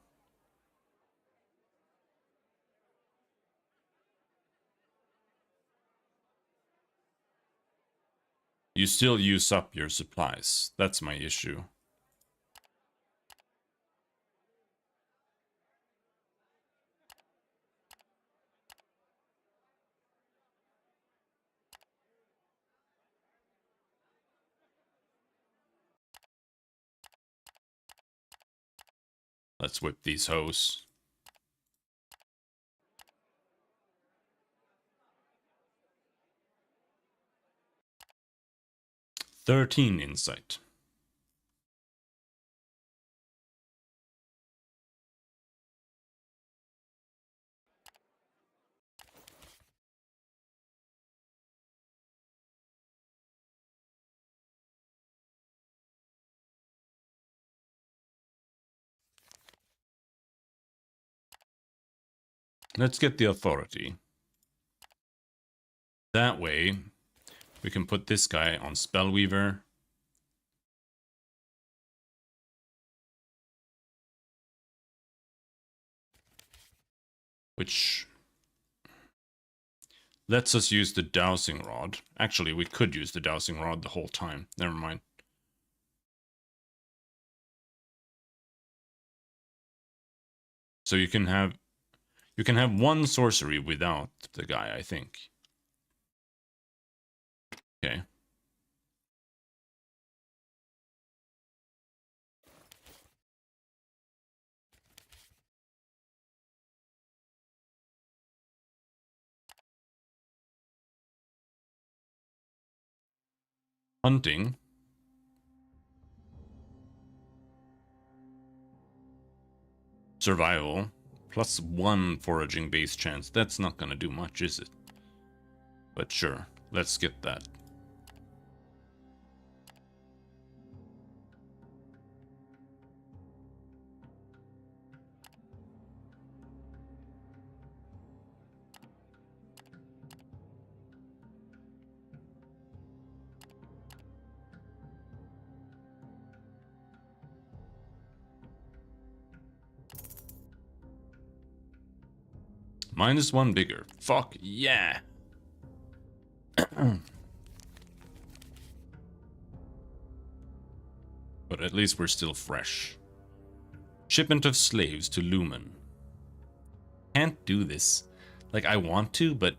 you still use up your supplies. That's my issue. Let's whip these hoes. 13 insight. Let's get the authority. That way, we can put this guy on Spellweaver. Which lets us use the dowsing rod. Actually, we could use the dowsing rod the whole time. Never mind. So you can have one sorcery without the guy, I think. Okay. Hunting. Survival. +1 foraging base chance. That's not gonna do much, is it? But sure, let's get that. -1 bigger. Fuck yeah! But at least we're still fresh. Shipment of slaves to Lumen. Can't do this. Like, I want to, but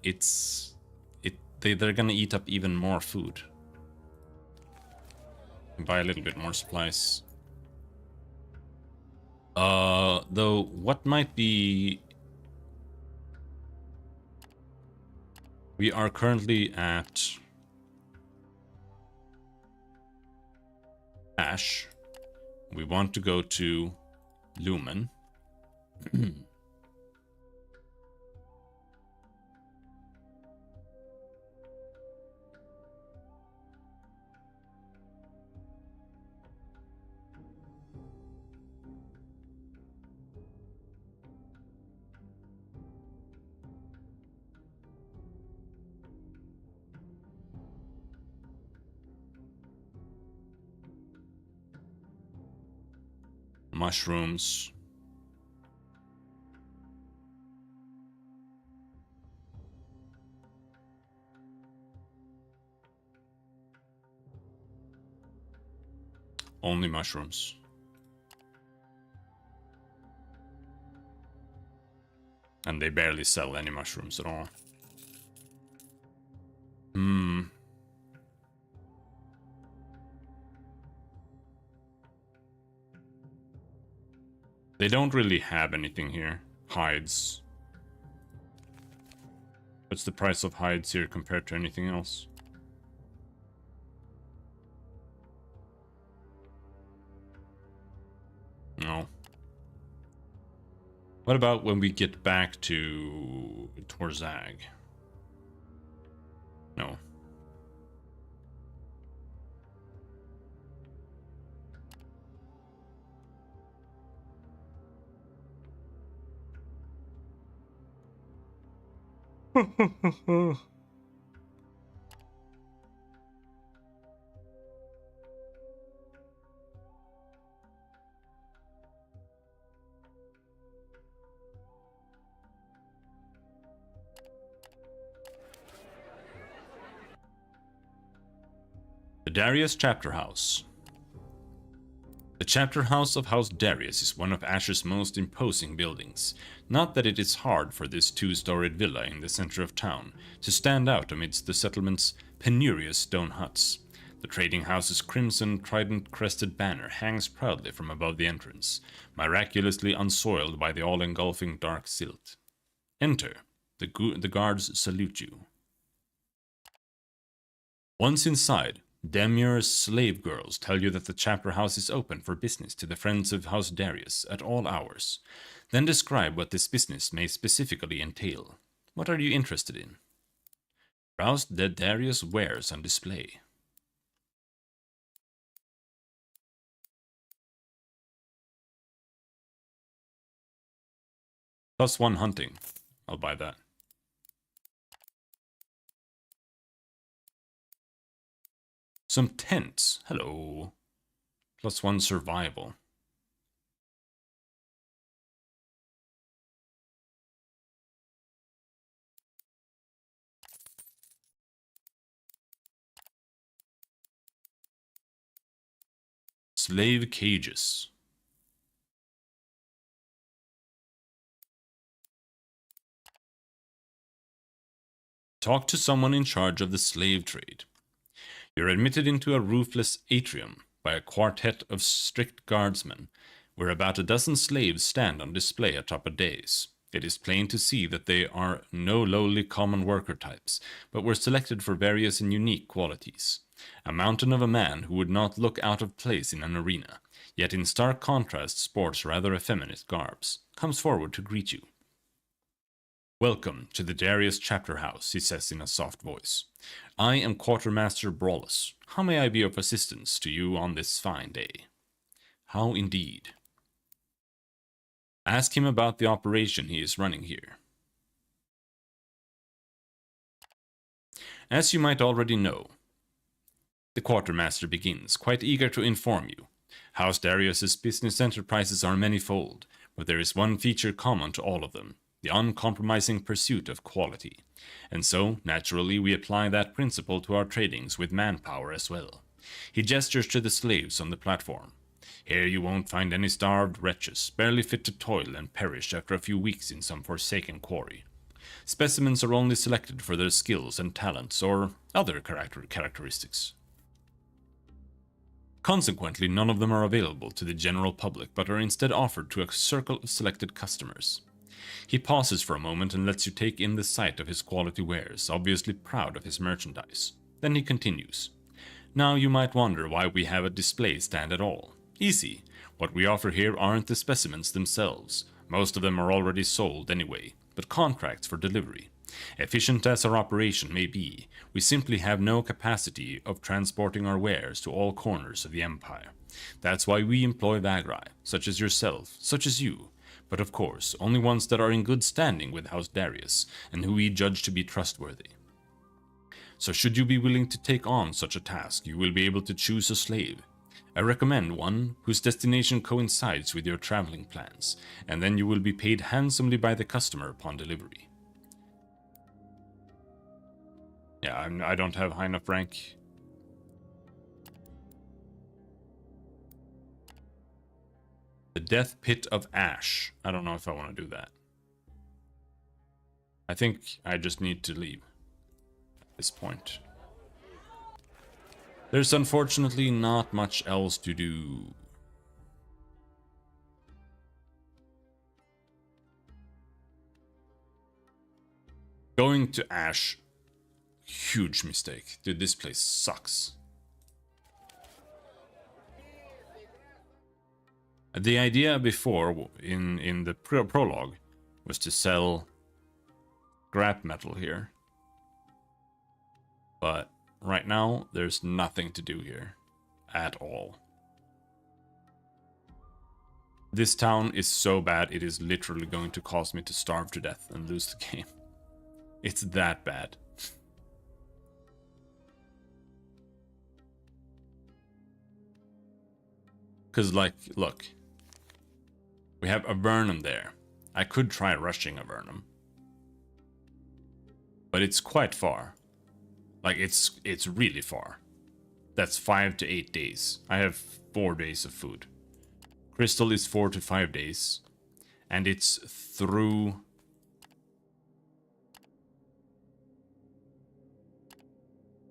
they're gonna eat up even more food. Buy a little bit more supplies. Though, what might be... we are currently at... Ash. We want to go to Lumen. Mushrooms. Only mushrooms. And they barely sell any mushrooms at all. They don't really have anything here. Hides. What's the price of hides here compared to anything else? No. What about when we get back to Torzag? No. The Darius Chapter House. The Chapter House of House Darius is one of Asher's most imposing buildings. Not that it is hard for this two-storied villa in the center of town to stand out amidst the settlement's penurious stone huts. The trading house's crimson trident-crested banner hangs proudly from above the entrance, miraculously unsoiled by the all-engulfing dark silt. Enter. The guards salute you. Once inside, Demir's slave girls tell you that the chapter house is open for business to the friends of House Darius at all hours. Then describe what this business may specifically entail. What are you interested in? Browse the Darius wares on display. +1 hunting. I'll buy that. Some tents. Hello. +1 survival. Slave cages. Talk to someone in charge of the slave trade. You're admitted into a roofless atrium by a quartet of strict guardsmen, where about a dozen slaves stand on display atop a dais. It is plain to see that they are no lowly common worker types, but were selected for various and unique qualities. A mountain of a man who would not look out of place in an arena, yet in stark contrast sports rather effeminate garbs, comes forward to greet you. Welcome to the Darius Chapter House, he says in a soft voice. I am Quartermaster Brawlus. How may I be of assistance to you on this fine day? How indeed. Ask him about the operation he is running here. As you might already know, the Quartermaster begins, quite eager to inform you. House Darius's business enterprises are manifold, but there is one feature common to all of them. The uncompromising pursuit of quality. And so, naturally, we apply that principle to our tradings with manpower as well. He gestures to the slaves on the platform. Here you won't find any starved wretches, barely fit to toil and perish after a few weeks in some forsaken quarry. Specimens are only selected for their skills and talents or other characteristics. Consequently, none of them are available to the general public, but are instead offered to a circle of selected customers. He pauses for a moment and lets you take in the sight of his quality wares, obviously proud of his merchandise. Then he continues. Now you might wonder why we have a display stand at all. Easy. What we offer here aren't the specimens themselves. Most of them are already sold anyway, but contracts for delivery. Efficient as our operation may be, we simply have no capacity of transporting our wares to all corners of the Empire. That's why we employ Vagrus, such as yourself, such as you, but of course, only ones that are in good standing with House Darius, and who we judge to be trustworthy. So should you be willing to take on such a task, you will be able to choose a slave. I recommend one whose destination coincides with your traveling plans, and then you will be paid handsomely by the customer upon delivery. Yeah, I don't have high enough rank. The Death Pit of Ash. I don't know if I want to do that. I think I just need to leave at this point. There's unfortunately not much else to do. Going to Ash. Huge mistake. Dude, this place sucks. The idea before, in the prologue, was to sell scrap metal here. But right now, there's nothing to do here. At all. This town is so bad, it is literally going to cause me to starve to death and lose the game. It's that bad. Because, like, look. We have Avernum there. I could try rushing Avernum. But it's quite far. Like, it's really far. That's 5 to 8 days. I have 4 days of food. Crystal is 4 to 5 days. And it's through...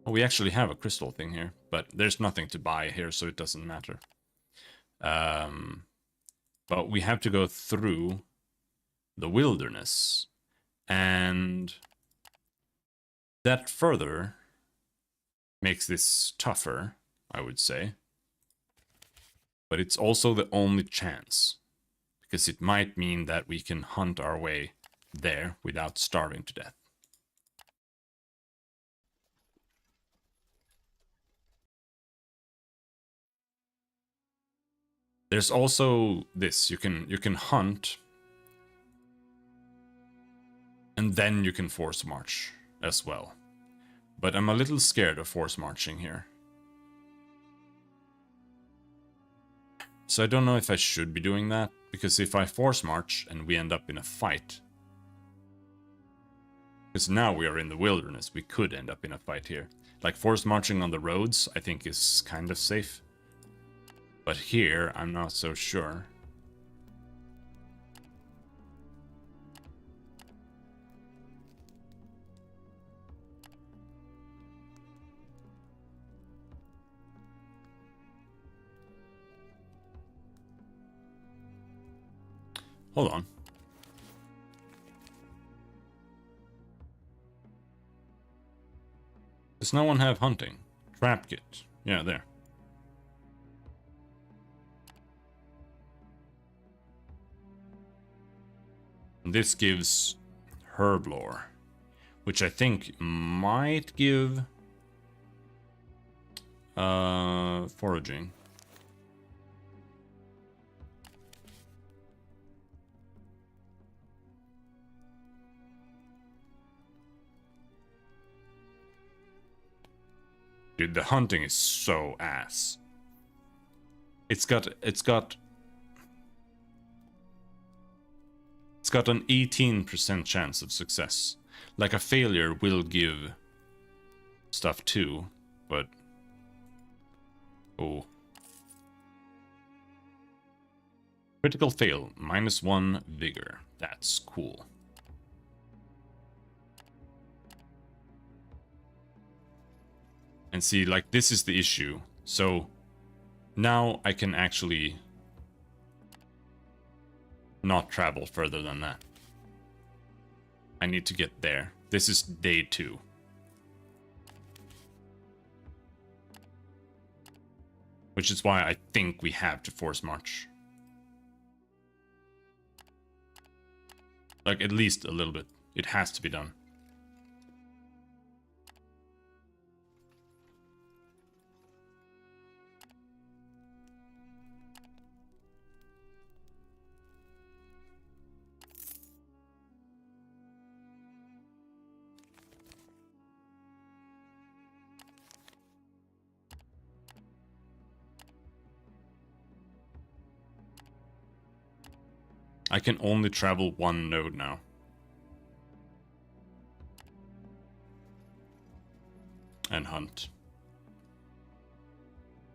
Oh, we actually have a crystal thing here. But there's nothing to buy here, so it doesn't matter. But we have to go through the wilderness. And that further makes this tougher, I would say. But it's also the only chance. Because it might mean that we can hunt our way there without starving to death. There's also this, you can hunt and then you can force march as well. But I'm a little scared of force marching here. So I don't know if I should be doing that, because if I force march and we end up in a fight, because now we are in the wilderness, we could end up in a fight here. Like force marching on the roads, I think is kind of safe. But here, I'm not so sure. Hold on. Does no one have hunting? Trap kit. Yeah, there. This gives herb lore, which I think might give foraging. Dude, the hunting is so ass. It's got an 18% chance of success. Like a failure will give stuff too, but oh. Critical fail, -1 vigor. That's cool. And see, like, this is the issue. So now I can actually not travel further than that. I need to get there. This is day 2. Which is why I think we have to force march. Like, at least a little bit. It has to be done. I can only travel 1 node now. And hunt.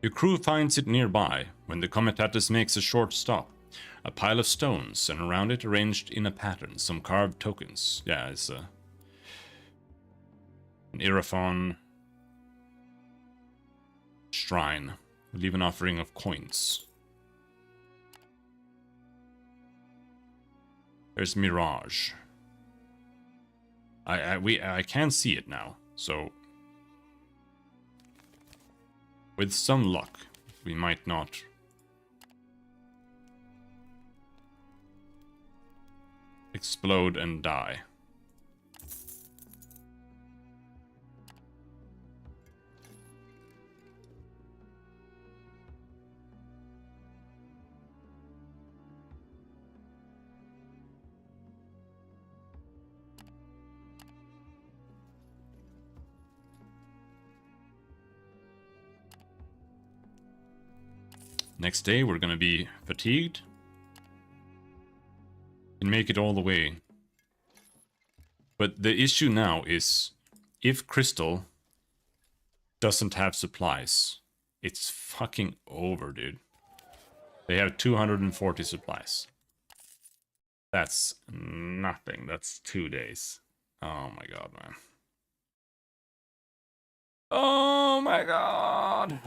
Your crew finds it nearby when the Comitatus makes a short stop. A pile of stones, and around it arranged in a pattern, some carved tokens. Yeah, it's an Iraphon shrine. We leave an offering of coins. There's Mirage. I can see it now, so with some luck, we might not explode and die. Next day, we're gonna be fatigued and make it all the way. But the issue now is, if Crystal doesn't have supplies, it's fucking over, dude. They have 240 supplies. That's nothing. That's 2 days. Oh my god, man. Oh my god!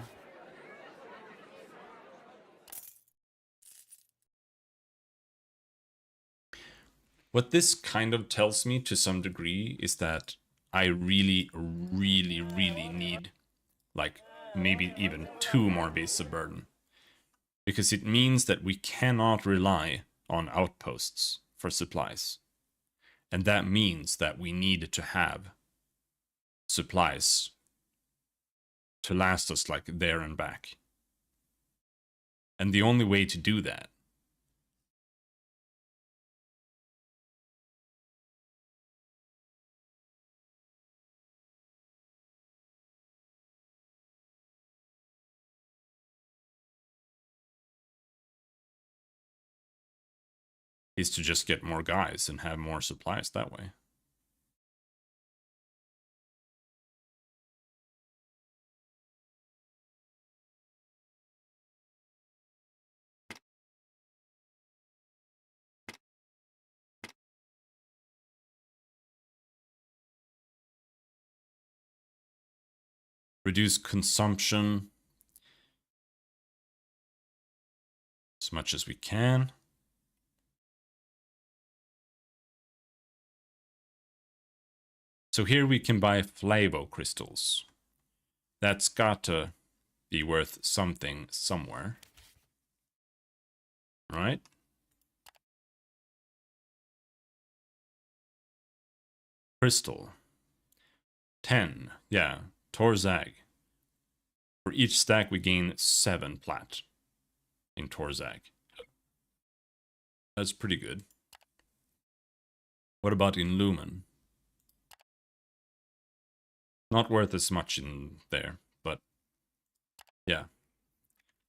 What this kind of tells me to some degree is that I really, really, really need, like, maybe even 2 more beasts of burden. Because it means that we cannot rely on outposts for supplies. And that means that we need to have supplies to last us, like, there and back. And the only way to do that is to just get more guys and have more supplies that way. Reduce consumption as much as we can. So here we can buy flavo crystals. That's got to be worth something somewhere. Right? Crystal. 10. Yeah. Torzag. For each stack we gain 7 plat in Torzag. That's pretty good. What about in Lumen? Not worth as much in there, but yeah.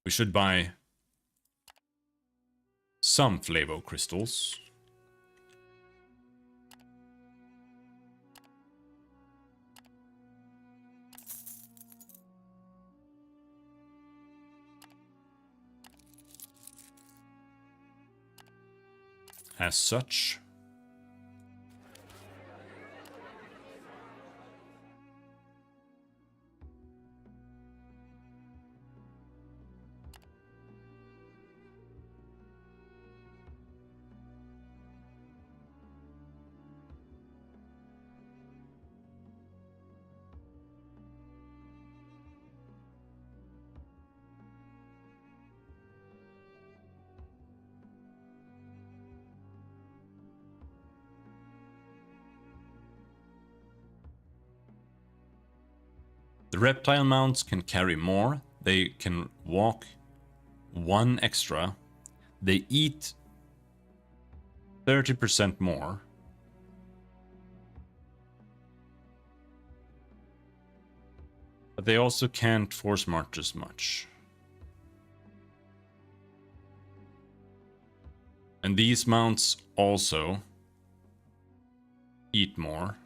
We should buy some flavo crystals. As such. The reptile mounts can carry more. They can walk 1 extra. They eat 30% more. But they also can't force march as much. And these mounts also eat more.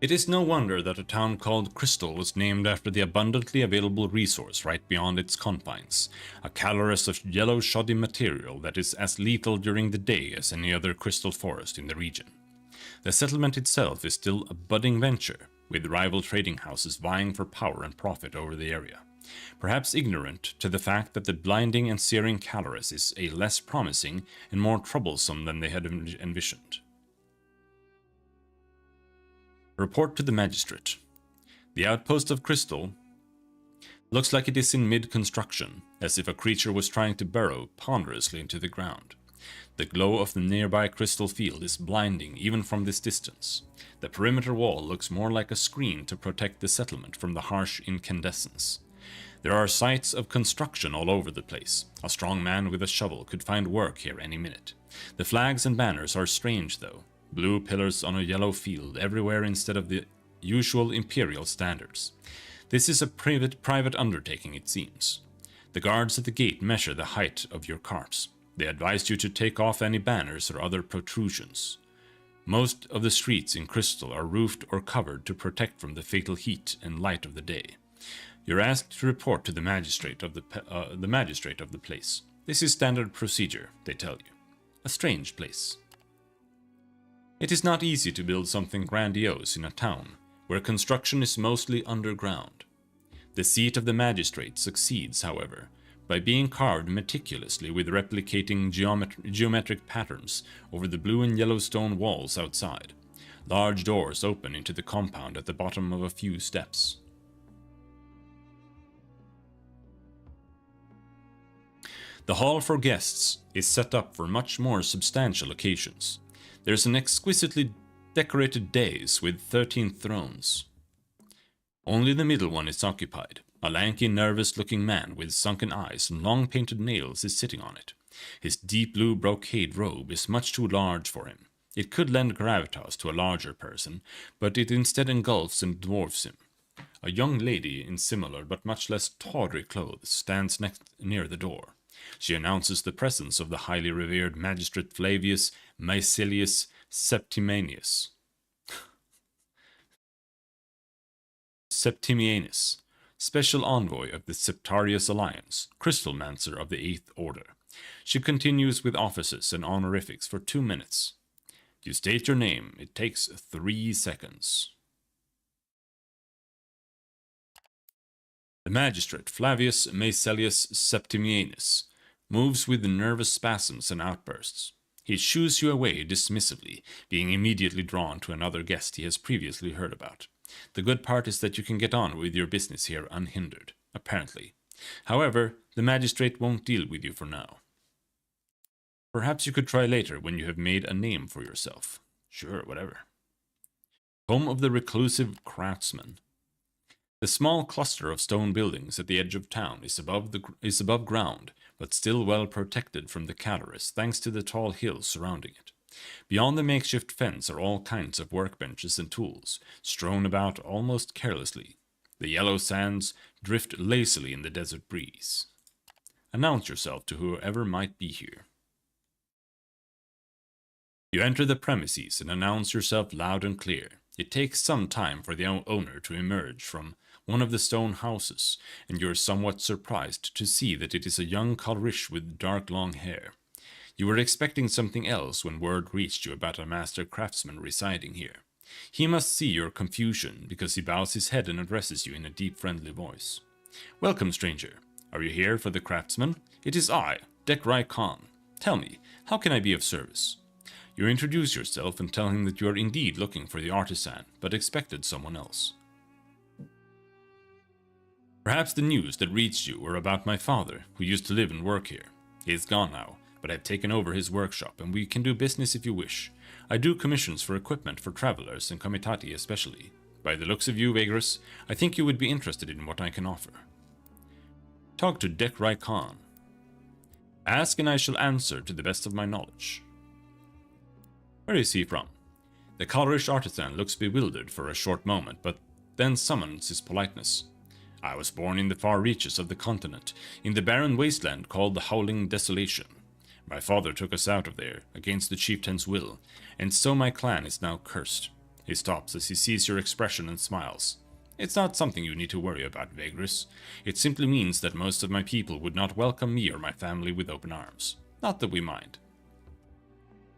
It is no wonder that a town called Crystal was named after the abundantly available resource right beyond its confines, a calorus of yellow shoddy material that is as lethal during the day as any other crystal forest in the region. The settlement itself is still a budding venture, with rival trading houses vying for power and profit over the area, perhaps ignorant to the fact that the blinding and searing calorus is a less promising and more troublesome than they had envisioned. Report to the magistrate. The outpost of Crystal looks like it is in mid-construction, as if a creature was trying to burrow ponderously into the ground. The glow of the nearby crystal field is blinding even from this distance. The perimeter wall looks more like a screen to protect the settlement from the harsh incandescence. There are sites of construction all over the place. A strong man with a shovel could find work here any minute. The flags and banners are strange, though. Blue pillars on a yellow field everywhere instead of the usual imperial standards. This is a private undertaking, it seems. The guards at the gate measure the height of your carts. They advised you to take off any banners or other protrusions. Most of the streets in Crystal are roofed or covered to protect from the fatal heat and light of the day. You're asked to report to the magistrate of the place. This is standard procedure, they tell you. A strange place. It is not easy to build something grandiose in a town where construction is mostly underground. The seat of the magistrate succeeds, however, by being carved meticulously with replicating geometric patterns over the blue and yellow stone walls outside. Large doors open into the compound at the bottom of a few steps. The hall for guests is set up for much more substantial occasions. There's an exquisitely decorated dais with 13 thrones. Only the middle one is occupied. A lanky, nervous-looking man with sunken eyes and long painted nails is sitting on it. His deep blue brocade robe is much too large for him. It could lend gravitas to a larger person, but it instead engulfs and dwarfs him. A young lady in similar but much less tawdry clothes stands near the door. She announces the presence of the highly revered magistrate Flavius Maecilius Septimianus, special envoy of the Septarius Alliance, crystalmancer of the Eighth Order. She continues with offices and honorifics for 2 minutes. You state your name. It takes 3 seconds. The magistrate, Flavius Maecilius Septimianus, moves with nervous spasms and outbursts. He shoos you away dismissively, being immediately drawn to another guest he has previously heard about. The good part is that you can get on with your business here unhindered, apparently. However, the magistrate won't deal with you for now. Perhaps you could try later when you have made a name for yourself. Sure, whatever. Home of the reclusive craftsman. The small cluster of stone buildings at the edge of town is above ground, but still well protected from the calorus thanks to the tall hills surrounding it. Beyond the makeshift fence are all kinds of workbenches and tools, strewn about almost carelessly. The yellow sands drift lazily in the desert breeze. Announce yourself to whoever might be here. You enter the premises and announce yourself loud and clear. It takes some time for the owner to emerge from one of the stone houses, and you are somewhat surprised to see that it is a young Kalrish with dark long hair. You were expecting something else when word reached you about a master craftsman residing here. He must see your confusion, because he bows his head and addresses you in a deep, friendly voice. Welcome, stranger. Are you here for the craftsman? It is I, Dekrai Khan. Tell me, how can I be of service? You introduce yourself and tell him that you are indeed looking for the artisan, but expected someone else. Perhaps the news that reached you were about my father, who used to live and work here. He is gone now, but I've taken over his workshop, and we can do business if you wish. I do commissions for equipment for travelers and comitati especially. By the looks of you, Vagrus, I think you would be interested in what I can offer. Talk to Dekrai Khan. Ask and I shall answer to the best of my knowledge. Where is he from? The Kalrish artisan looks bewildered for a short moment, but then summons his politeness. I was born in the far reaches of the continent, in the barren wasteland called the Howling Desolation. My father took us out of there, against the chieftain's will, and so my clan is now cursed. He stops as he sees your expression and smiles. It's not something you need to worry about, Vagrus. It simply means that most of my people would not welcome me or my family with open arms. Not that we mind.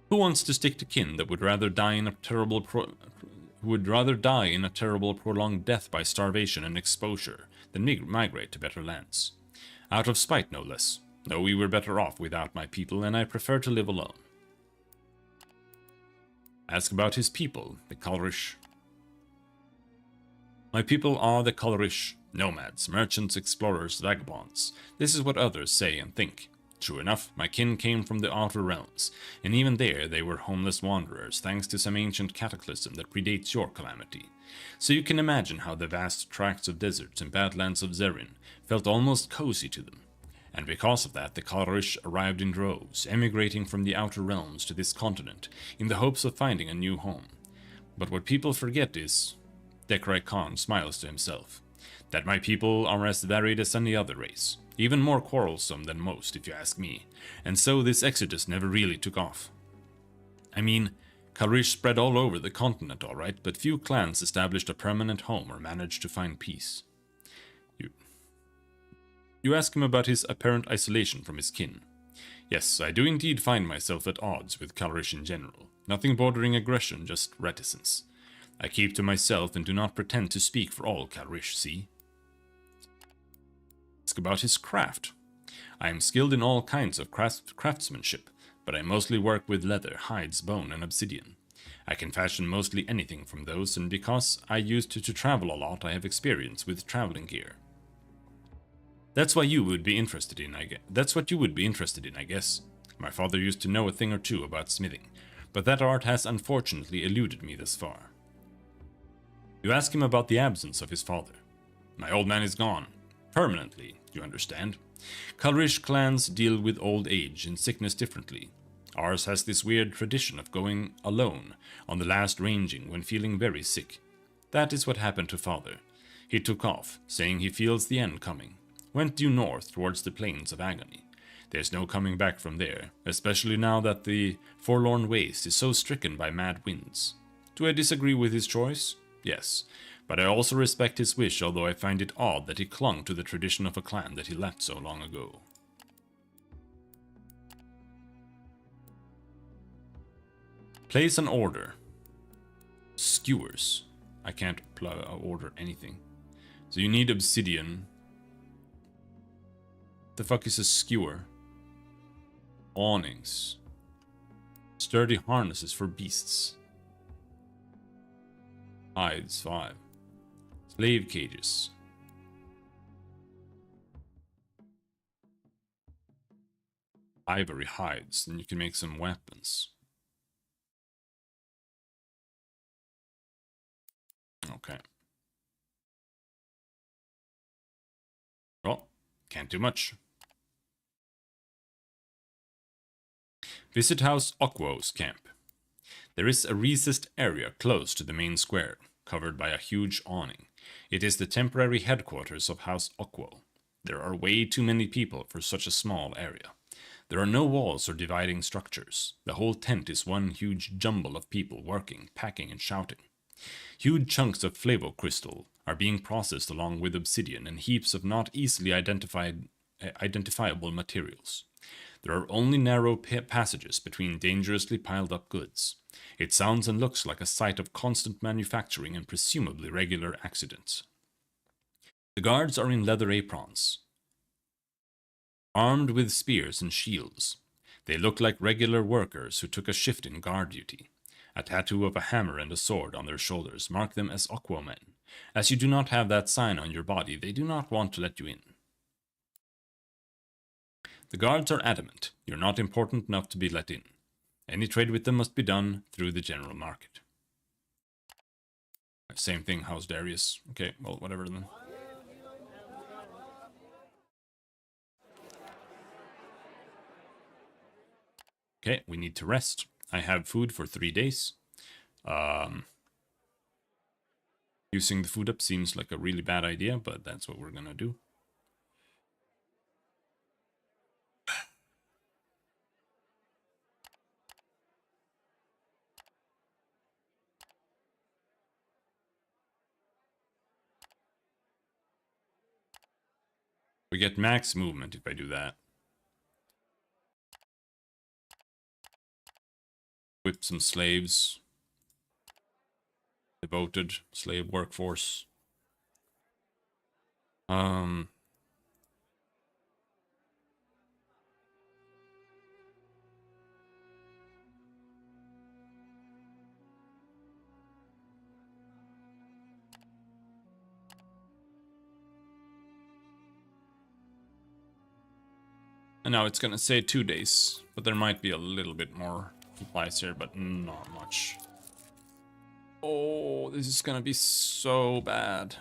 Who wants to stick to kin that would rather die in a terrible prolonged death by starvation and exposure than migrate to better lands? Out of spite, no less. No, we were better off without my people, and I prefer to live alone. Ask about his people, the Kalrish. My people are the Kalrish, nomads, merchants, explorers, vagabonds. This is what others say and think. True enough, my kin came from the Outer Realms, and even there they were homeless wanderers thanks to some ancient cataclysm that predates your calamity. So you can imagine how the vast tracts of deserts and badlands of Zerin felt almost cozy to them. And because of that, the Kalrish arrived in droves, emigrating from the Outer Realms to this continent in the hopes of finding a new home. But what people forget is, Dekrai Khan smiles to himself, that my people are as varied as any other race, even more quarrelsome than most if you ask me, and so this exodus never really took off. I mean, Kalrish spread all over the continent alright, but few clans established a permanent home or managed to find peace. You ask him about his apparent isolation from his kin. Yes, I do indeed find myself at odds with Kalrish in general. Nothing bordering aggression, just reticence. I keep to myself and do not pretend to speak for all Kalrish, see? Ask about his craft. I am skilled in all kinds of craftsmanship, but I mostly work with leather, hides, bone, and obsidian. I can fashion mostly anything from those, and because I used to travel a lot, I have experience with traveling gear. That's what you would be interested in, I guess. My father used to know a thing or two about smithing, but that art has unfortunately eluded me thus far. You ask him about the absence of his father. My old man is gone. Permanently, you understand. Kalrish clans deal with old age and sickness differently. Ours has this weird tradition of going alone on the last ranging when feeling very sick. That is what happened to father. He took off, saying he feels the end coming. Went due north towards the Plains of Agony. There's no coming back from there, especially now that the forlorn waste is so stricken by mad winds. Do I disagree with his choice? Yes, but I also respect his wish, although I find it odd that he clung to the tradition of a clan that he left so long ago. Place an order. Skewers. I can't order anything. So you need obsidian. The fuck is a skewer? Awnings. Sturdy harnesses for beasts. Hides 5. Slave cages. Ivory hides, and you can make some weapons. Okay. Well, can't do much. Visit House Okwo's camp. There is a recessed area close to the main square, covered by a huge awning. It is the temporary headquarters of House Okwo. There are way too many people for such a small area. There are no walls or dividing structures. The whole tent is one huge jumble of people working, packing, and shouting. Huge chunks of flavo crystal are being processed along with obsidian and heaps of not easily identifiable materials. There are only narrow passages between dangerously piled up goods. It sounds and looks like a site of constant manufacturing and presumably regular accidents. The guards are in leather aprons, armed with spears and shields. They look like regular workers who took a shift in guard duty. A tattoo of a hammer and a sword on their shoulders mark them as Okwo men. As you do not have that sign on your body, they do not want to let you in. The guards are adamant you're not important enough to be let in. Any trade with them must be done through the general market. Same thing, House Darius. Okay, well, whatever then. Okay, we need to rest. I have food for 3 days. Using the food up seems like a really bad idea, but that's what we're gonna do. We get max movement if I do that. Whip some slaves. Devoted slave workforce. And now it's gonna say 2 days, but there might be a little bit more supplies here, but not much. Oh, this is gonna be so bad.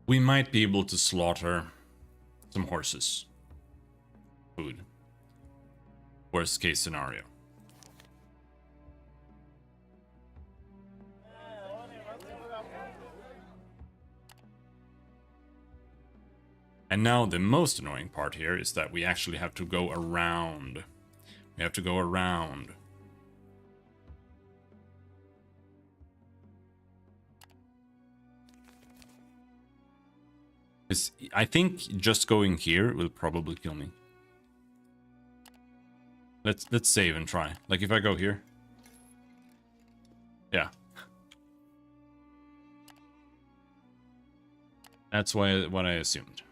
We might be able to slaughter some horses. Food. Worst case scenario. And now the most annoying part here is that we actually have to go around. We have to go around. I think just going here will probably kill me. Let's save and try. Like if I go here. Yeah. That's what I assumed.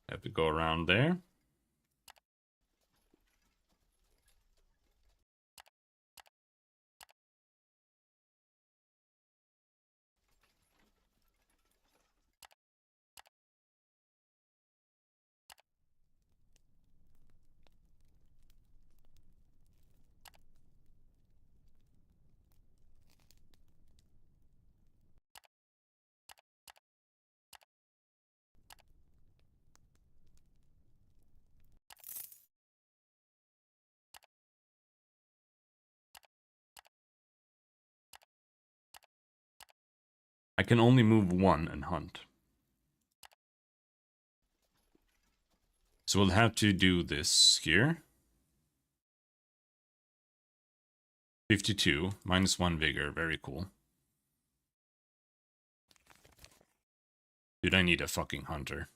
Have to go around there. I can only move one and hunt. So we'll have to do this here. 52, -1 vigor, very cool. Dude, I need a fucking hunter.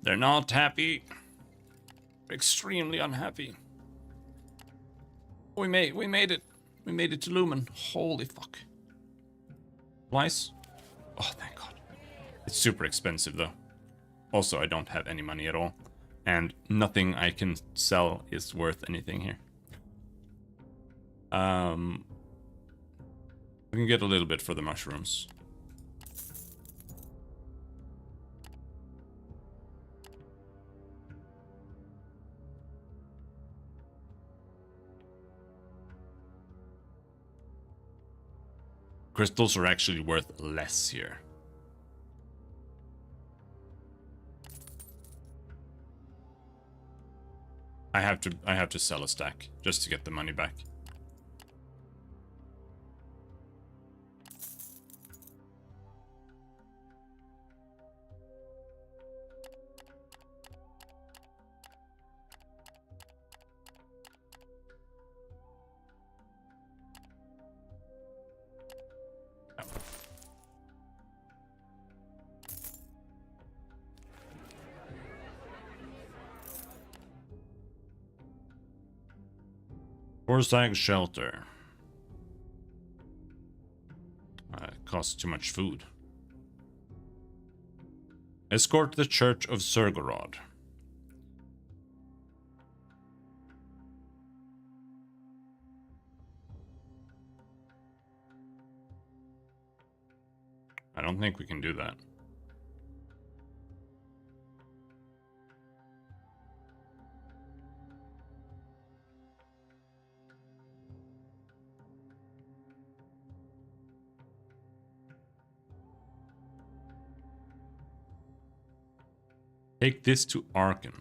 They're not happy. Extremely unhappy. We made it. We made it to Lumen. Holy fuck. Twice? Oh, thank God. It's super expensive though. Also, I don't have any money at all. And nothing I can sell is worth anything here. We can get a little bit for the mushrooms. Crystals are actually worth less here. I have to sell a stack just to get the money back. Forsag shelter. It costs too much food. Escort the Church of Surgorod. I don't think we can do that. Take this to Arkan.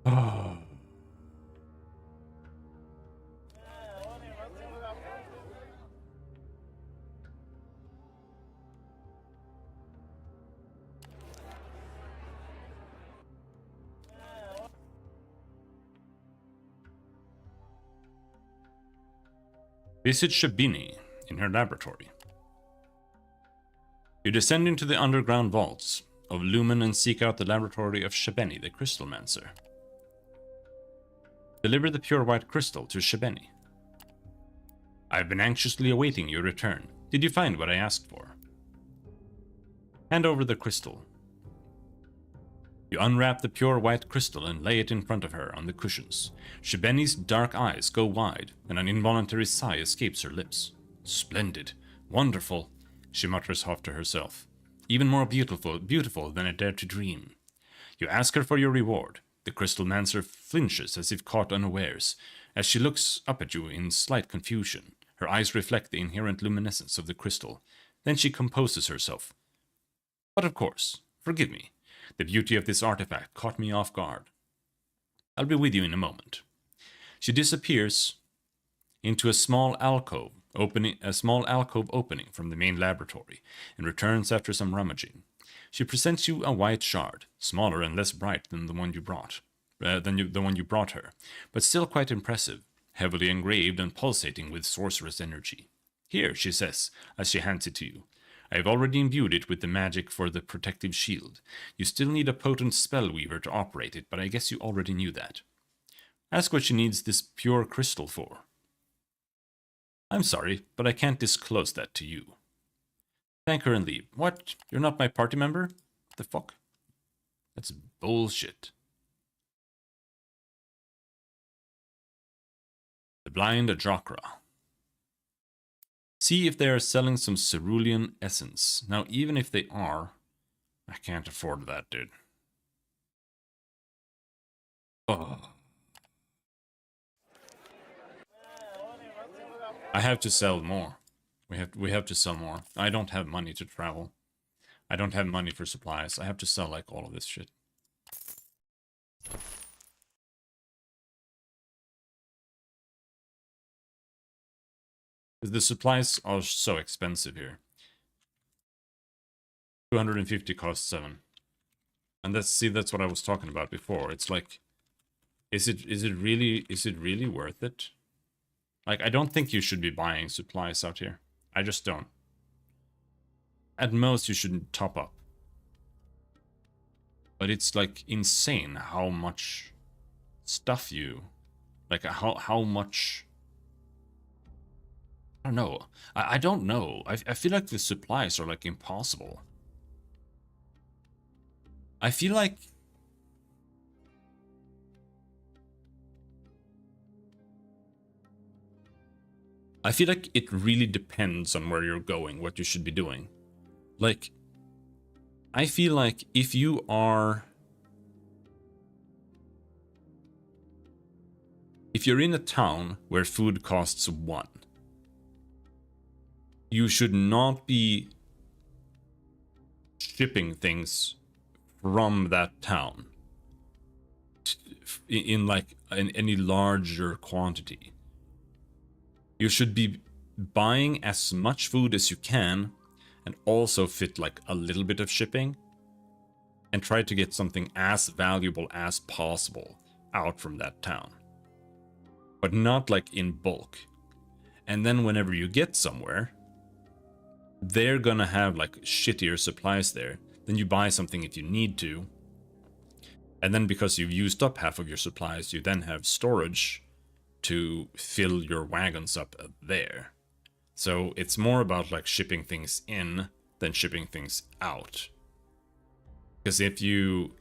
Oh. Visit Shabini in her laboratory. You descend into the underground vaults of Lumen and seek out the laboratory of Shabeni, the Crystalmancer. Deliver the pure white crystal to Shabeni. I have been anxiously awaiting your return. Did you find what I asked for? Hand over the crystal. You unwrap the pure white crystal and lay it in front of her on the cushions. Shabeni's dark eyes go wide, and an involuntary sigh escapes her lips. Splendid. Wonderful, she mutters half to herself. Even more beautiful than I dared to dream. You ask her for your reward. The Crystalmancer flinches as if caught unawares, as she looks up at you in slight confusion. Her eyes reflect the inherent luminescence of the crystal. Then she composes herself. But of course, forgive me. The beauty of this artifact caught me off guard. I'll be with you in a moment. She disappears into a small alcove opening from the main laboratory, and returns after some rummaging. She presents you a white shard, smaller and less bright than the one you brought, her, but still quite impressive, heavily engraved and pulsating with sorcerous energy. Here, she says, as she hands it to you. I have already imbued it with the magic for the protective shield. You still need a potent spellweaver to operate it, but I guess you already knew that. Ask what she needs this pure crystal for. I'm sorry, but I can't disclose that to you. Thank her and leave. What? You're not my party member? What the fuck? That's bullshit. The Blind Ajokra. See if they are selling some cerulean essence. Now, even if they are, I can't afford that, dude. Oh. I have to sell more. We have to sell more. I don't have money to travel. I don't have money for supplies. I have to sell like all of this shit. The supplies are so expensive here. 250 costs 7. And that's what I was talking about before. It's like, is it really worth it? Like, I don't think you should be buying supplies out here. I just don't. At most, you should top up. But it's like insane how much stuff you, like how much. I don't know. I don't know. I feel like the supplies are like impossible. I feel like it really depends on where you're going, what you should be doing. Like, I feel like if you're in a town where food costs 1, you should not be shipping things from that town in any larger quantity. You should be buying as much food as you can and also fit like a little bit of shipping and try to get something as valuable as possible out from that town. But not like in bulk. And then whenever you get somewhere, they're gonna have like shittier supplies there. Then you buy something if you need to. And then because you've used up half of your supplies, you then have storage to fill your wagons up there. So it's more about like shipping things in than shipping things out. Because if you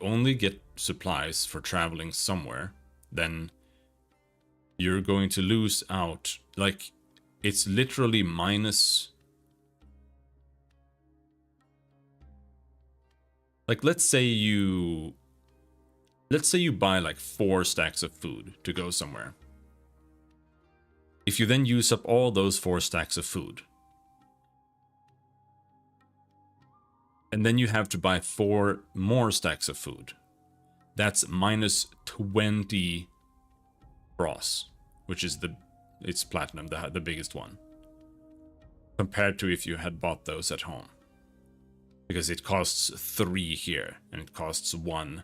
only get supplies for traveling somewhere, then you're going to lose out. Like, it's literally minus. Like, let's say you buy like 4 stacks of food to go somewhere. If you then use up all those 4 stacks of food, and then you have to buy 4 more stacks of food, that's minus 20 bros, which is it's platinum, the biggest one, compared to if you had bought those at home. Because it costs 3 here, and it costs 1.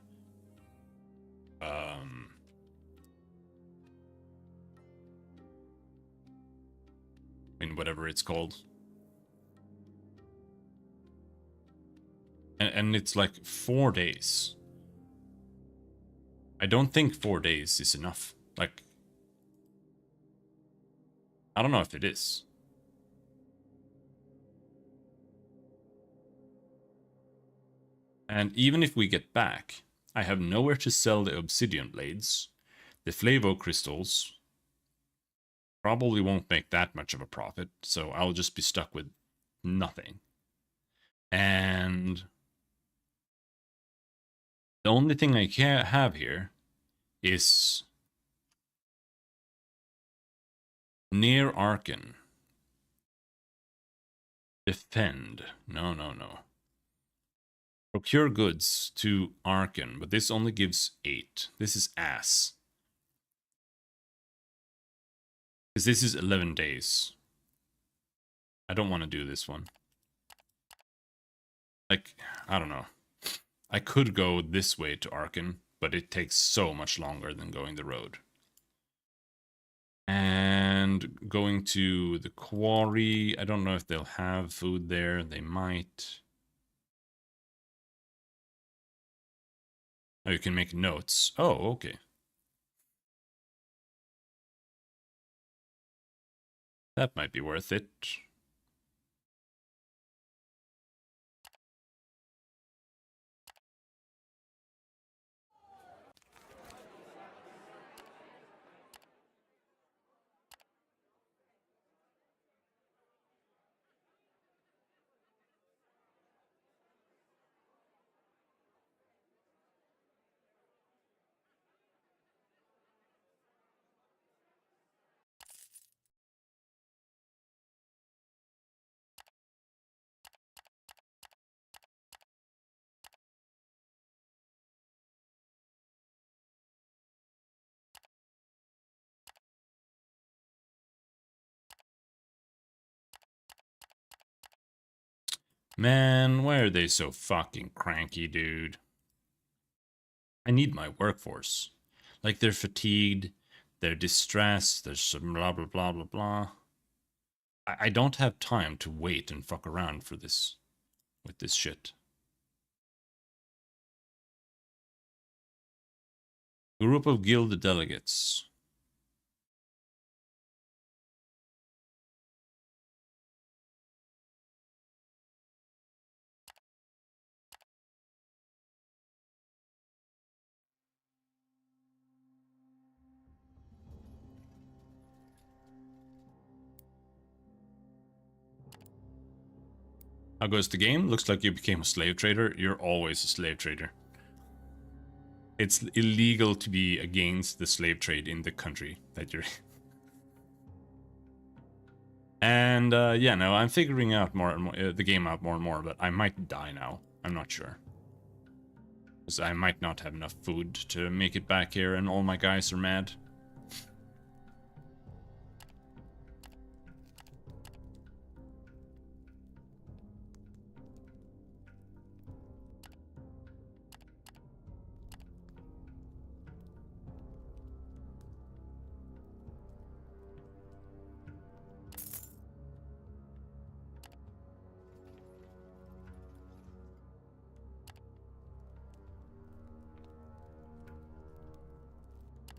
In whatever it's called. And it's like 4 days. I don't think 4 days is enough. Like, I don't know if it is. And even if we get back, I have nowhere to sell the obsidian blades. The flavo crystals probably won't make that much of a profit, so I'll just be stuck with nothing. And the only thing I can have here is near Arkan. Defend. No. Procure goods to Arkan, but this only gives 8. This is ass. Because this is 11 days. I don't want to do this one. Like, I don't know. I could go this way to Arkan, but it takes so much longer than going the road. And going to the quarry. I don't know if they'll have food there. They might. Oh, you can make notes. Oh, okay. That might be worth it. Man, why are they so fucking cranky, dude? I need my workforce. Like, they're fatigued, they're distressed, there's some blah blah blah blah blah. I don't have time to wait and fuck around for this, with this shit. Group of guild delegates. How goes the game? Looks like you became a slave trader. You're always a slave trader. It's illegal to be against the slave trade in the country that you're in. And yeah, no, I'm figuring out more and more, the game out more and more, but I might die now. I'm not sure. Because I might not have enough food to make it back here, and all my guys are mad.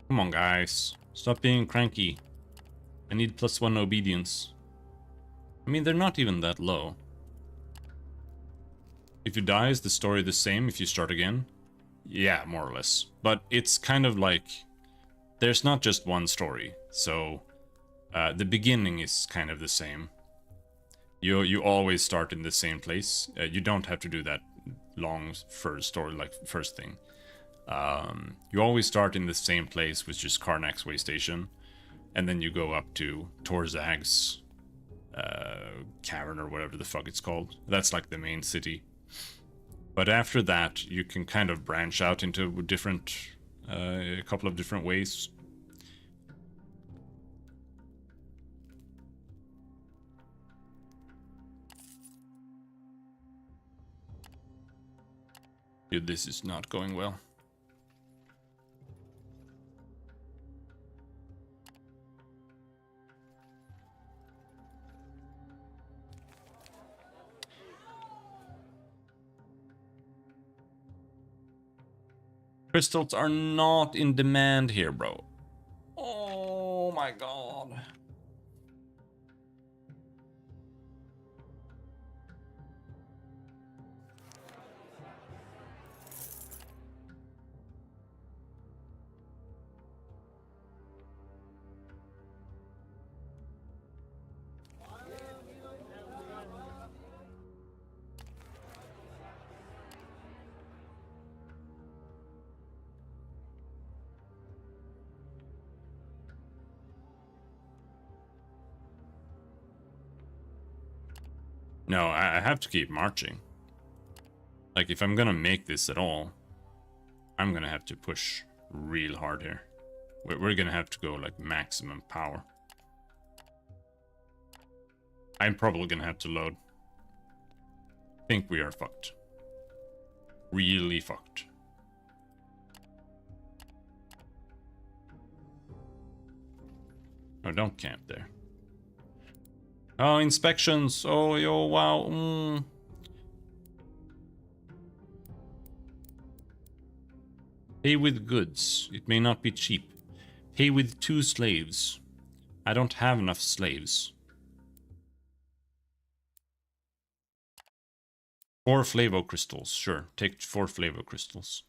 Come on, guys. Stop being cranky. I need +1 obedience. I mean, they're not even that low. If you die, is the story the same if you start again? Yeah, more or less. But it's kind of like... There's not just one story, so... the beginning is kind of the same. You always start in the same place. You don't have to do that long first story, like first thing. You always start in the same place, which is Karnak's way station, and then you go up to Torzag's cavern or whatever the fuck it's called. That's like the main city. But after that, you can kind of branch out into different, a couple of different ways. Dude, this is not going well. Crystals are not in demand here, bro. Oh my god. No, I have to keep marching. Like, if I'm gonna make this at all, I'm gonna have to push real hard here. We're gonna have to go, like, maximum power. I'm probably gonna have to load. I think we are fucked. Really fucked. Oh, don't camp there. Oh, inspections. Oh, yo, wow. Pay with goods. It may not be cheap. Pay with 2 slaves. I don't have enough slaves. 4 flavo crystals. Sure, take 4 flavo crystals.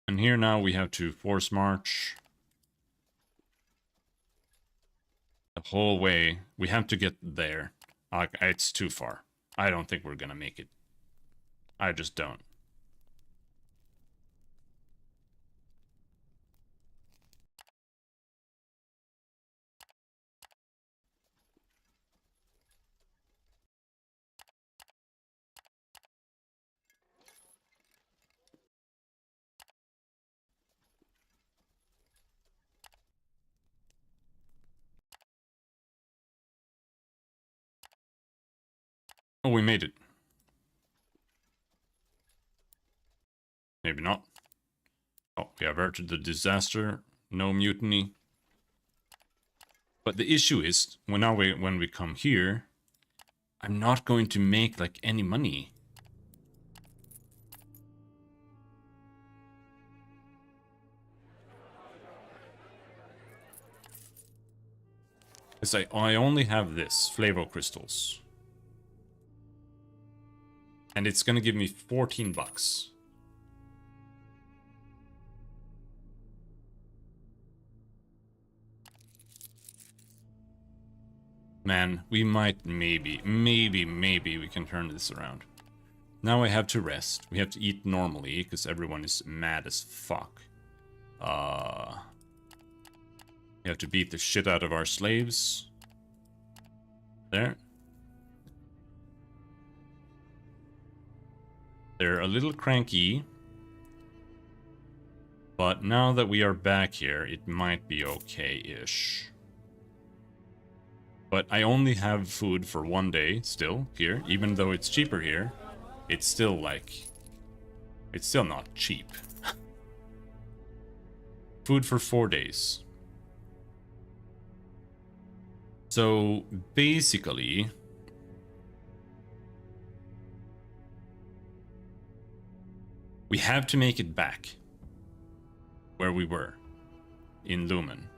And here now we have to force march. The whole way. We have to get there. It's too far. I don't think we're gonna make it. I just don't. Oh, we made it. Maybe not. Oh, we averted the disaster. No mutiny. But the issue is, when we come here, I'm not going to make, like, any money. Because I only have this, flavo crystals. And it's gonna give me 14 bucks. milkman. We might, maybe we can turn this around. Now I have to rest. We have to eat normally, because everyone is mad as fuck. We have to beat the shit out of our slaves. There. They're a little cranky. But now that we are back here, it might be okay-ish. But I only have food for 1 day still here, even though it's cheaper here. It's still like... It's still not cheap. Food for 4 days. So, basically... we have to make it back. Where we were. In Lumen.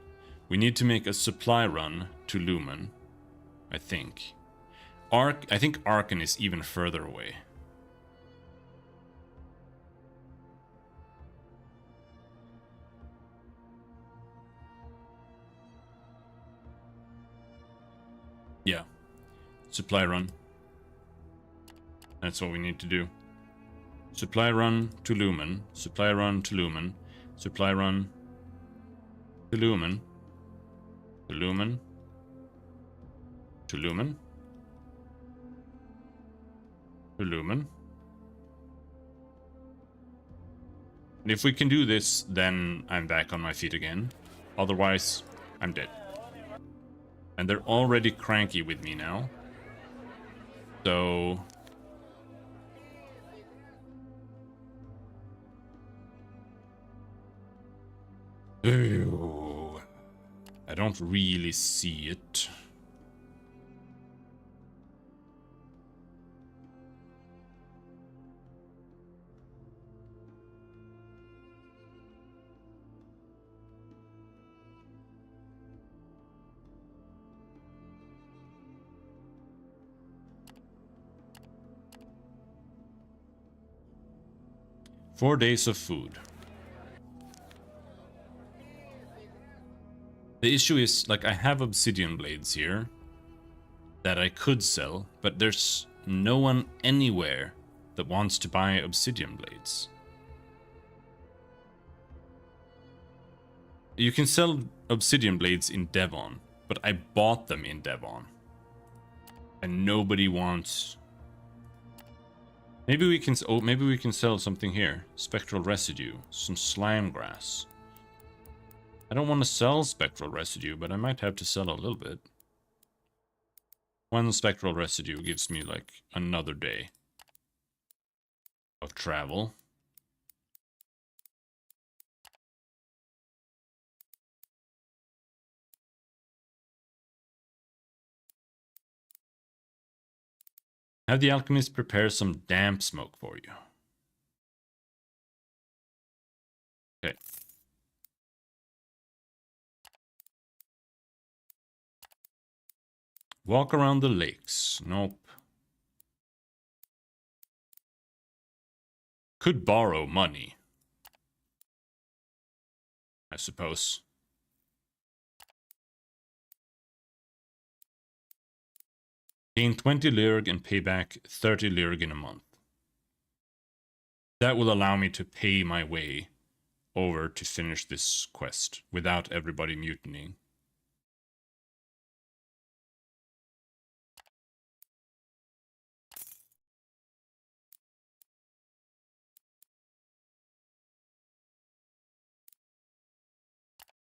We need to make a supply run to Lumen. I think. I think Arkan is even further away. Yeah. Supply run. That's what we need to do. Supply run to Lumen. Supply run to Lumen. Supply run to Lumen. To Lumen. To Lumen. To Lumen. And if we can do this, then I'm back on my feet again. Otherwise, I'm dead. And they're already cranky with me now. So... Ew. I don't really see it. Four days of food. The issue is, like, I have obsidian blades here that I could sell, but there's no one anywhere that wants to buy obsidian blades. You can sell obsidian blades in Devon, but I bought them in Devon. And nobody wants... Maybe we can... Oh, maybe we can sell something here. Spectral residue. Some slime grass. I don't want to sell spectral residue, but I might have to sell a little bit. One spectral residue gives me, like, another day of travel. Have the alchemist prepare some damp smoke for you. Okay. Walk around the lakes. Nope. Could borrow money, I suppose. Gain 20 Lyrg and pay back 30 Lyrg in a month. That will allow me to pay my way over to finish this quest without everybody mutinying.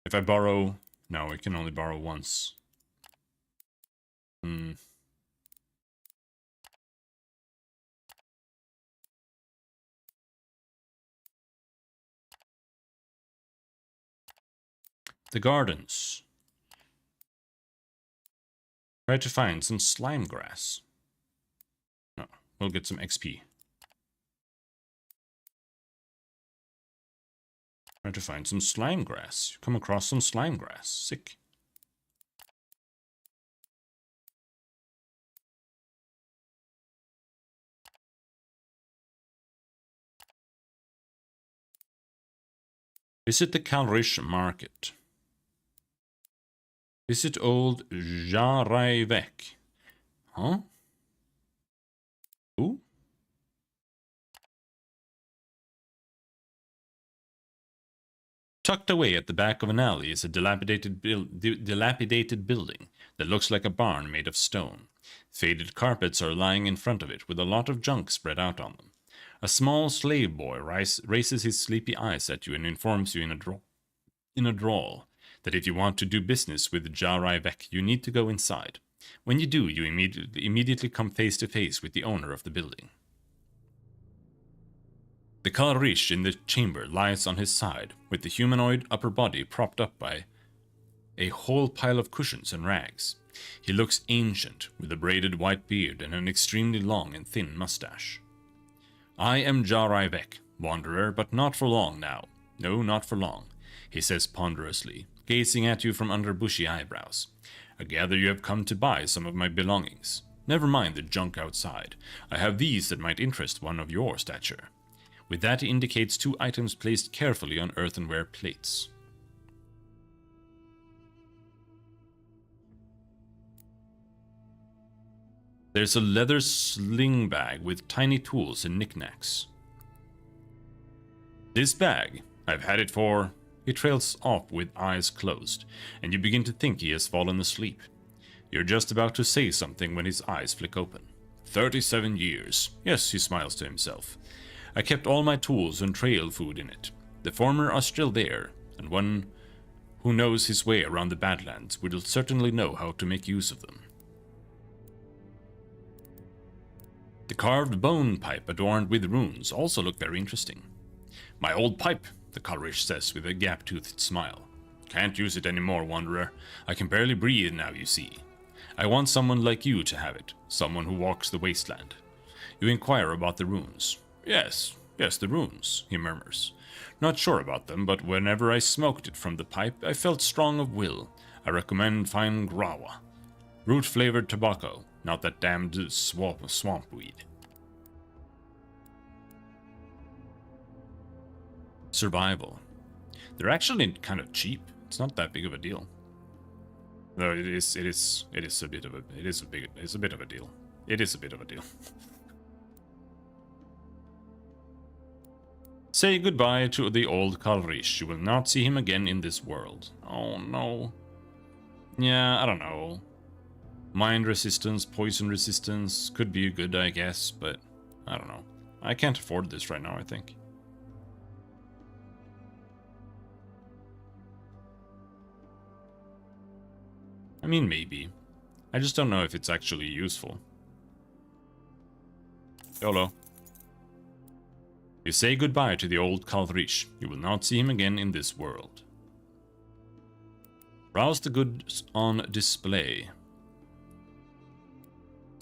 If I borrow... No, I can only borrow once. The gardens. Try to find some slime grass. No, we'll get some XP. Try to find some slime grass. You come across some slime grass. Sick. Visit the Calrish market. Visit old Jarayvek. Huh? Who? Tucked away at the back of an alley is a dilapidated building that looks like a barn made of stone. Faded carpets are lying in front of it with a lot of junk spread out on them. A small slave boy raises his sleepy eyes at you and informs you in a drawl that if you want to do business with Jarayvek, you need to go inside. When you do, you immediately come face to face with the owner of the building. The Kalrish in the chamber lies on his side, with the humanoid upper body propped up by a whole pile of cushions and rags. He looks ancient, with a braided white beard and an extremely long and thin mustache. I am Jarayvek, wanderer, but not for long now. No, not for long, he says ponderously, gazing at you from under bushy eyebrows. I gather you have come to buy some of my belongings. Never mind the junk outside. I have these that might interest one of your stature. With that, he indicates two items placed carefully on earthenware plates. There's a leather sling bag with tiny tools and knickknacks. This bag, I've had it for... He trails off with eyes closed, and you begin to think he has fallen asleep. You're just about to say something when his eyes flick open. 37 years. Yes, he smiles to himself. I kept all my tools and trail food in it. The former are still there, and one who knows his way around the Badlands will certainly know how to make use of them. The carved bone pipe adorned with runes also look very interesting. My old pipe, the Kalrish says with a gap-toothed smile. Can't use it anymore, wanderer. I can barely breathe now, you see. I want someone like you to have it, someone who walks the wasteland. You inquire about the runes. Yes, the runes, he murmurs. Not sure about them, but whenever I smoked it from the pipe, I felt strong of will. I recommend fine grawa. Root-flavored tobacco, not that damned swamp weed. Survival. They're actually kind of cheap. It's not that big of a deal. Though it is a bit of a deal. It is a bit of a deal. Say goodbye to the old Kalrish. You will not see him again in this world. Oh no. Yeah, I don't know. Mind resistance, poison resistance could be good, I guess, but I don't know. I can't afford this right now, I think. I mean, maybe. I just don't know if it's actually useful. YOLO. You say goodbye to the old Kalrish. You will not see him again in this world. Browse the goods on display.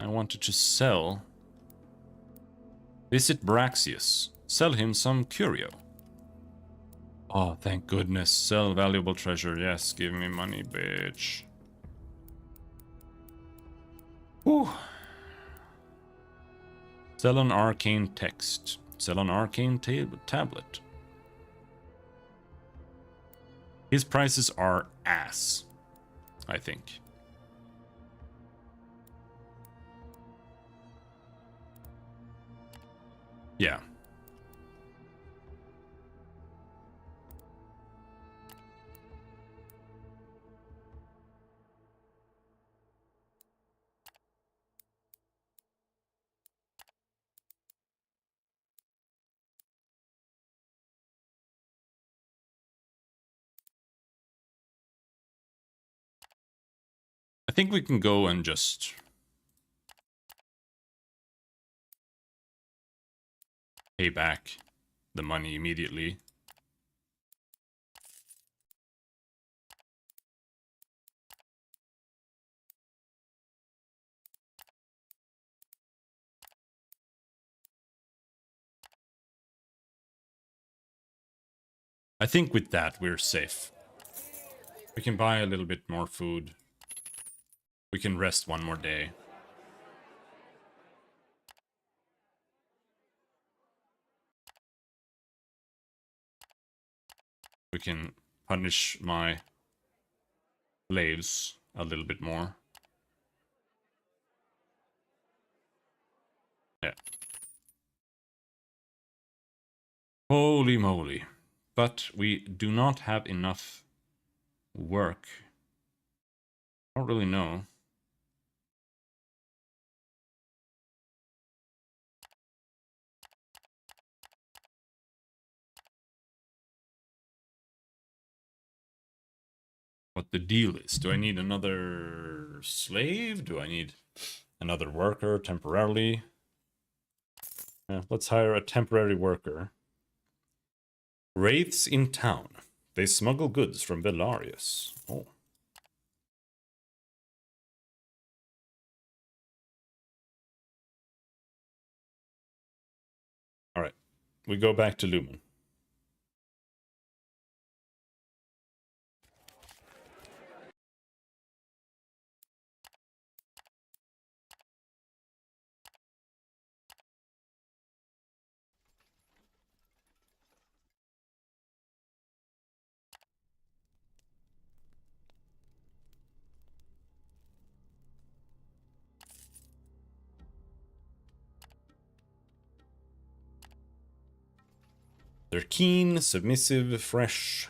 I wanted to sell. Visit Braxius. Sell him some curio. Oh, thank goodness. Sell valuable treasure. Yes, give me money, bitch. Whew. Sell an arcane text. Sell an arcane tablet. His prices are ass, I think. Yeah. I think we can go and just pay back the money immediately. I think with that we're safe. We can buy a little bit more food. We can rest one more day. We can punish my slaves a little bit more. Yeah. Holy moly. But we do not have enough work. I don't really know. What the deal is. Do I need another slave? Do I need another worker temporarily? Yeah, let's hire a temporary worker. Wraiths in town. They smuggle goods from Velarius. Oh. Alright. We go back to Lumen. They're keen, submissive, fresh.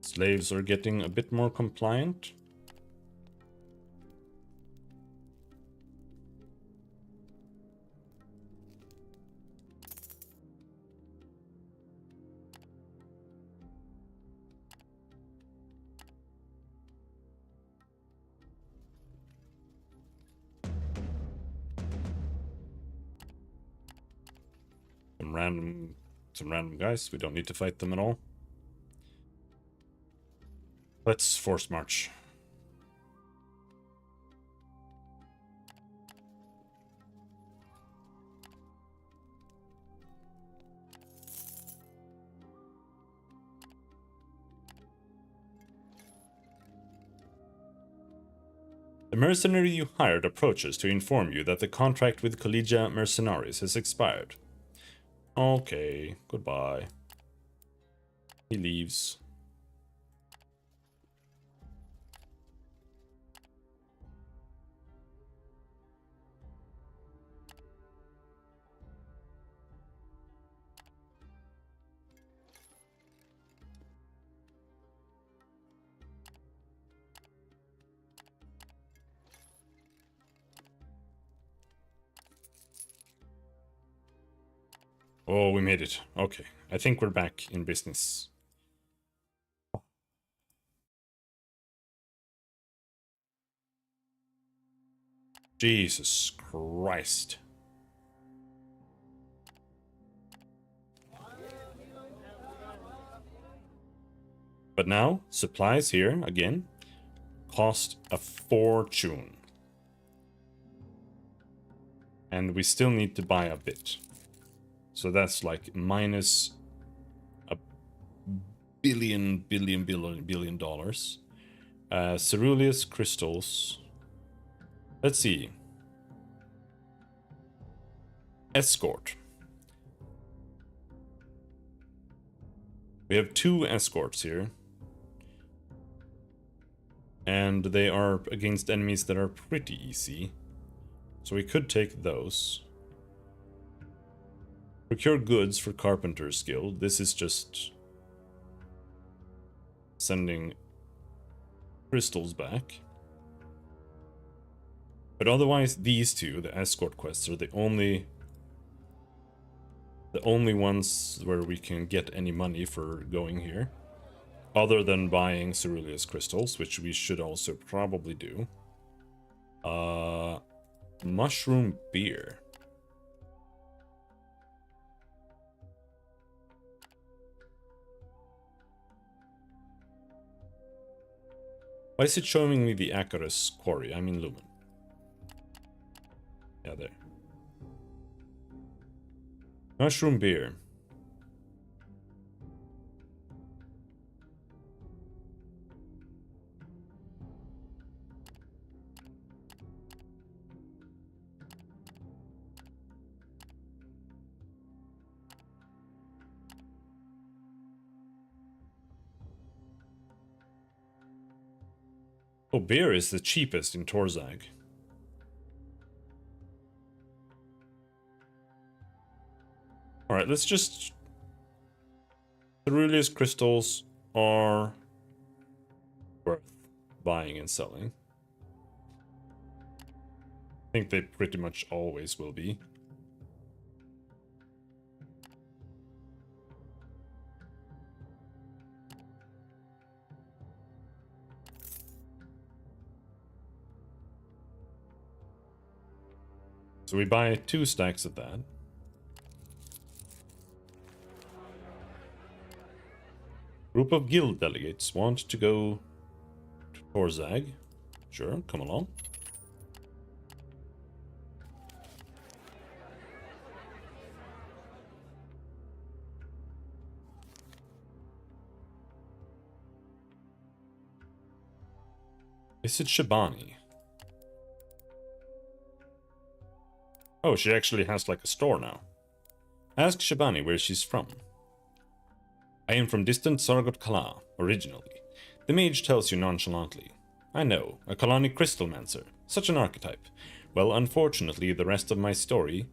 Slaves are getting a bit more compliant. Some random guys. We don't need to fight them at all. Let's force march. The mercenary you hired approaches to inform you that the contract with Collegia Mercenaries has expired. Okay, goodbye. He leaves. Oh, we made it. Okay, I think we're back in business. Jesus Christ. But now, supplies here, again, cost a fortune. And we still need to buy a bit. So that's like minus a billion dollars. Ceruleus crystals. Let's see. Escort. We have 2 escorts here. And they are against enemies that are pretty easy. So we could take those. Procure goods for Carpenter's Guild. This is just sending crystals back. But otherwise, these 2, the escort quests, are the only ones where we can get any money for going here. Other than buying Ceruleus crystals, which we should also probably do. Mushroom beer. Why is it showing me the Acarus quarry? I'm in Lumen. Yeah, there. Mushroom beer. Oh, beer is the cheapest in Torzag. Alright, let's just... Ceruleus crystals are worth buying and selling. I think they pretty much always will be. So we buy 2 stacks of that. Group of guild delegates want to go to Torzag. Sure, come along. Is it Shabani? Oh, she actually has like a store now. Ask Shabani where she's from. I am from distant Sargot Kala, originally. The mage tells you nonchalantly. I know, a colonic crystalmancer. Such an archetype. Well, unfortunately, the rest of my story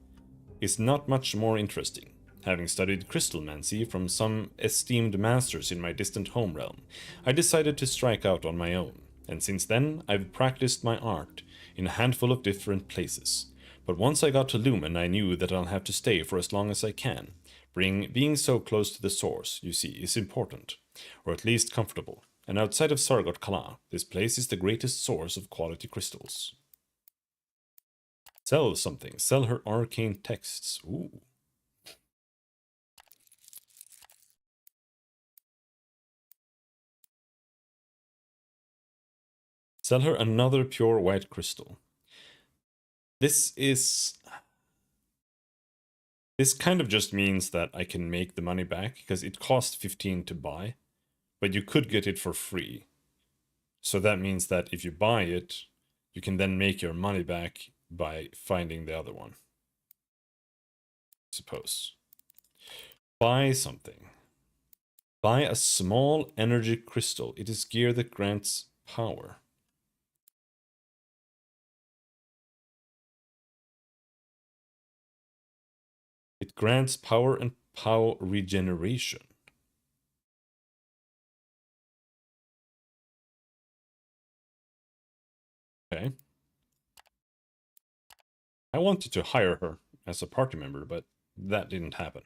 is not much more interesting. Having studied crystalmancy from some esteemed masters in my distant home realm, I decided to strike out on my own, and since then I've practiced my art in a handful of different places. But once I got to Lumen, I knew that I'll have to stay for as long as I can. Being so close to the source, you see, is important, or at least comfortable. And outside of Sargot Kala, this place is the greatest source of quality crystals. Sell something. Sell her arcane texts. Ooh. Sell her another pure white crystal. This kind of just means that I can make the money back, because it cost 15 to buy, but you could get it for free. So that means that if you buy it, you can then make your money back by finding the other one. Suppose. Buy something. Buy a small energy crystal. It is gear that grants power. It grants power and power regeneration. Okay. I wanted to hire her as a party member, but that didn't happen.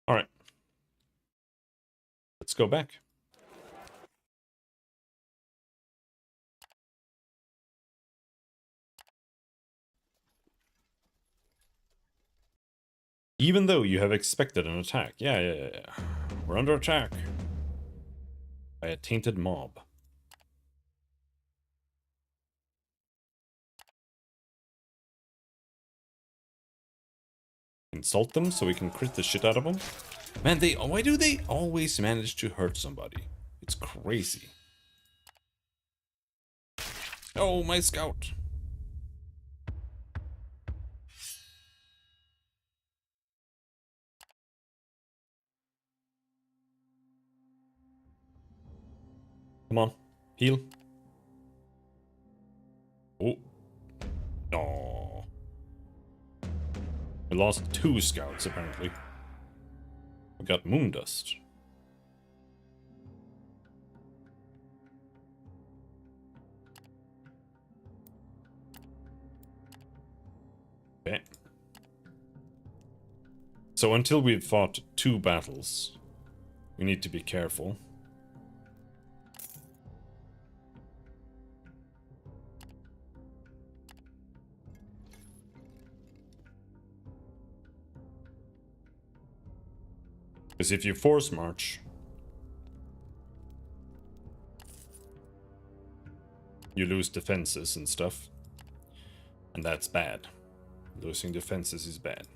All right. Let's go back. Even though you have expected an attack. Yeah. We're under attack by a tainted mob. Insult them so we can crit the shit out of them. Man, why do they always manage to hurt somebody? It's crazy. Oh, my scout. Come on, heal. Oh. No. We lost 2 scouts, apparently. We got Moondust. Okay. So until we've fought 2 battles, we need to be careful. Because if you force march, you lose defenses and stuff. And that's bad. Losing defenses is bad.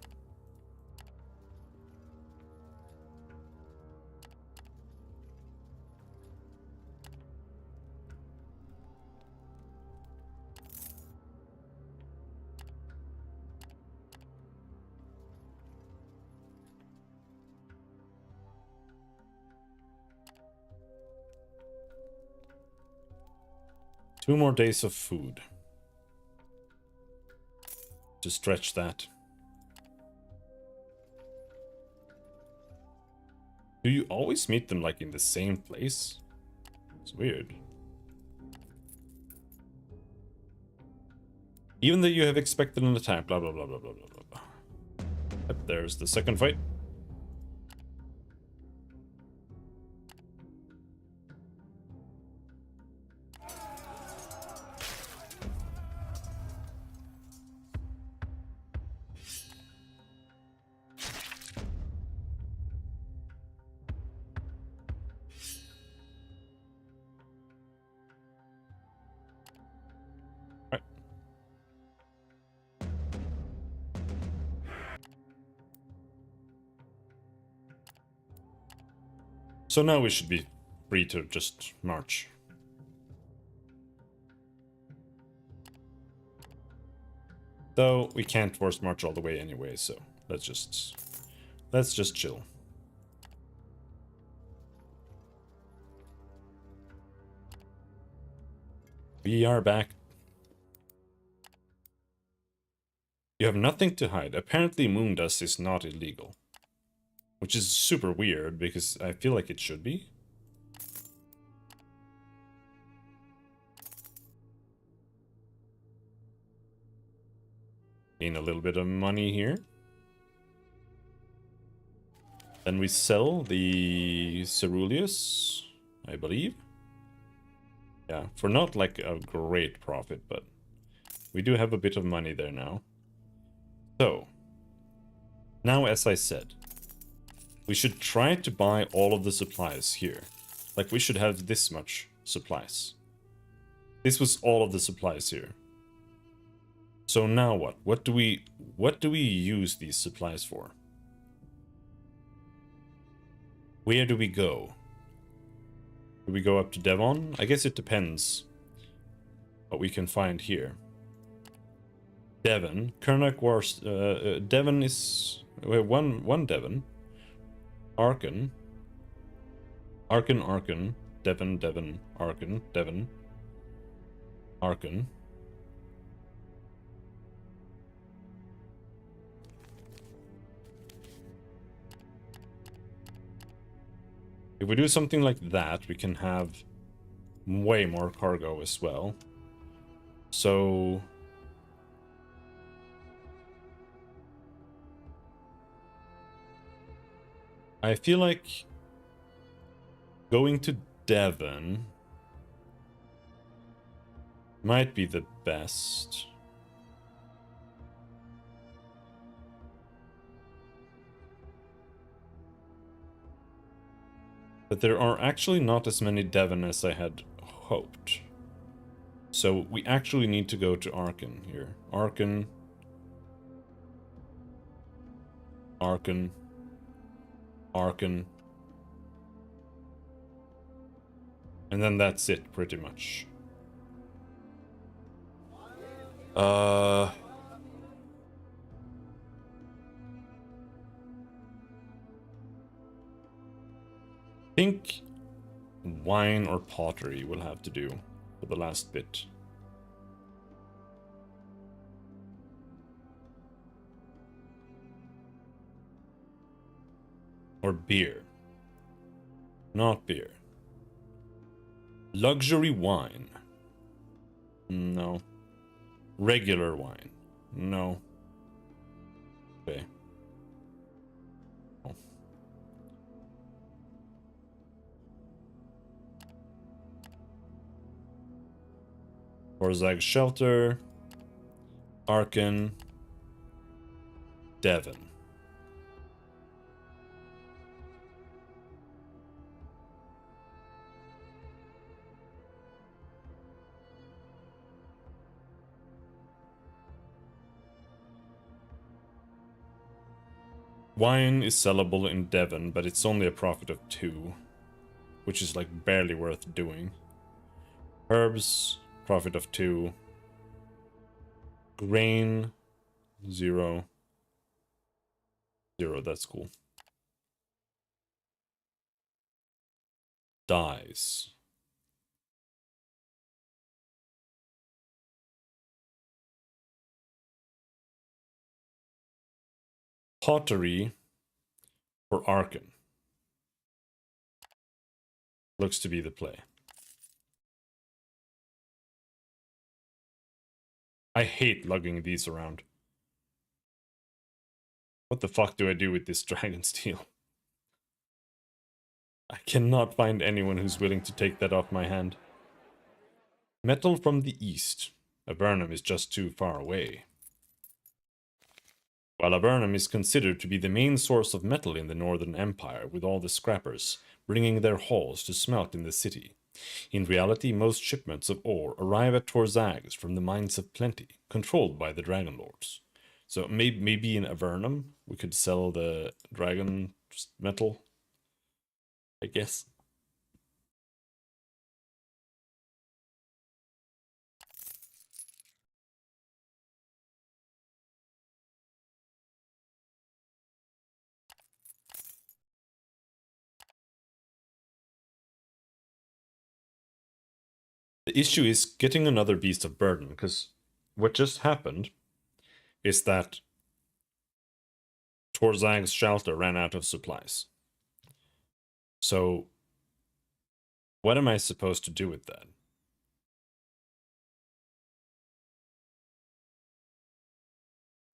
2 more days of food. To stretch that. Do you always meet them like in the same place? It's weird. Even though you have expected an attack, blah blah blah blah blah blah blah blah. Yep, there's the second fight. So now we should be free to just march. Though we can't force march all the way anyway, so let's just chill. We are back. You have nothing to hide. Apparently moon dust is not illegal. Which is super weird, because I feel like it should be. Gain a little bit of money here. Then we sell the Ceruleus, I believe. Yeah, for not like a great profit, but we do have a bit of money there now. So, now as I said, we should try to buy all of the supplies here. Like, we should have this much supplies. This was all of the supplies here. So now what? What do we use these supplies for? Where do we go? Do we go up to Devon? I guess it depends what we can find here. Devon. Kernak Wars. Devon is... Wait, one Devon. Arkan. Arkan. Devon. Arkan. Devon. Arkan. If we do something like that, we can have way more cargo as well. So... I feel like going to Devon might be the best. But there are actually not as many Devon as I had hoped. So we actually need to go to Arkan here. Arkan. And then that's it, pretty much. Think wine or pottery will have to do for the last bit. Or beer. Not beer. Luxury wine. No. Regular wine. No. Okay. Oh. Orzag Shelter. Arkan. Devon. Wine is sellable in Devon, but it's only a profit of 2, which is like barely worth doing. Herbs, profit of 2. Grain, 0. 0, that's cool. Dyes. Pottery for Arkan. Looks to be the play. I hate lugging these around. What the fuck do I do with this dragon steel? I cannot find anyone who's willing to take that off my hand. Metal from the east. Avernum is just too far away. While Avernum is considered to be the main source of metal in the Northern Empire, with all the scrappers bringing their hauls to smelt in the city, in reality most shipments of ore arrive at Torzags from the Mines of Plenty, controlled by the Dragon Lords. So maybe in Avernum we could sell the dragon metal, I guess. The issue is getting another Beast of Burden, because what just happened is that Torzag's shelter ran out of supplies. So what am I supposed to do with that?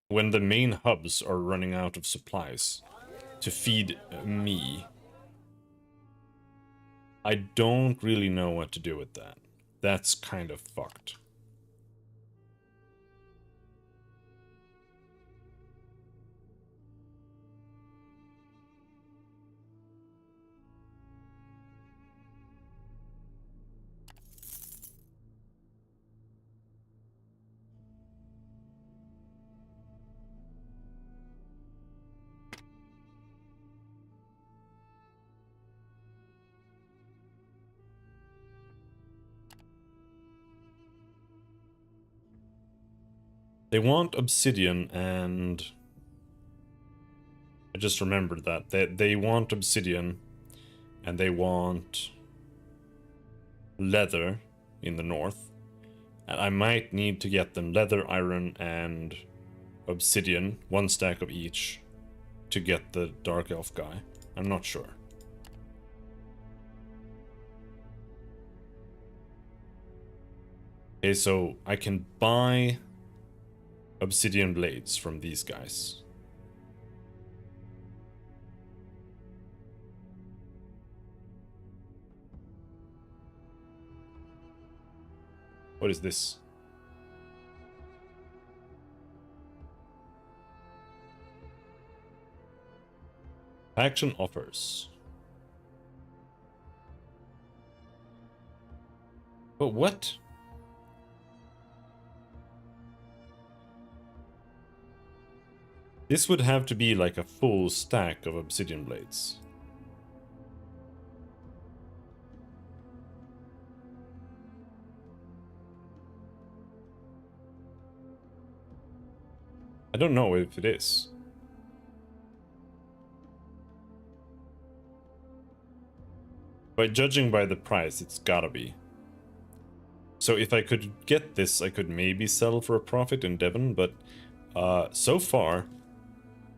When the main hubs are running out of supplies to feed me, I don't really know what to do with that. That's kind of fucked. They want obsidian, and I just remembered that. They want obsidian, and they want leather in the north. And I might need to get them leather, iron, and obsidian, 1 stack of each, to get the Dark Elf guy. I'm not sure. Okay, so I can buy obsidian blades from these guys. What is this? Action offers. But what? This would have to be like a full stack of obsidian blades. I don't know if it is. But judging by the price, it's gotta be. So if I could get this, I could maybe sell for a profit in Devon, but so far,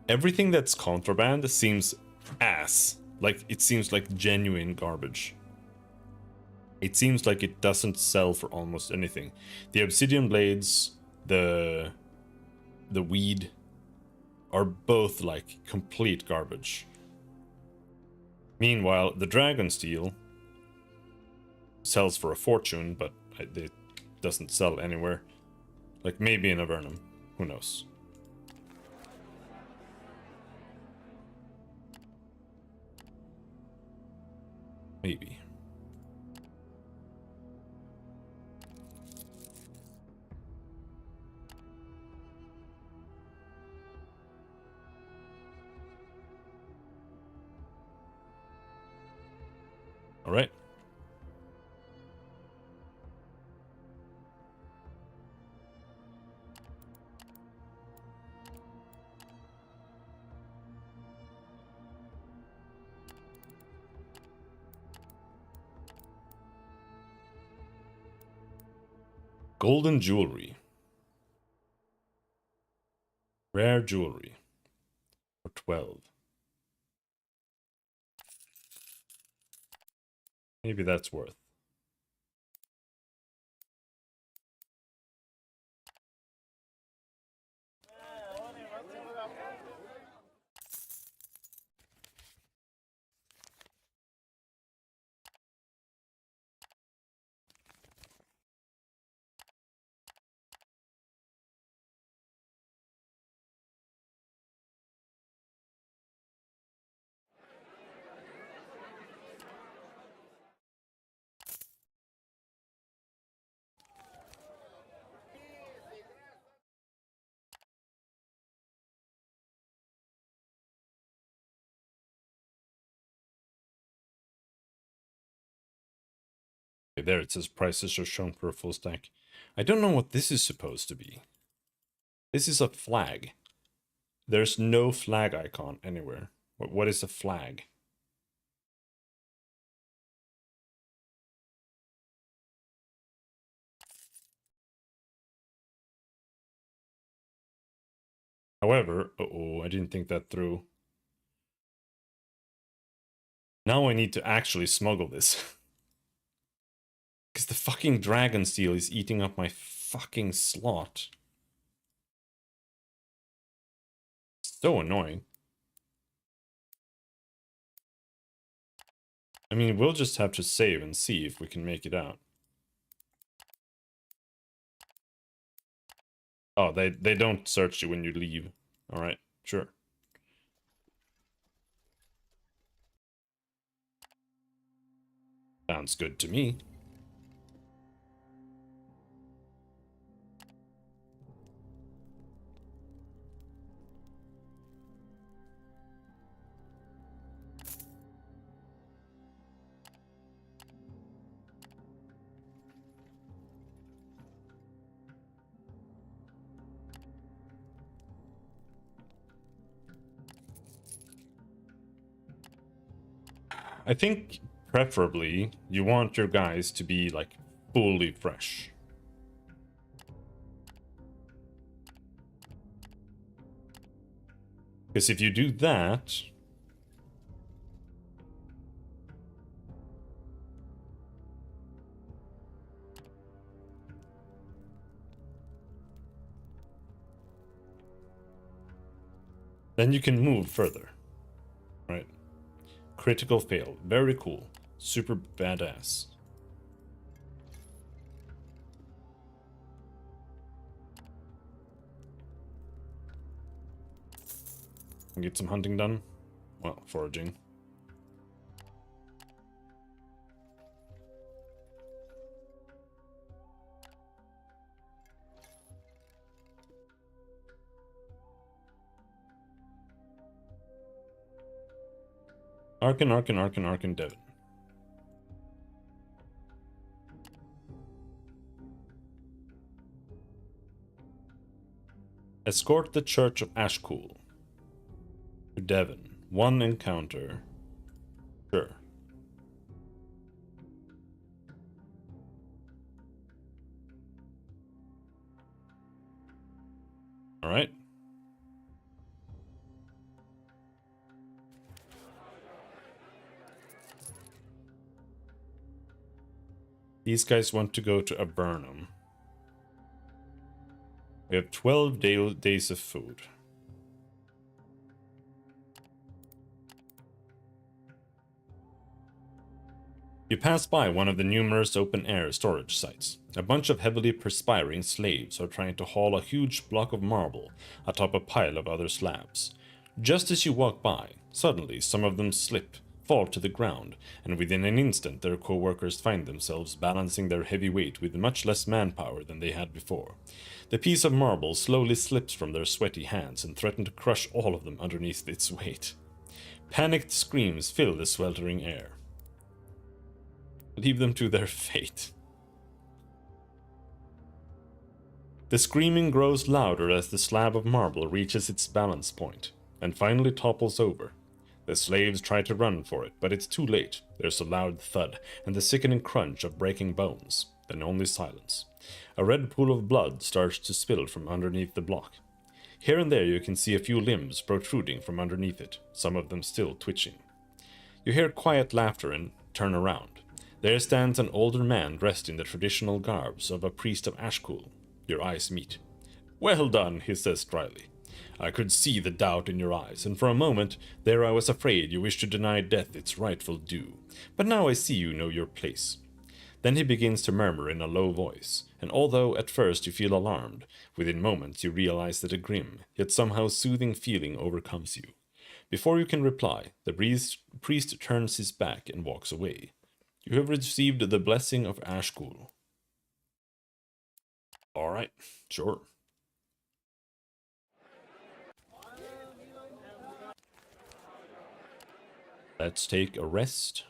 everything that's contraband seems ass. Like, it seems like genuine garbage. It seems like it doesn't sell for almost anything. The obsidian blades, the weed, are both like complete garbage. Meanwhile, the dragon steel sells for a fortune, but it doesn't sell anywhere. Like, maybe in Avernum. Who knows? Maybe. All right. Golden jewelry. Rare jewelry. 12. Maybe that's worth. Okay, there it says prices are shown for a full stack. I don't know what this is supposed to be. This is a flag. There's no flag icon anywhere. What is a flag? However, uh-oh, I didn't think that through. Now I need to actually smuggle this. Because the fucking dragon steel is eating up my fucking slot. So annoying. I mean, we'll just have to save and see if we can make it out. Oh, they don't search you when you leave. Alright, sure. Sounds good to me. I think, preferably, you want your guys to be, like, fully fresh. Because if you do that... then you can move further. Right? Critical fail. Very cool. Super badass. Get some hunting done. Well, foraging. Arkin, Devon. Escort the Church of Ashcool to Devon. One encounter. Sure. Alright. These guys want to go to Abernum. We have 12 days of food. You pass by one of the numerous open-air storage sites. A bunch of heavily perspiring slaves are trying to haul a huge block of marble atop a pile of other slabs. Just as you walk by, suddenly some of them slip, fall to the ground, and within an instant their co-workers find themselves balancing their heavy weight with much less manpower than they had before. The piece of marble slowly slips from their sweaty hands and threatens to crush all of them underneath its weight. Panicked screams fill the sweltering air. Leave them to their fate. The screaming grows louder as the slab of marble reaches its balance point, and finally topples over. The slaves try to run for it, but it's too late. There's a loud thud, and the sickening crunch of breaking bones, then only silence. A red pool of blood starts to spill from underneath the block. Here and there you can see a few limbs protruding from underneath it, some of them still twitching. You hear quiet laughter and turn around. There stands an older man dressed in the traditional garbs of a priest of Ashkul. Your eyes meet. "Well done," he says dryly. "I could see the doubt in your eyes, and for a moment there I was afraid you wished to deny death its rightful due. But now I see you know your place." Then he begins to murmur in a low voice, and although at first you feel alarmed, within moments you realize that a grim, yet somehow soothing feeling overcomes you. Before you can reply, the priest turns his back and walks away. You have received the blessing of Ashkul. Alright, sure. Let's take a rest.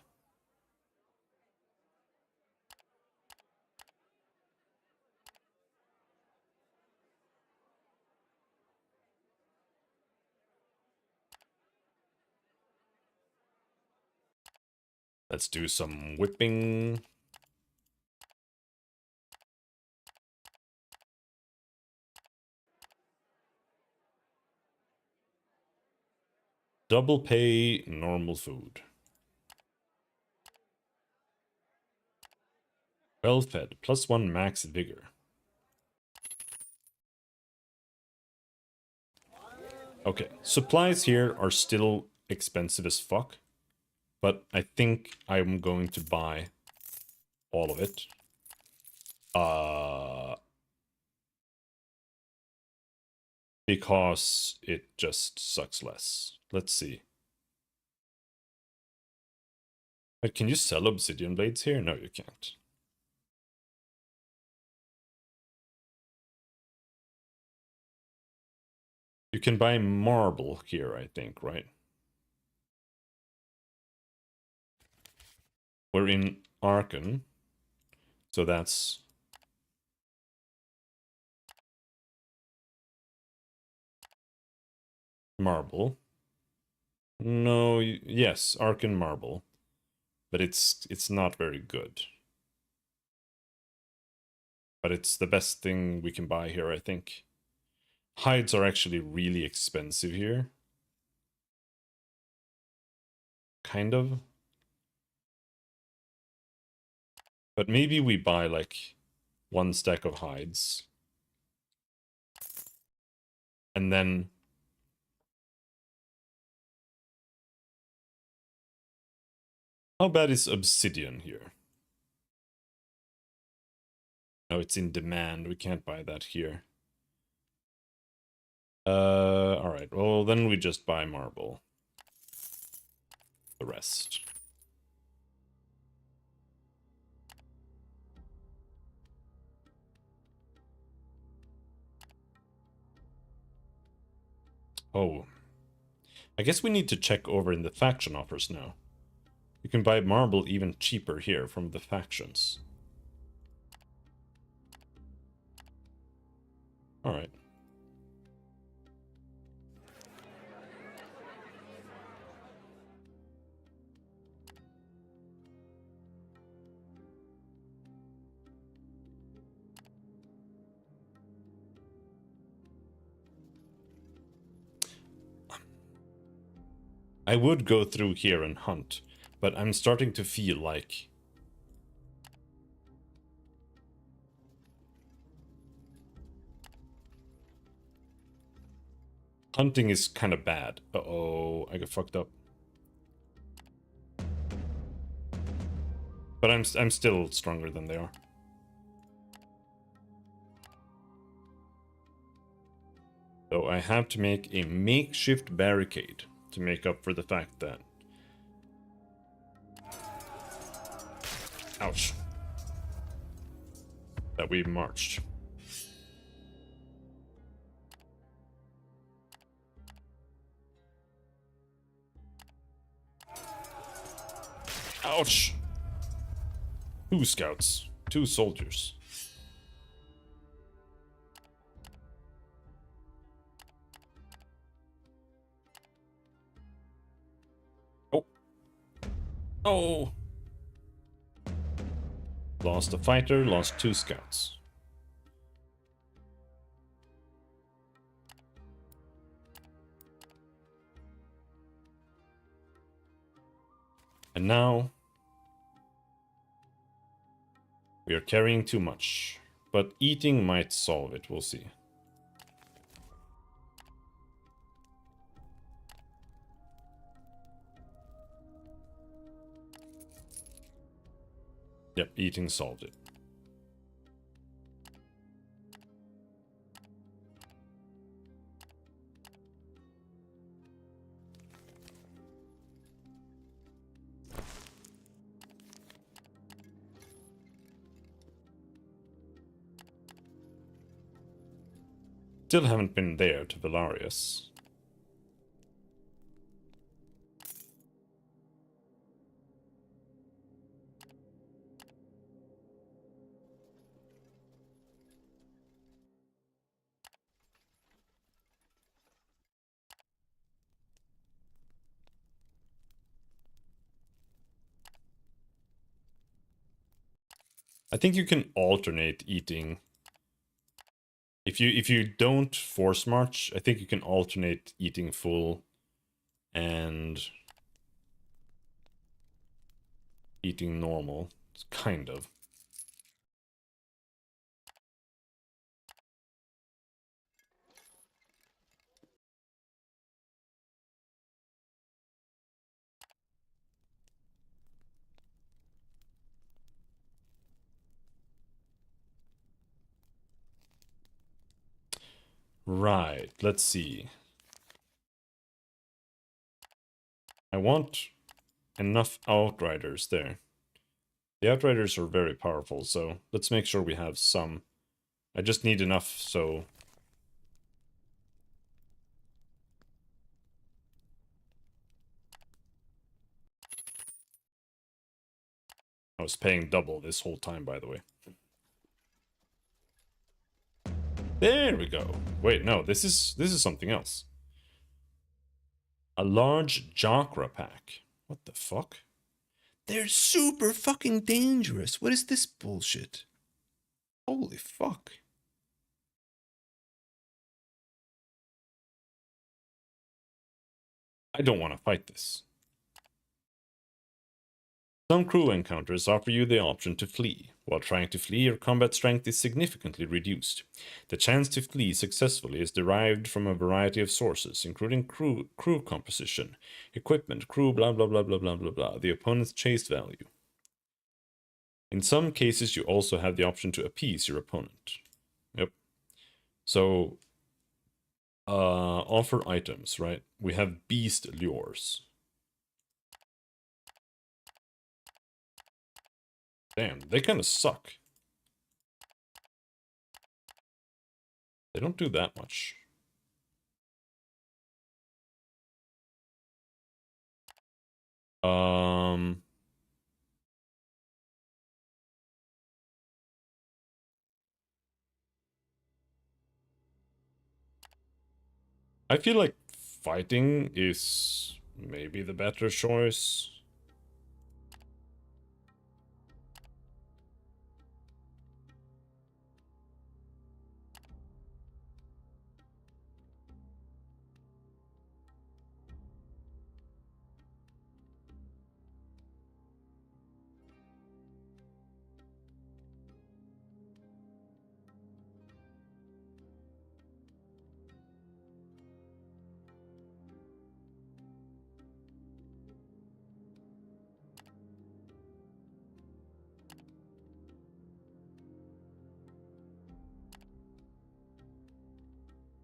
Let's do some whipping. Double pay, normal food. Well fed, +1 max vigor. Okay, supplies here are still expensive as fuck, but I think I'm going to buy all of it. Because it just sucks less. Let's see. But can you sell obsidian blades here? No, you can't. You can buy marble here, I think, right? We're in Arkan, so that's marble. No, yes, Arkan marble, but it's not very good. But it's the best thing we can buy here, I think. Hides are actually really expensive here. Kind of. But maybe we buy like 1 stack of hides. And then how bad is obsidian here? No, it's in demand. We can't buy that here. Alright. Well, then we just buy marble. The rest. Oh. I guess we need to check over in the faction offers now. You can buy marble even cheaper here from the factions. Alright. I would go through here and hunt, but I'm starting to feel like hunting is kind of bad. Uh-oh, I got fucked up. But I'm still stronger than they are. So I have to make a makeshift barricade to make up for the fact that... Ouch. That we marched. Ouch! 2 scouts. 2 soldiers. Oh. Oh! Lost a fighter, lost 2 scouts. And now we are carrying too much. But eating might solve it, we'll see. Yep, eating solved it. Still haven't been there to Valarius. I think you can alternate eating. If you don't force march, I think you can alternate eating full and eating normal. Kind of. Right, let's see. I want enough outriders there. The outriders are very powerful, so let's make sure we have some. I just need enough, so... I was paying double this whole time, by the way. There we go. Wait, no, this is something else. A large Jakra pack. What the fuck? They're super fucking dangerous. What is this bullshit? Holy fuck. I don't want to fight this. Some crew encounters offer you the option to flee. While trying to flee, your combat strength is significantly reduced. The chance to flee successfully is derived from a variety of sources, including crew composition, equipment, crew blah blah blah blah blah blah blah, the opponent's chase value. In some cases, you also have the option to appease your opponent. Yep. So, offer items, right? We have beast lures. Damn, they kind of suck. They don't do that much. I feel like fighting is maybe the better choice.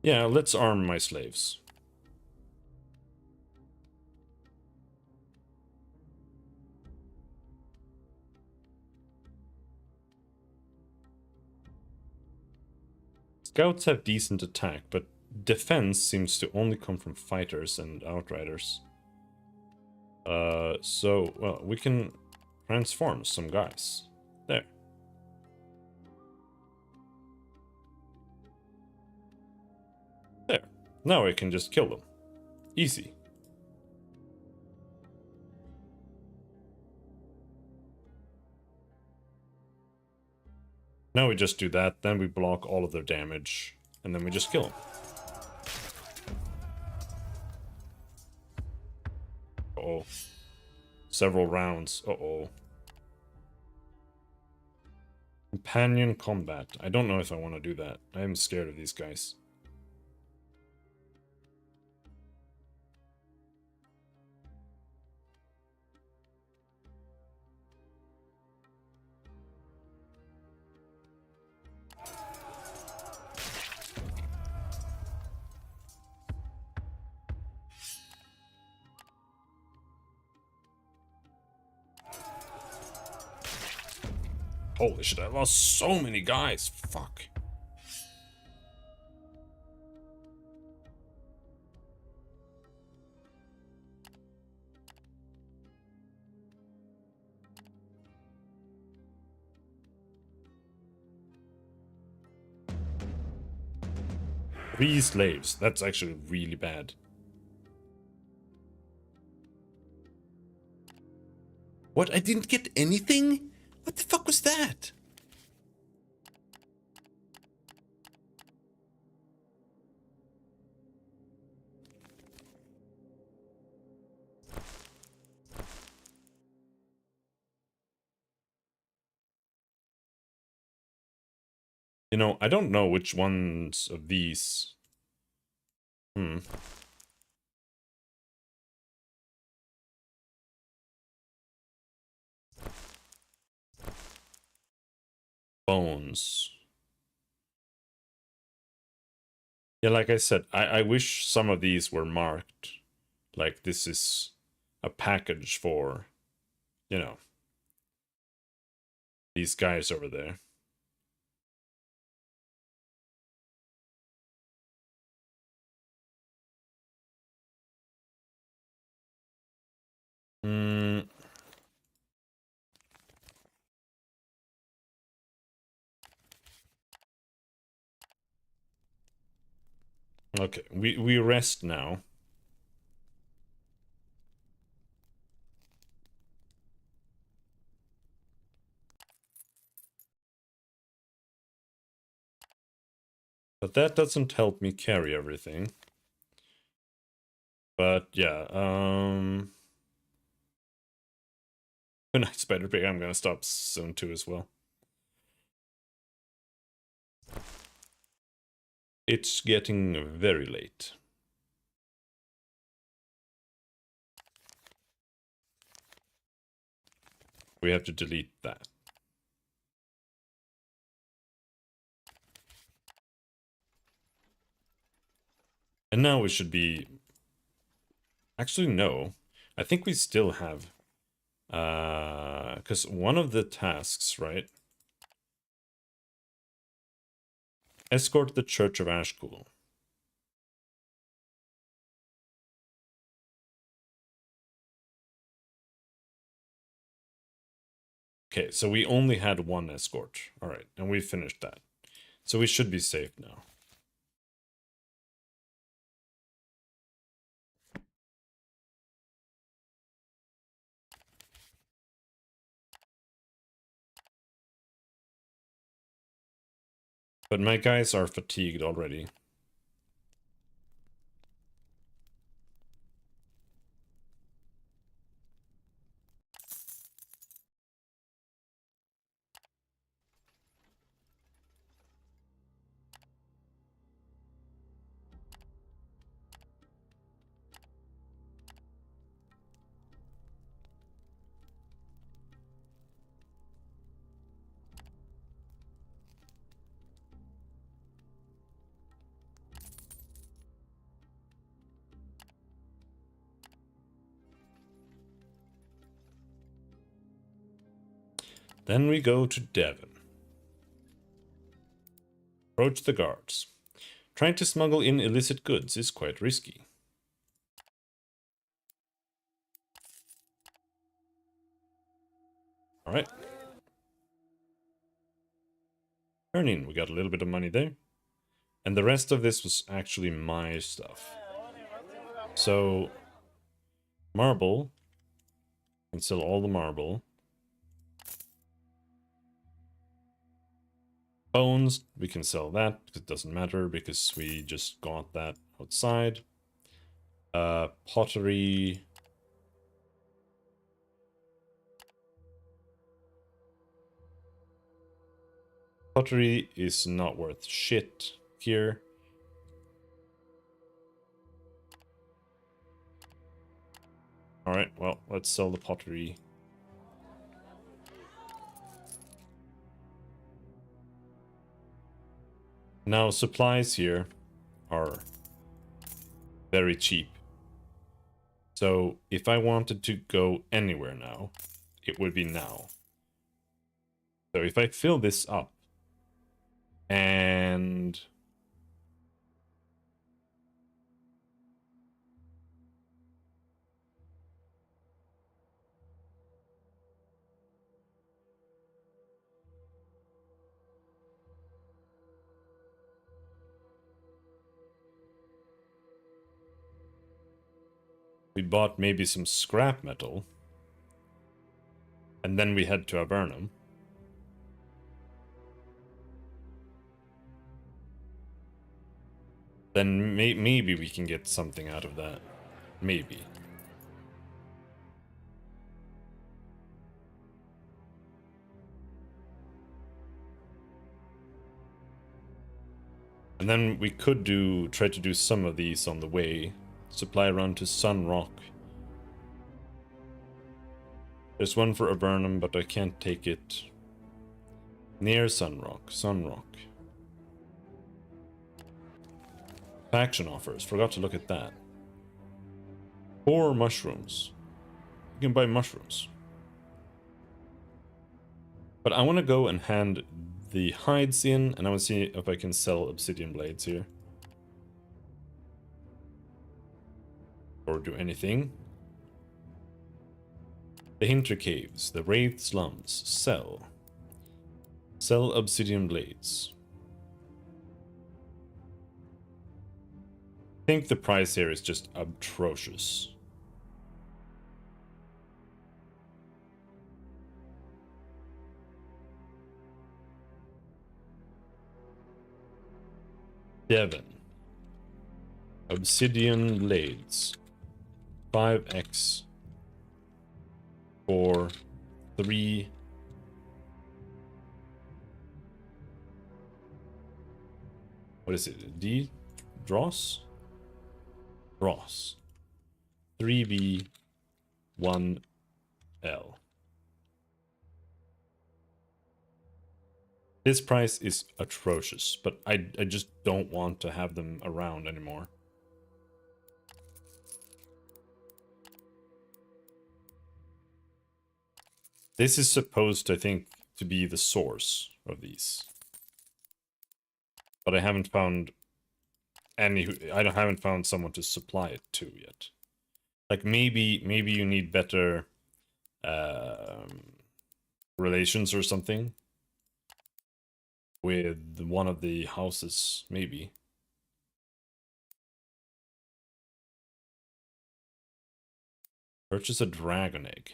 Yeah, let's arm my slaves. Scouts have decent attack, but defense seems to only come from fighters and outriders. Well, we can transform some guys. There. There. Now I can just kill them. Easy. Now we just do that, then we block all of their damage, and then we just kill them. Oh. several rounds. Uh-oh. Companion combat. I don't know if I want to do that. I am scared of these guys. Holy shit, I lost so many guys. Fuck. Three slaves. That's actually really bad. What? I didn't get anything? What the fuck was that? You know, I don't know which ones of these. Bones. Yeah, like I said, I wish some of these were marked. Like, this is a package for, you know, these guys over there. Okay, we rest now. But that doesn't help me carry everything. But yeah, a nice spider pig. I'm gonna stop soon too as well. It's getting very late. We have to delete that. And now we should be... Actually, no. I think we still have... Because one of the tasks, right? Escort the Church of Ashcool. Okay, so we only had one escort. Alright, and we finished that. So we should be safe now. But my guys are fatigued already. Then we go to Devon. Approach the guards. Trying to smuggle in illicit goods is quite risky. Alright. Turn in. We got a little bit of money there. And the rest of this was actually my stuff. So, marble. And sell all the marble. Bones, we can sell that, because it doesn't matter, because we just got that outside. Pottery. Pottery is not worth shit here. Alright, well, let's sell the pottery. Now, supplies here are very cheap. So, if I wanted to go anywhere now, it would be now. So, if I fill this up, and we bought maybe some scrap metal, and then we head to Avernum. Then maybe we can get something out of that. Maybe. And then we could try to do some of these on the way. Supply run to Sunrock. There's one for Avernum, but I can't take it. Near Sunrock. Sunrock. Faction offers. Forgot to look at that. 4 mushrooms. You can buy mushrooms. But I want to go and hand the hides in, and I want to see if I can sell obsidian blades here. Or do anything. The Hinter Caves, the Wraith Slums, sell. Sell obsidian blades. I think the price here is just atrocious. Devon. Obsidian blades. 5x. For 3. What is it? D? Dross? Dross. 3B. 1L. This price is atrocious, but I just don't want to have them around anymore. This is supposed, I think, to be the source of these. But I haven't found I haven't found someone to supply it to yet. Like maybe you need better relations or something with one of the houses, maybe. Purchase a dragon egg.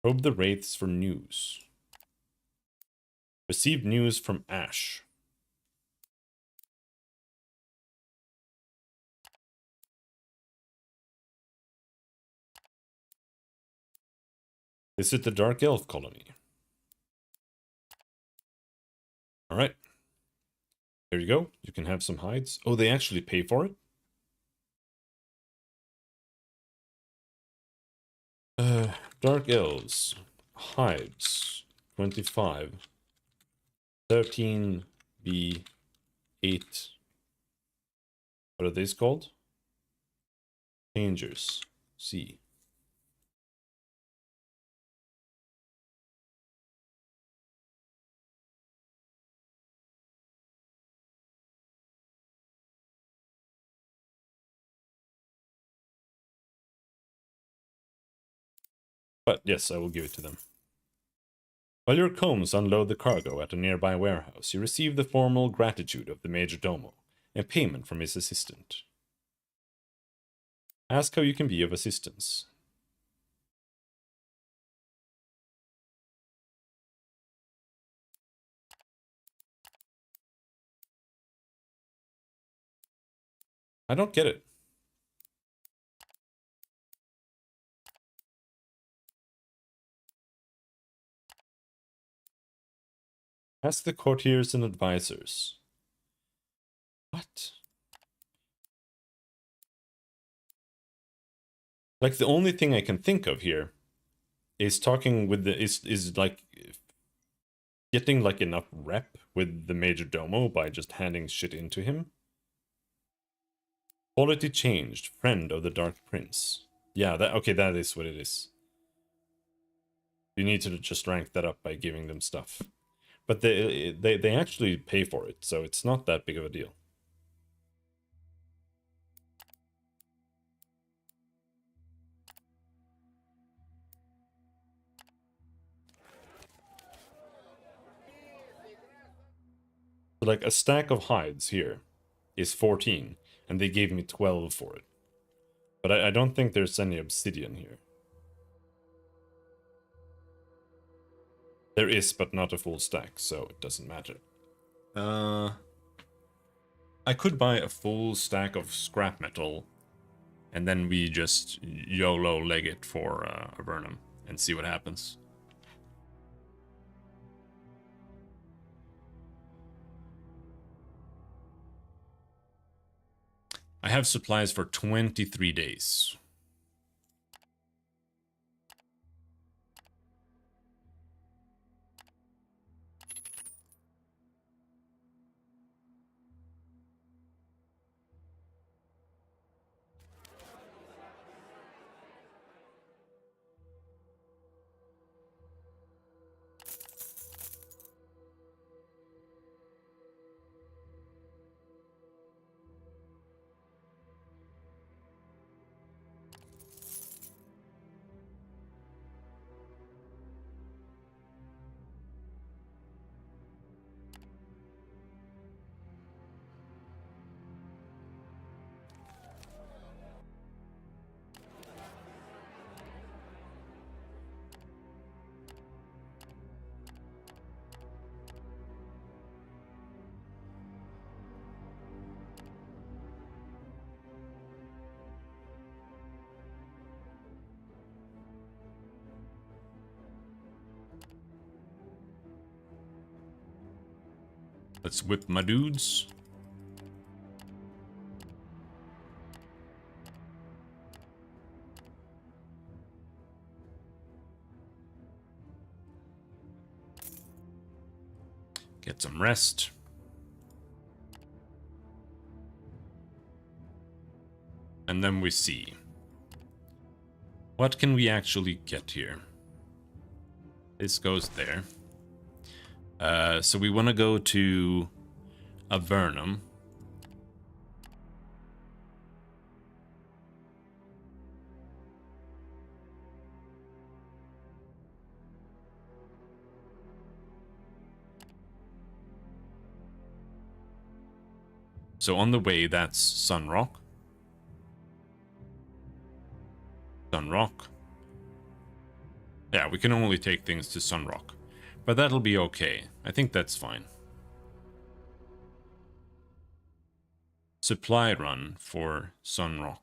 Probe the wraiths for news. Receive news from Ash. Visit the Dark Elf colony. Alright. There you go. You can have some hides. Oh, they actually pay for it? Dark Elves. Hides. 25. 13B. 8. What are these called? Changers. C. But yes, I will give it to them. While your combs unload the cargo at a nearby warehouse, you receive the formal gratitude of the Major Domo and payment from his assistant. Ask how you can be of assistance. I don't get it. Ask the courtiers and advisors. What? Like, the only thing I can think of here is talking with the is like getting like enough rep with the major domo by just handing shit into him. Quality changed, friend of the Dark Prince. Yeah, that is what it is. You need to just rank that up by giving them stuff. But they actually pay for it, so it's not that big of a deal. So like a stack of hides here is 14, and they gave me 12 for it. But I don't think there's any obsidian here. There is, but not a full stack, so it doesn't matter. I could buy a full stack of scrap metal, and then we just YOLO leg it for Avernum and see what happens. I have supplies for 23 days. Let's whip my dudes. Get some rest. And then we see. What can we actually get here? This goes there. So we want to go to Avernum. So on the way, that's Sunrock. Sunrock. Yeah, we can only take things to Sunrock. But that'll be okay. I think that's fine. Supply run for Sunrock.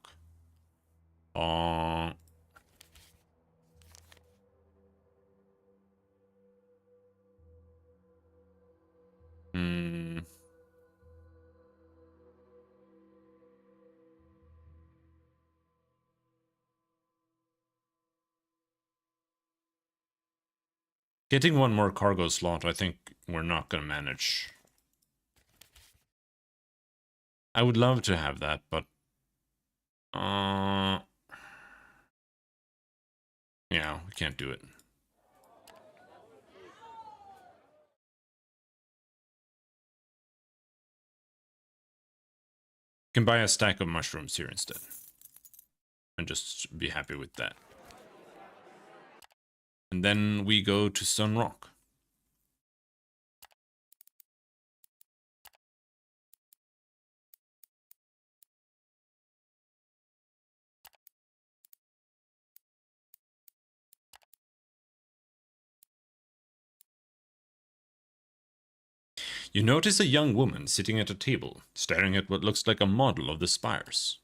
Getting one more cargo slot, I think we're not going to manage. I would love to have that, but... yeah, we can't do it. Can buy a stack of mushrooms here instead. And just be happy with that. And then we go to Sunrock. You notice a young woman sitting at a table, staring at what looks like a model of the spires.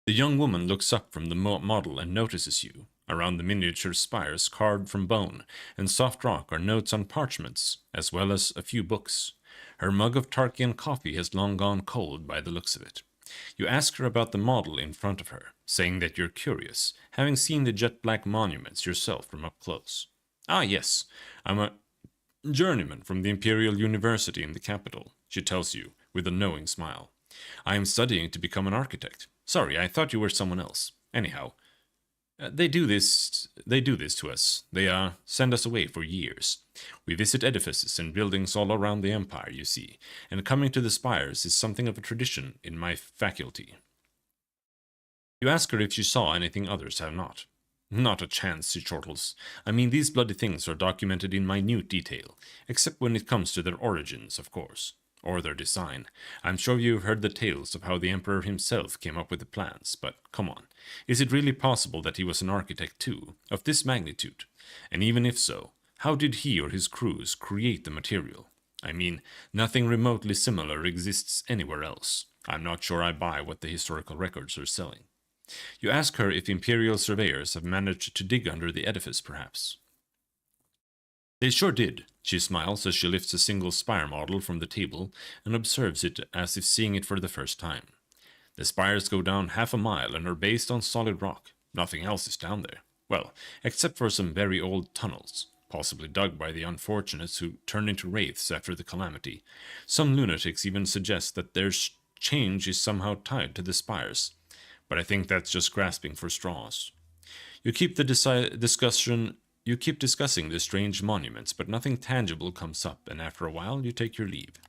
The young woman looks up from the model and notices you, Around the miniature spires carved from bone and soft rock are notes on parchments, as well as a few books. Her mug of Tarkian coffee has long gone cold by the looks of it. You ask her about the model in front of her, saying that you're curious, having seen the jet-black monuments yourself from up close. Ah, yes, I'm a journeyman from the Imperial University in the capital, she tells you, with a knowing smile. I am studying to become an architect. Sorry, I thought you were someone else. Anyhow, they do this to us. They send us away for years. We visit edifices and buildings all around the Empire, you see, and coming to the spires is something of a tradition in my faculty. You ask her if she saw anything others have not. Not a chance, she chortles. I mean, these bloody things are documented in minute detail, except when it comes to their origins, of course. Or their design. I'm sure you've heard the tales of how the Emperor himself came up with the plans, but come on. Is it really possible that he was an architect too, of this magnitude? And even if so, how did he or his crews create the material? I mean, nothing remotely similar exists anywhere else. I'm not sure I buy what the historical records are selling. You ask her if Imperial surveyors have managed to dig under the edifice, perhaps. They sure did, she smiles as she lifts a single spire model from the table and observes it as if seeing it for the first time. The spires go down half a mile and are based on solid rock. Nothing else is down there. Well, except for some very old tunnels, possibly dug by the unfortunates who turned into wraiths after the calamity. Some lunatics even suggest that their change is somehow tied to the spires, but I think that's just grasping for straws. You keep discussing the strange monuments, but nothing tangible comes up, and after a while, you take your leave.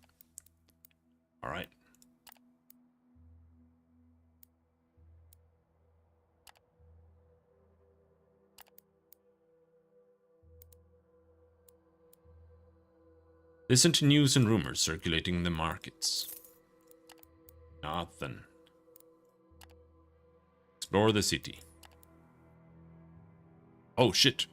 Alright. Listen to news and rumors circulating in the markets. Nothing. Explore the city. Oh shit.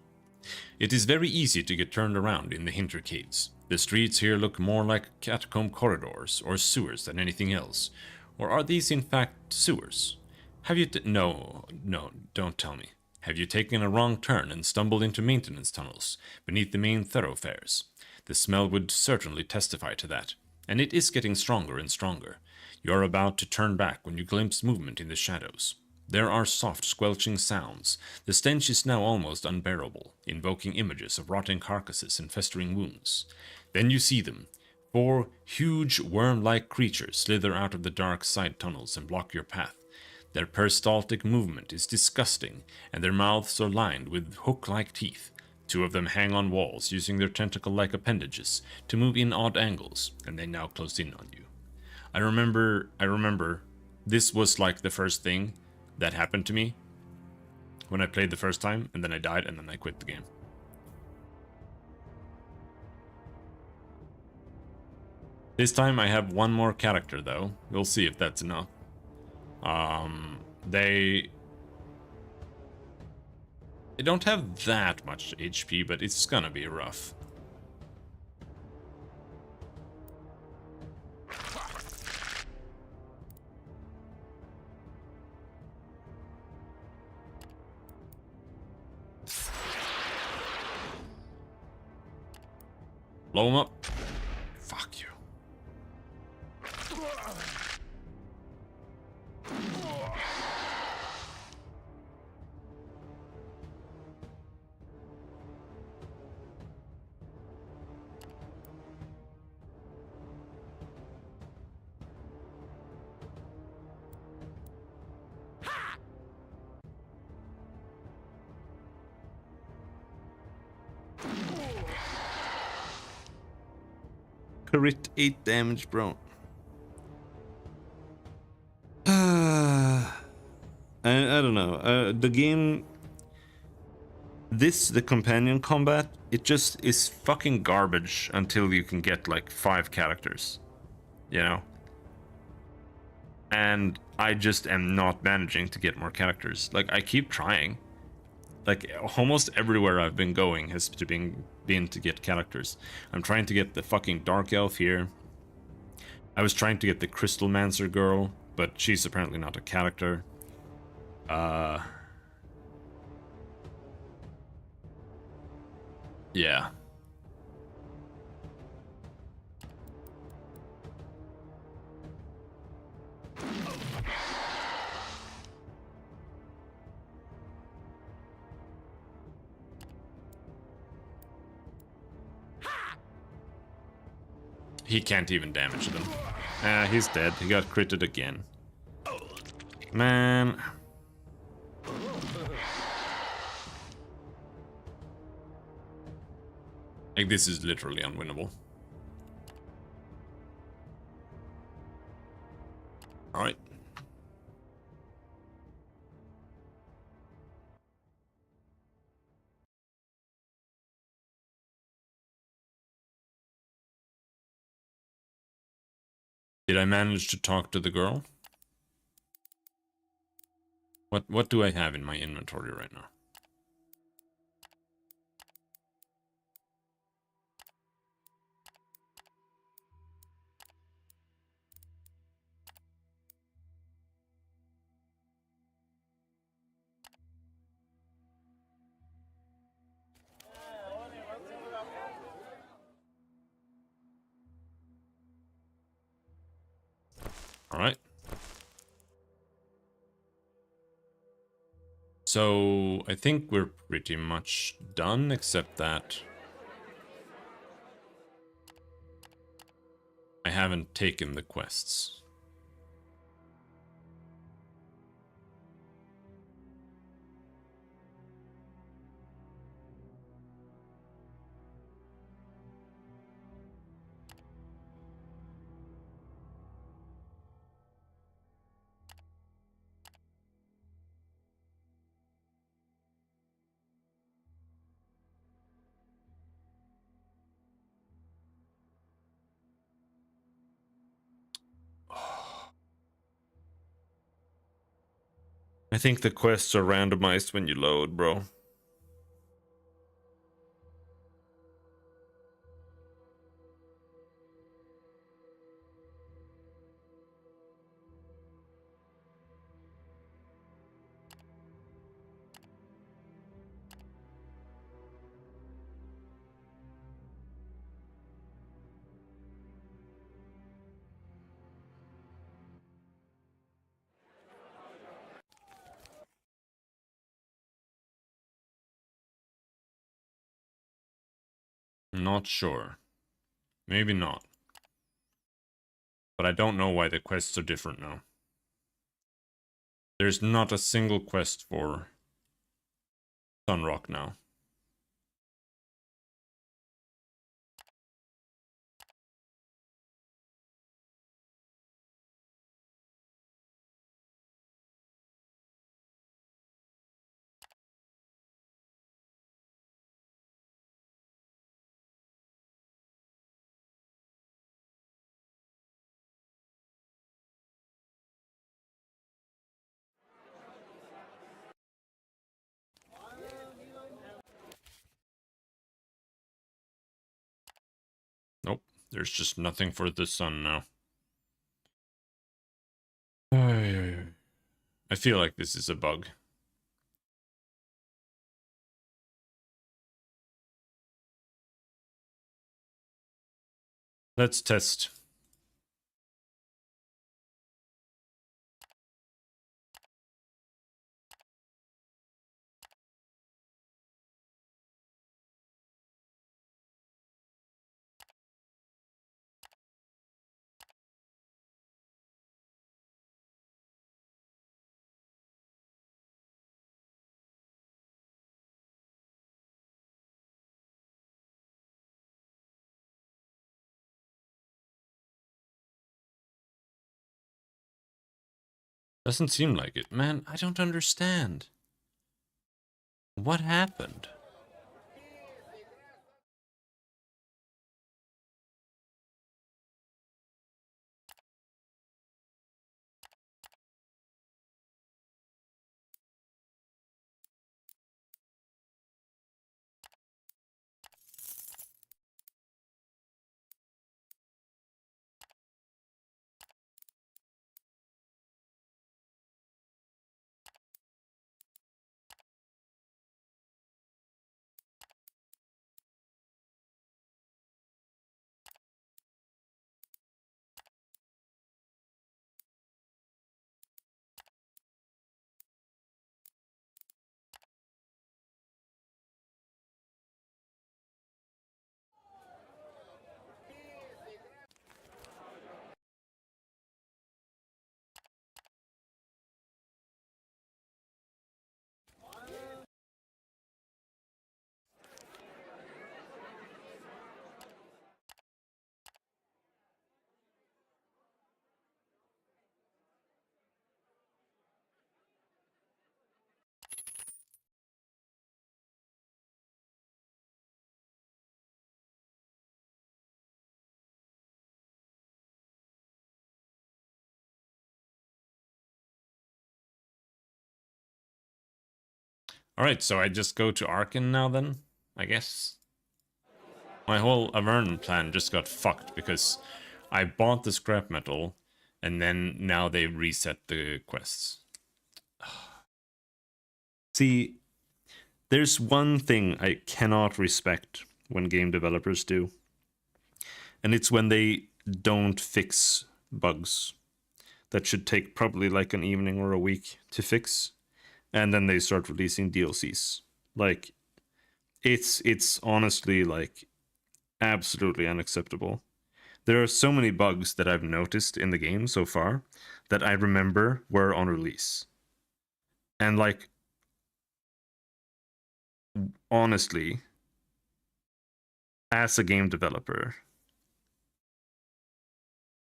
It is very easy to get turned around in the Hinter Caves. The streets here look more like catacomb corridors or sewers than anything else. Or are these in fact sewers? Have you no, don't tell me. Have you taken a wrong turn and stumbled into maintenance tunnels beneath the main thoroughfares? The smell would certainly testify to that. And it is getting stronger and stronger. You are about to turn back when you glimpse movement in the shadows. There are soft, squelching sounds. The stench is now almost unbearable, invoking images of rotting carcasses and festering wounds. Then you see them. 4 huge, worm-like creatures slither out of the dark side tunnels and block your path. Their peristaltic movement is disgusting, and their mouths are lined with hook-like teeth. 2 of them hang on walls, using their tentacle-like appendages to move in odd angles, and they now close in on you. I remember, this was like the first thing that happened to me when I played the first time, and then I died, and then I quit the game. This time I have one more character though. We'll see if that's enough. They don't have that much HP, but it's gonna be rough. Blow him up. Fuck you. Crit 8 damage, bro. I don't know. The game, the companion combat, it just is fucking garbage until you can get like 5 characters, you know? And I just am not managing to get more characters. Like, I keep trying. Like, almost everywhere I've been going has been to get characters. I'm trying to get the fucking Dark Elf here. I was trying to get the Crystal Mancer girl, but she's apparently not a character. Yeah. He can't even damage them. Ah, he's dead. He got critted again. Man. Like, this is literally unwinnable. Alright. Did I manage to talk to the girl? What do I have in my inventory right now? Alright. So, I think we're pretty much done, except that I haven't taken the quests. I think the quests are randomized when you load, bro. Not sure. Maybe not. But I don't know why the quests are different now. There's not a single quest for Sunrock now. Nope. There's just nothing for the sun now. I feel like this is a bug. Let's test. Doesn't seem like it. Man, I don't understand. What happened? Alright, so I just go to Arkan now then, I guess. My whole Avernon plan just got fucked because I bought the scrap metal and then now they reset the quests. See, there's one thing I cannot respect when game developers do, and it's when they don't fix bugs that should take probably like an evening or a week to fix, and then they start releasing DLCs. Like, it's honestly like absolutely unacceptable. There are so many bugs that I've noticed in the game so far that I remember were on release. And like, honestly, as a game developer,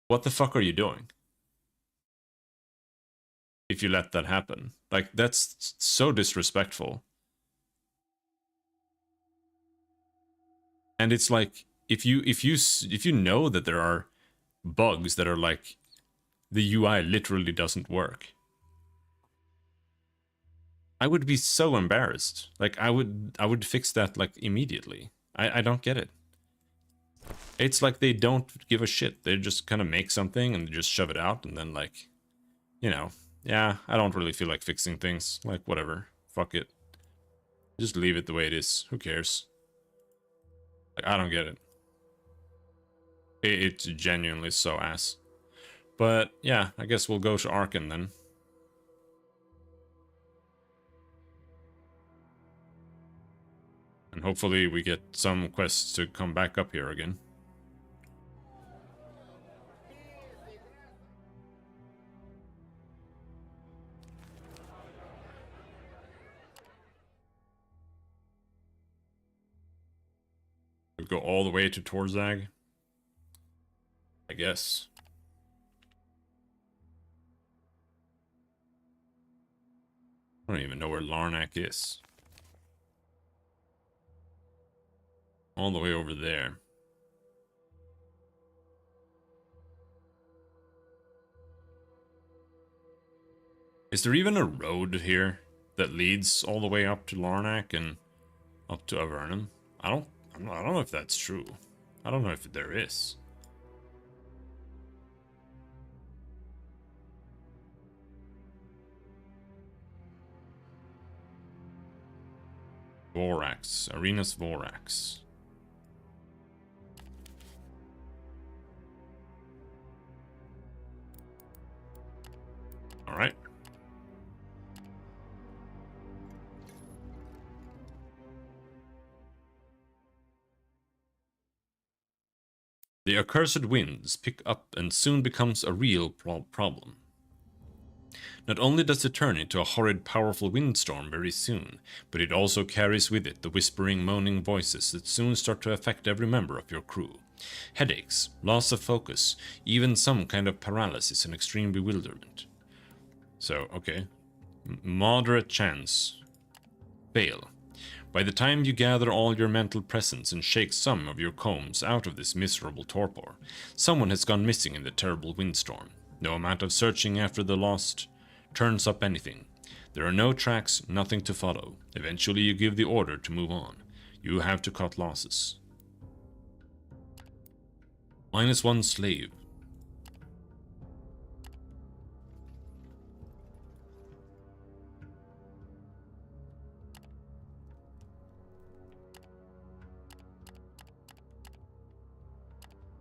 what the fuck are you doing if you let that happen? Like, that's so disrespectful. And it's like, if you know that there are bugs that are like the UI literally doesn't work, I would be so embarrassed. Like, I would fix that like immediately. I don't get it. It's like they don't give a shit. They just kind of make something and just shove it out, and then like, you know, yeah, I don't really feel like fixing things. Like, whatever. Fuck it. Just leave it the way it is. Who cares? Like, I don't get it. It's genuinely so ass. But yeah, I guess we'll go to Arkan then. And hopefully we get some quests to come back up here again. We go all the way to Torzag, I guess. I don't even know where Larnak is. All the way over there. Is there even a road here that leads all the way up to Larnak and up to Avernum? I don't know if that's true. I don't know if there is. Vorax, Arenas Vorax. All right. The accursed winds pick up and soon becomes a real problem. Not only does it turn into a horrid powerful windstorm very soon, but it also carries with it the whispering, moaning voices that soon start to affect every member of your crew. Headaches, loss of focus, even some kind of paralysis and extreme bewilderment. So, okay. Moderate chance. Fail. By the time you gather all your mental presence and shake some of your combs out of this miserable torpor, someone has gone missing in the terrible windstorm. No amount of searching after the lost turns up anything. There are no tracks, nothing to follow. Eventually you give the order to move on. You have to cut losses. -1 slave.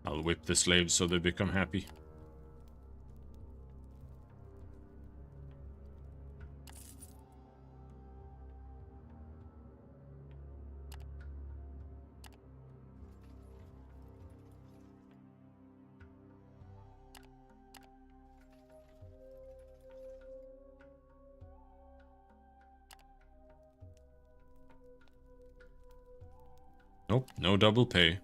I'll whip the slaves so they become happy. Nope, no double pay.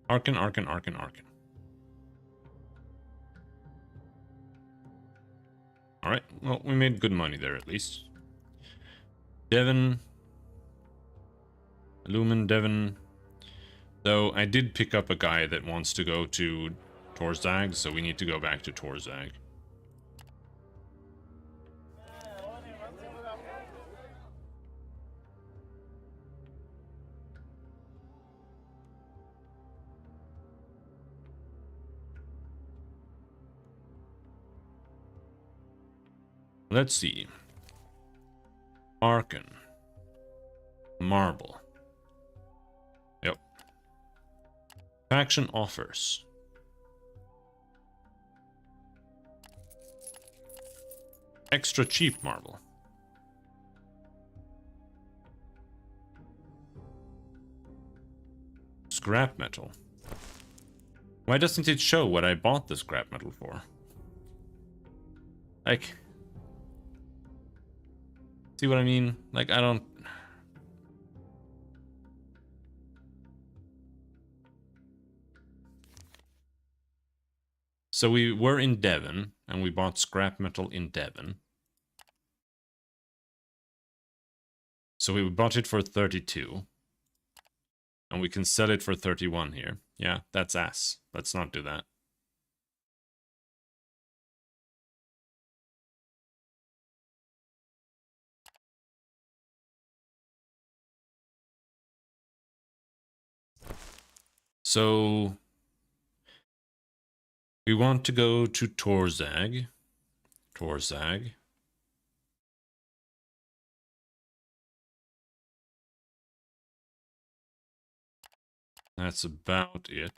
Arkan, Arkan, Arkan, Arkan. Alright, well, we made good money there at least. Devon. Lumen, Devon. Though I did pick up a guy that wants to go to Torzag, so we need to go back to Torzag. Let's see. Arkan. Marble. Yep. Faction offers. Extra cheap marble. Scrap metal. Why doesn't it show what I bought the scrap metal for? Like... See what I mean? Like, I don't... So we were in Devon, and we bought scrap metal in Devon. So we bought it for 32. And we can sell it for 31 here. Yeah, that's ass. Let's not do that. So we want to go to Torzag. Torzag. That's about it.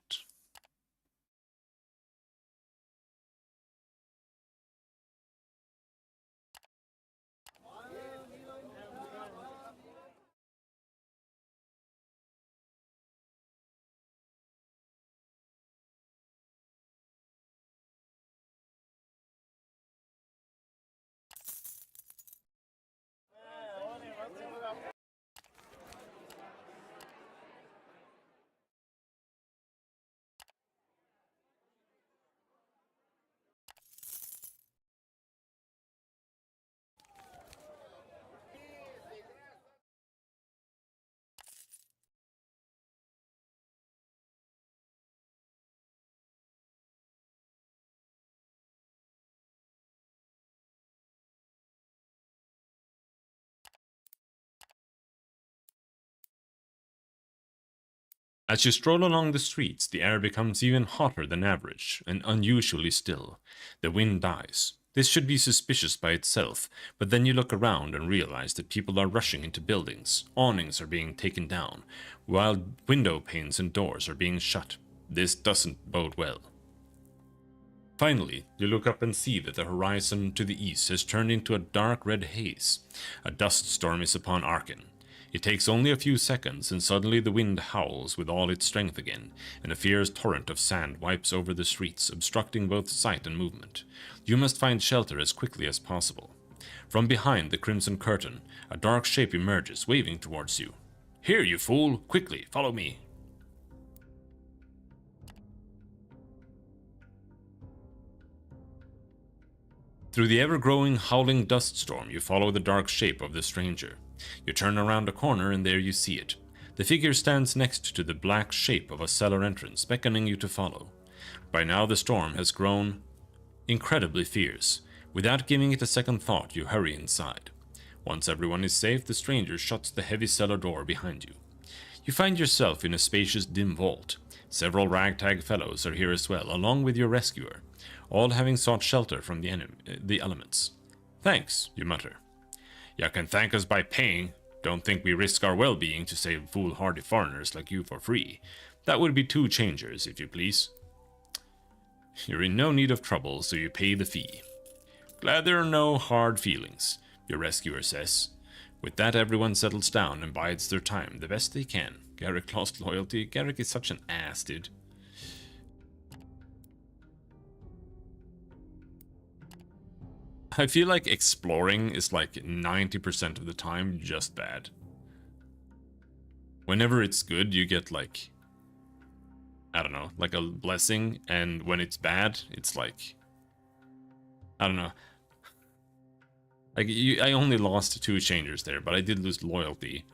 As you stroll along the streets, the air becomes even hotter than average, and unusually still. The wind dies. This should be suspicious by itself, but then you look around and realize that people are rushing into buildings, awnings are being taken down, while window panes and doors are being shut. This doesn't bode well. Finally, you look up and see that the horizon to the east has turned into a dark red haze. A dust storm is upon Arkan. It takes only a few seconds, and suddenly the wind howls with all its strength again, and a fierce torrent of sand wipes over the streets, obstructing both sight and movement. You must find shelter as quickly as possible. From behind the crimson curtain, a dark shape emerges, waving towards you. "Here, you fool! Quickly, follow me!" Through the ever-growing, howling dust storm, you follow the dark shape of the stranger. You turn around a corner and there you see it. The figure stands next to the black shape of a cellar entrance, beckoning you to follow. By now the storm has grown incredibly fierce. Without giving it a second thought, you hurry inside. Once everyone is safe, the stranger shuts the heavy cellar door behind you. You find yourself in a spacious, dim vault. Several ragtag fellows are here as well, along with your rescuer, all having sought shelter from the elements. "Thanks," you mutter. "Ya can thank us by paying. Don't think we risk our well-being to save foolhardy foreigners like you for free. That would be 2 changers, if you please." You're in no need of trouble, so you pay the fee. "Glad there are no hard feelings," your rescuer says. With that, everyone settles down and bides their time the best they can. Garrick lost loyalty. Garrick is such an ass, dude. I feel like exploring is like 90% of the time just bad. Whenever it's good, you get like I don't know, like a blessing, and when it's bad, it's like, I don't know. Like, I only lost 2 changers there, but I did lose loyalty.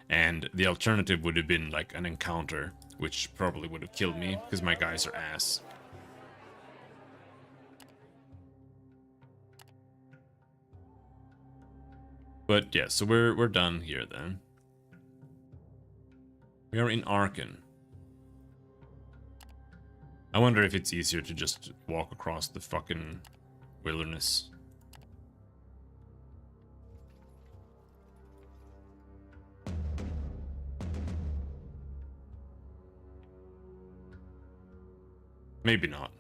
And the alternative would have been like an encounter, which probably would have killed me, because my guys are ass. But yeah, so we're done here then. We are in Arkan. I wonder if it's easier to just walk across the fucking wilderness. Maybe not.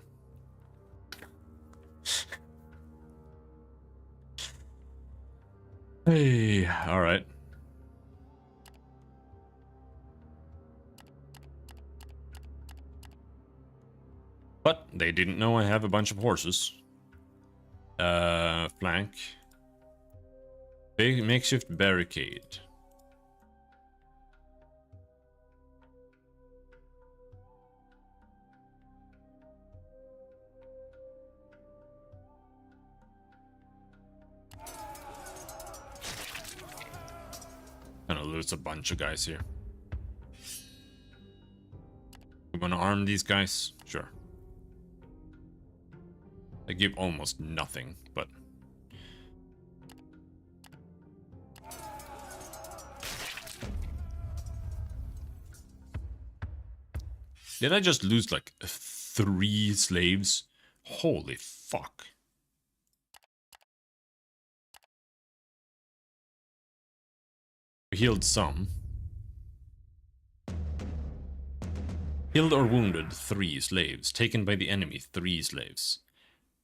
Hey, alright. But they didn't know I have a bunch of horses. Flank. Big makeshift barricade. Gonna lose a bunch of guys here. We wanna arm these guys? Sure. They give almost nothing, but... Did I just lose like 3 slaves? Holy fuck. We healed some. Killed or wounded 3 slaves. Taken by the enemy 3 slaves.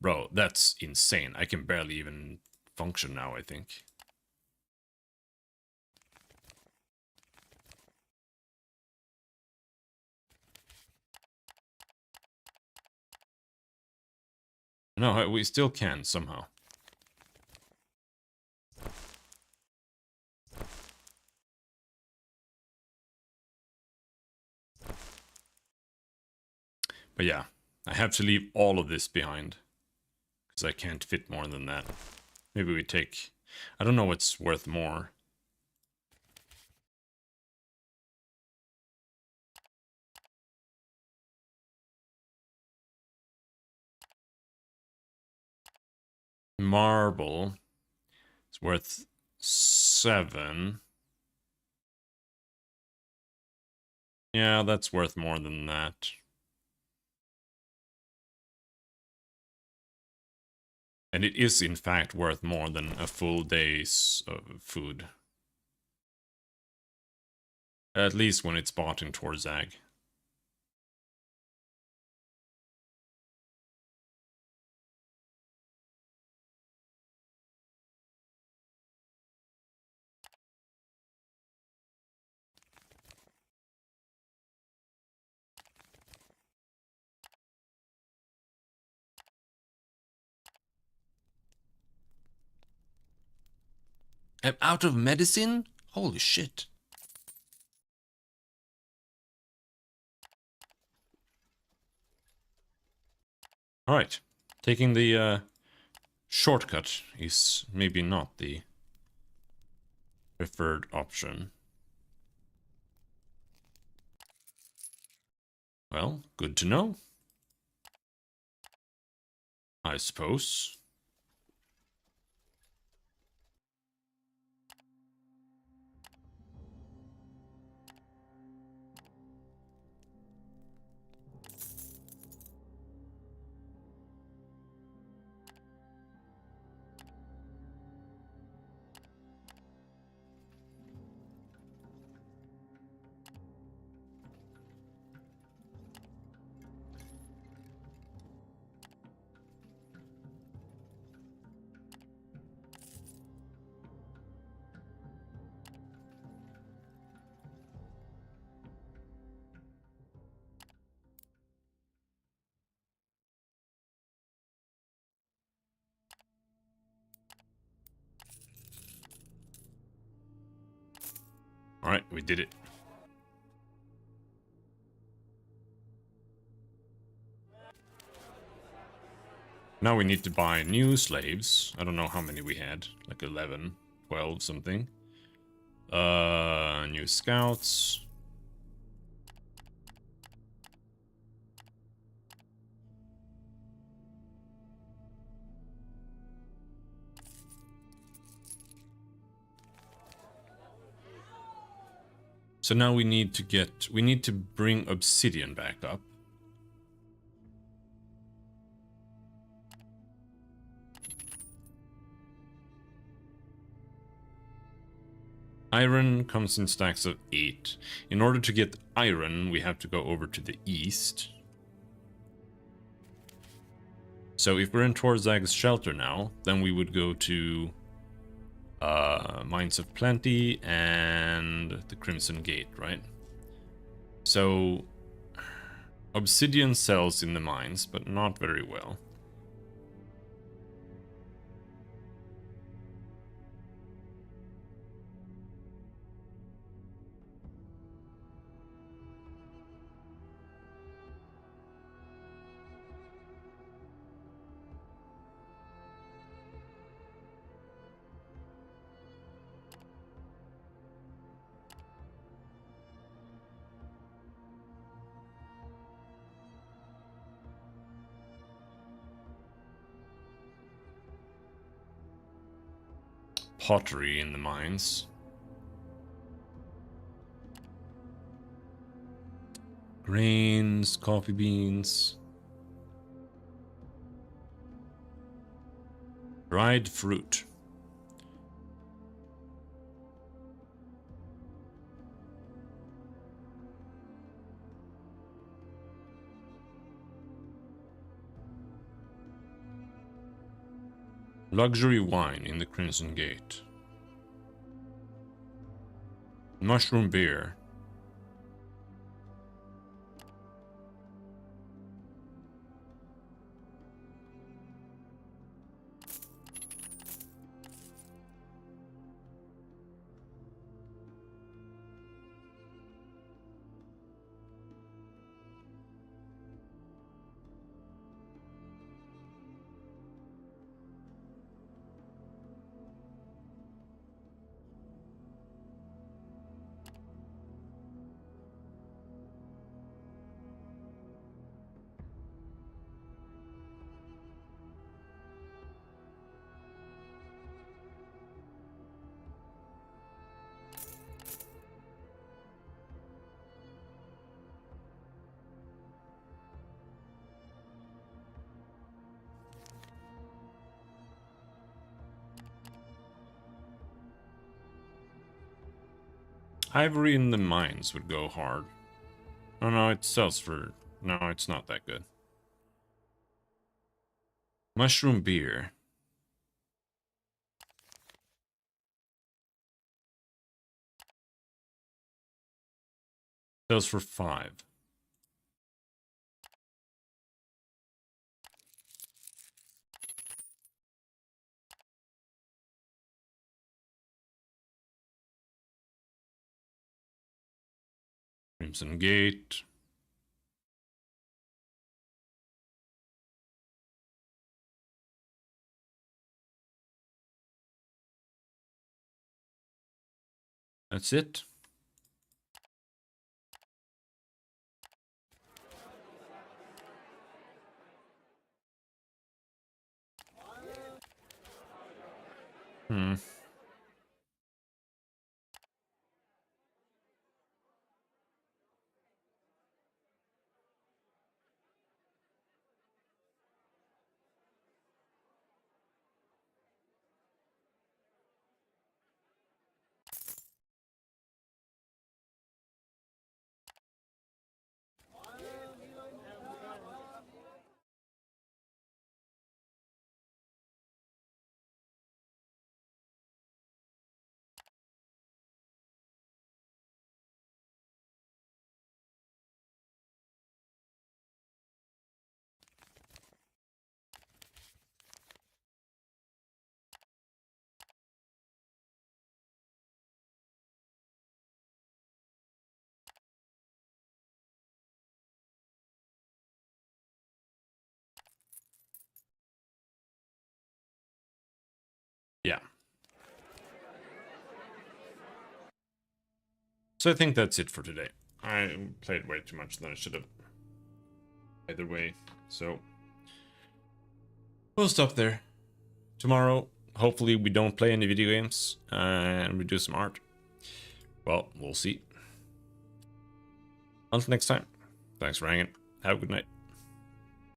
Bro, that's insane. I can barely even function now, I think. No, we still can somehow. But yeah, I have to leave all of this behind. Because I can't fit more than that. Maybe we take... I don't know what's worth more. Marble. It's worth 7. Yeah, that's worth more than that. And it is, in fact, worth more than a full day's of food. At least when it's bought in Torzag. I'm out of medicine? Holy shit. Alright. Taking the shortcut is maybe not the preferred option. Well, good to know. I suppose. Alright, we did it. Now we need to buy new slaves. I don't know how many we had. Like 11, 12, something. New scouts. So now we need to bring obsidian back up. Iron comes in stacks of 8. In order to get iron, we have to go over to the east. So if we're in Torzag's shelter now, then we would go to Mines of Plenty and the Crimson Gate, right? So obsidian sells in the mines, but not very well. Pottery in the mines. Grains, coffee beans. Dried fruit. Luxury wine in the Crimson Gate. Mushroom beer. Ivory in the mines would go hard. Oh no, it sells for... No, it's not that good. Mushroom beer. Sells for 5. Crimson Gate. That's it. So I think that's it for today. I played way too much than I should have. Either way, so we'll stop there. Tomorrow, hopefully we don't play any video games and we do some art. Well, we'll see. Until next time, thanks for hanging. Have a good night.